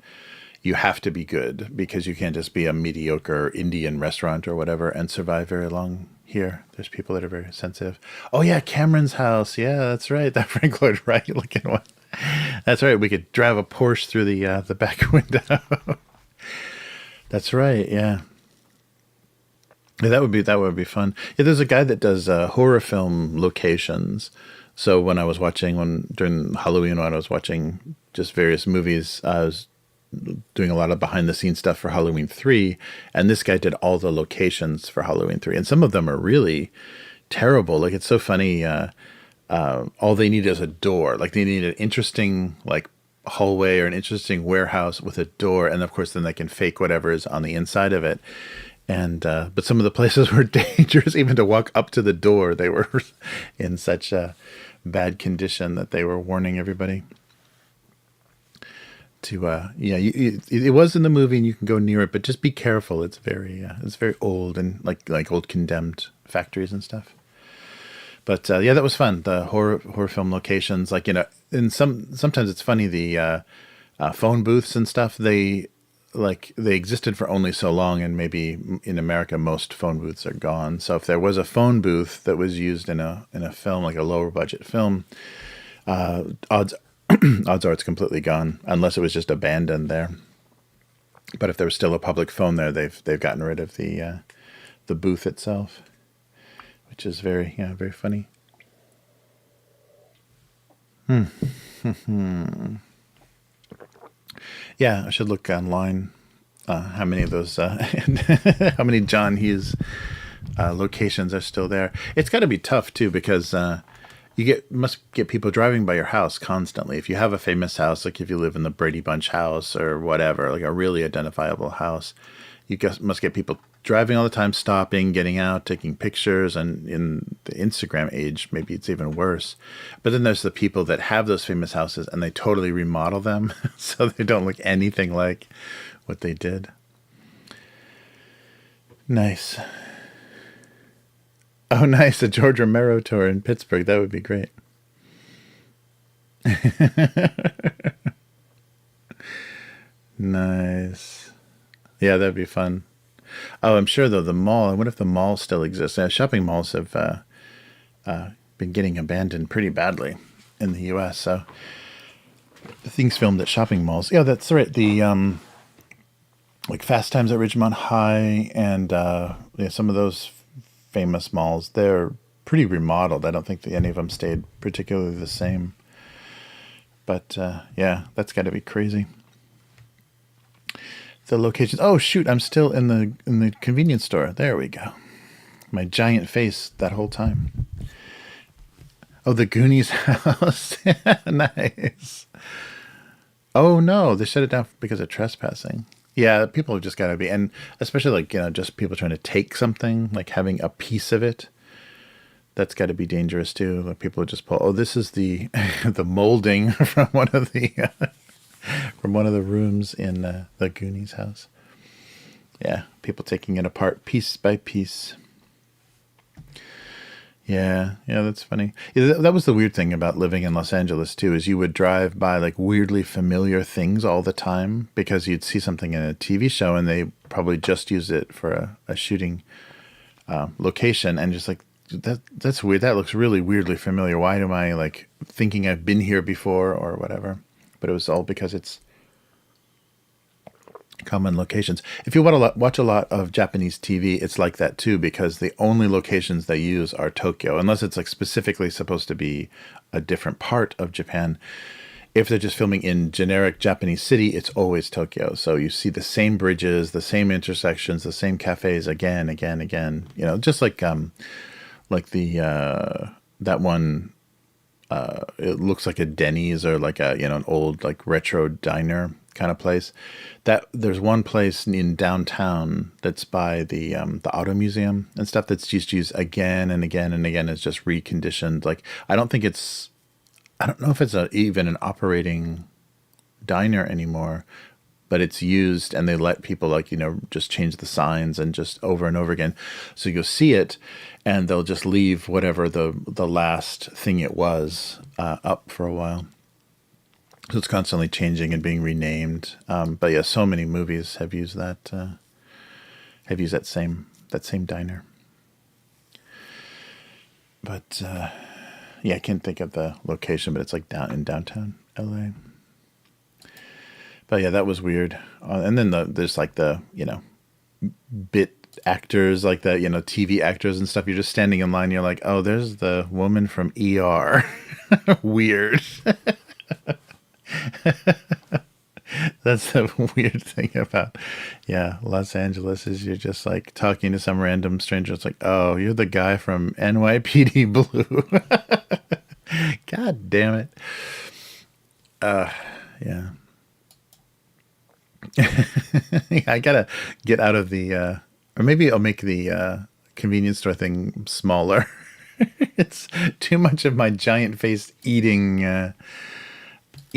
you have to be good, because you can't just be a mediocre Indian restaurant or whatever and survive very long. Here, there's people that are very sensitive. Oh yeah, Cameron's house. Yeah, that's right. That Frank Lloyd Wright looking one. That's right. We could drive a Porsche through the back window. That's right. Yeah. Yeah, that would be fun. Yeah, there's a guy that does horror film locations. So when I was watching during Halloween, when I was watching just various movies, I was doing a lot of behind the scenes stuff for Halloween 3, and this guy did all the locations for Halloween 3, and some of them are really terrible. Like, it's so funny. All they need is a door. Like, they need an interesting like hallway or an interesting warehouse with a door, and of course then they can fake whatever is on the inside of it. And but some of the places were dangerous. Even to walk up to the door, they were in such a bad condition that they were warning everybody. yeah, it was in the movie and you can go near it, but just be careful. It's very old and like old condemned factories and stuff. But yeah, that was fun. The horror film locations, like, and sometimes it's funny, the phone booths and stuff. They existed for only so long, and maybe in America most phone booths are gone. So if there was a phone booth that was used in a film, like a lower budget film, odds odds are it's completely gone, unless it was just abandoned there. But if there was still a public phone there, they've gotten rid of the booth itself, which is very funny. Yeah, I should look online how many of those how many John Hughes locations are still there. It's got to be tough too, because must get people driving by your house constantly. If you have a famous house, like if you live in the Brady Bunch house or whatever, like a really identifiable house, must get people driving all the time, stopping, getting out, taking pictures. And in the Instagram age, maybe it's even worse. But then there's the people that have those famous houses and they totally remodel them so they don't look anything like what they did. Nice. Oh, nice. A George Romero tour in Pittsburgh. That would be great. Nice. Yeah, that'd be fun. Oh, I'm sure, though, the mall, I wonder if the mall still exists. Shopping malls have been getting abandoned pretty badly in the U.S. So the things filmed at shopping malls. Yeah, that's right. The like Fast Times at Ridgemont High and yeah, some of those famous malls, they're pretty remodeled. I don't think that any of them stayed particularly the same. But yeah, that's got to be crazy. The locations. Oh shoot! I'm still in the convenience store. There we go. My giant face that whole time. Oh, the Goonies house. Nice. Oh no, they shut it down because of trespassing. Yeah, people have just got to be, and especially like just people trying to take something, like having a piece of it. That's got to be dangerous too. Like people just pull. Oh, this is the the molding from one of the. From one of the rooms in the Goonies house. Yeah, people taking it apart piece by piece. Yeah, that's funny. Yeah, that was the weird thing about living in Los Angeles too, is you would drive by like weirdly familiar things all the time because you'd see something in a TV show and they probably just used it for a shooting location, and just like that's weird. That looks really weirdly familiar. Why am I like thinking I've been here before or whatever? But it was all because it's common locations. If you watch a lot of Japanese TV, it's like that too, because the only locations they use are Tokyo, unless it's like specifically supposed to be a different part of Japan. If they're just filming in generic Japanese city, it's always Tokyo. So you see the same bridges, the same intersections, the same cafes again. Just like the that one. It looks like a Denny's or like a an old like retro diner kind of place. That there's one place in downtown that's by the auto museum and stuff that's just used again and again and again. It's just reconditioned. Like I don't know if it's even an operating diner anymore, but it's used and they let people just change the signs and just over and over again. So you'll see it and they'll just leave whatever the last thing it was up for a while. So it's constantly changing and being renamed. But yeah, so many movies have used that same diner. But yeah, I can't think of the location, but it's like in downtown LA. But yeah, that was weird. And then there's like the bit actors, like the TV actors and stuff. You're just standing in line. You're like, oh, there's the woman from ER. Weird. That's the weird thing about Los Angeles is you're just like talking to some random stranger. It's like, oh, you're the guy from NYPD Blue. God damn it. Yeah. I gotta get out of the or maybe I'll make the convenience store thing smaller. It's too much of my giant face eating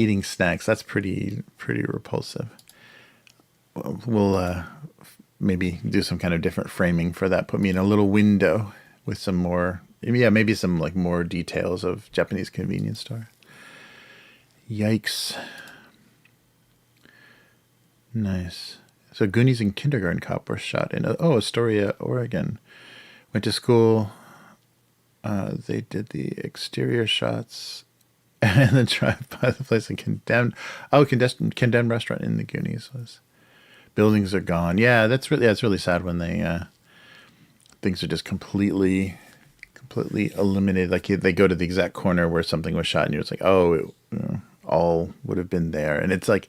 eating snacks. That's pretty repulsive. We'll maybe do some kind of different framing for that. Put me in a little window with some more, maybe some like more details of Japanese convenience store. Yikes. Nice. So Goonies and Kindergarten Cop were shot in Astoria, Oregon. Went to school. They did the exterior shots and then drive by the place and condemned restaurant in the Goonies was. Buildings are gone. Yeah, it's really sad when they things are just completely eliminated. Like they go to the exact corner where something was shot, and you're just like, all would have been there. And it's like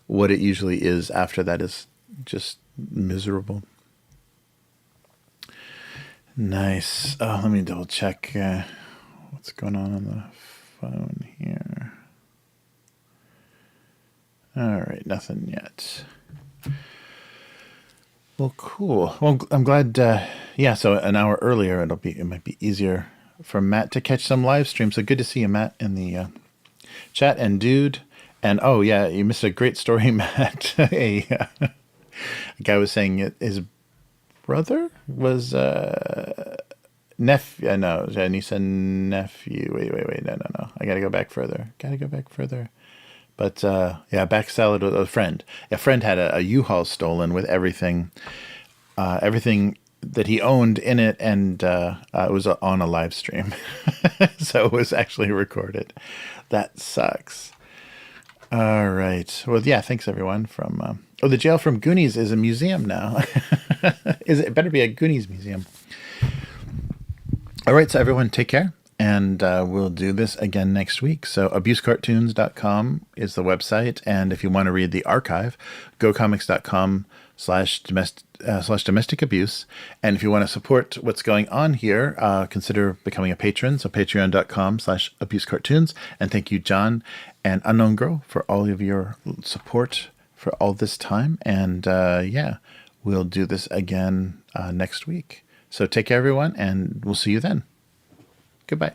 what it usually is after that is just miserable. Nice. Oh, let me double check what's going on the phone here. All right, nothing yet. Well, cool. Well, I'm glad. So an hour earlier, it might be easier for Matt to catch some live stream. So good to see you, Matt, in the chat. And dude, and you missed a great story, Matt. A guy was saying his brother was nephew. No, and he said nephew. Wait. No. I gotta go back further. But back salad with a friend. A friend had a U-Haul stolen with everything that he owned in it, and it was on a live stream. So it was actually recorded. That sucks. All right. Well, thanks everyone from... the jail from Goonies is a museum now. It better be a Goonies museum. All right, so everyone take care. And we'll do this again next week. So abusecartoons.com is the website. And if you want to read the archive, gocomics.com/domestic abuse. And if you want to support what's going on here, consider becoming a patron. So patreon.com/abusecartoons. And thank you, John and Unknown Girl, for all of your support for all this time. And we'll do this again next week. So take care, everyone, and we'll see you then. Goodbye.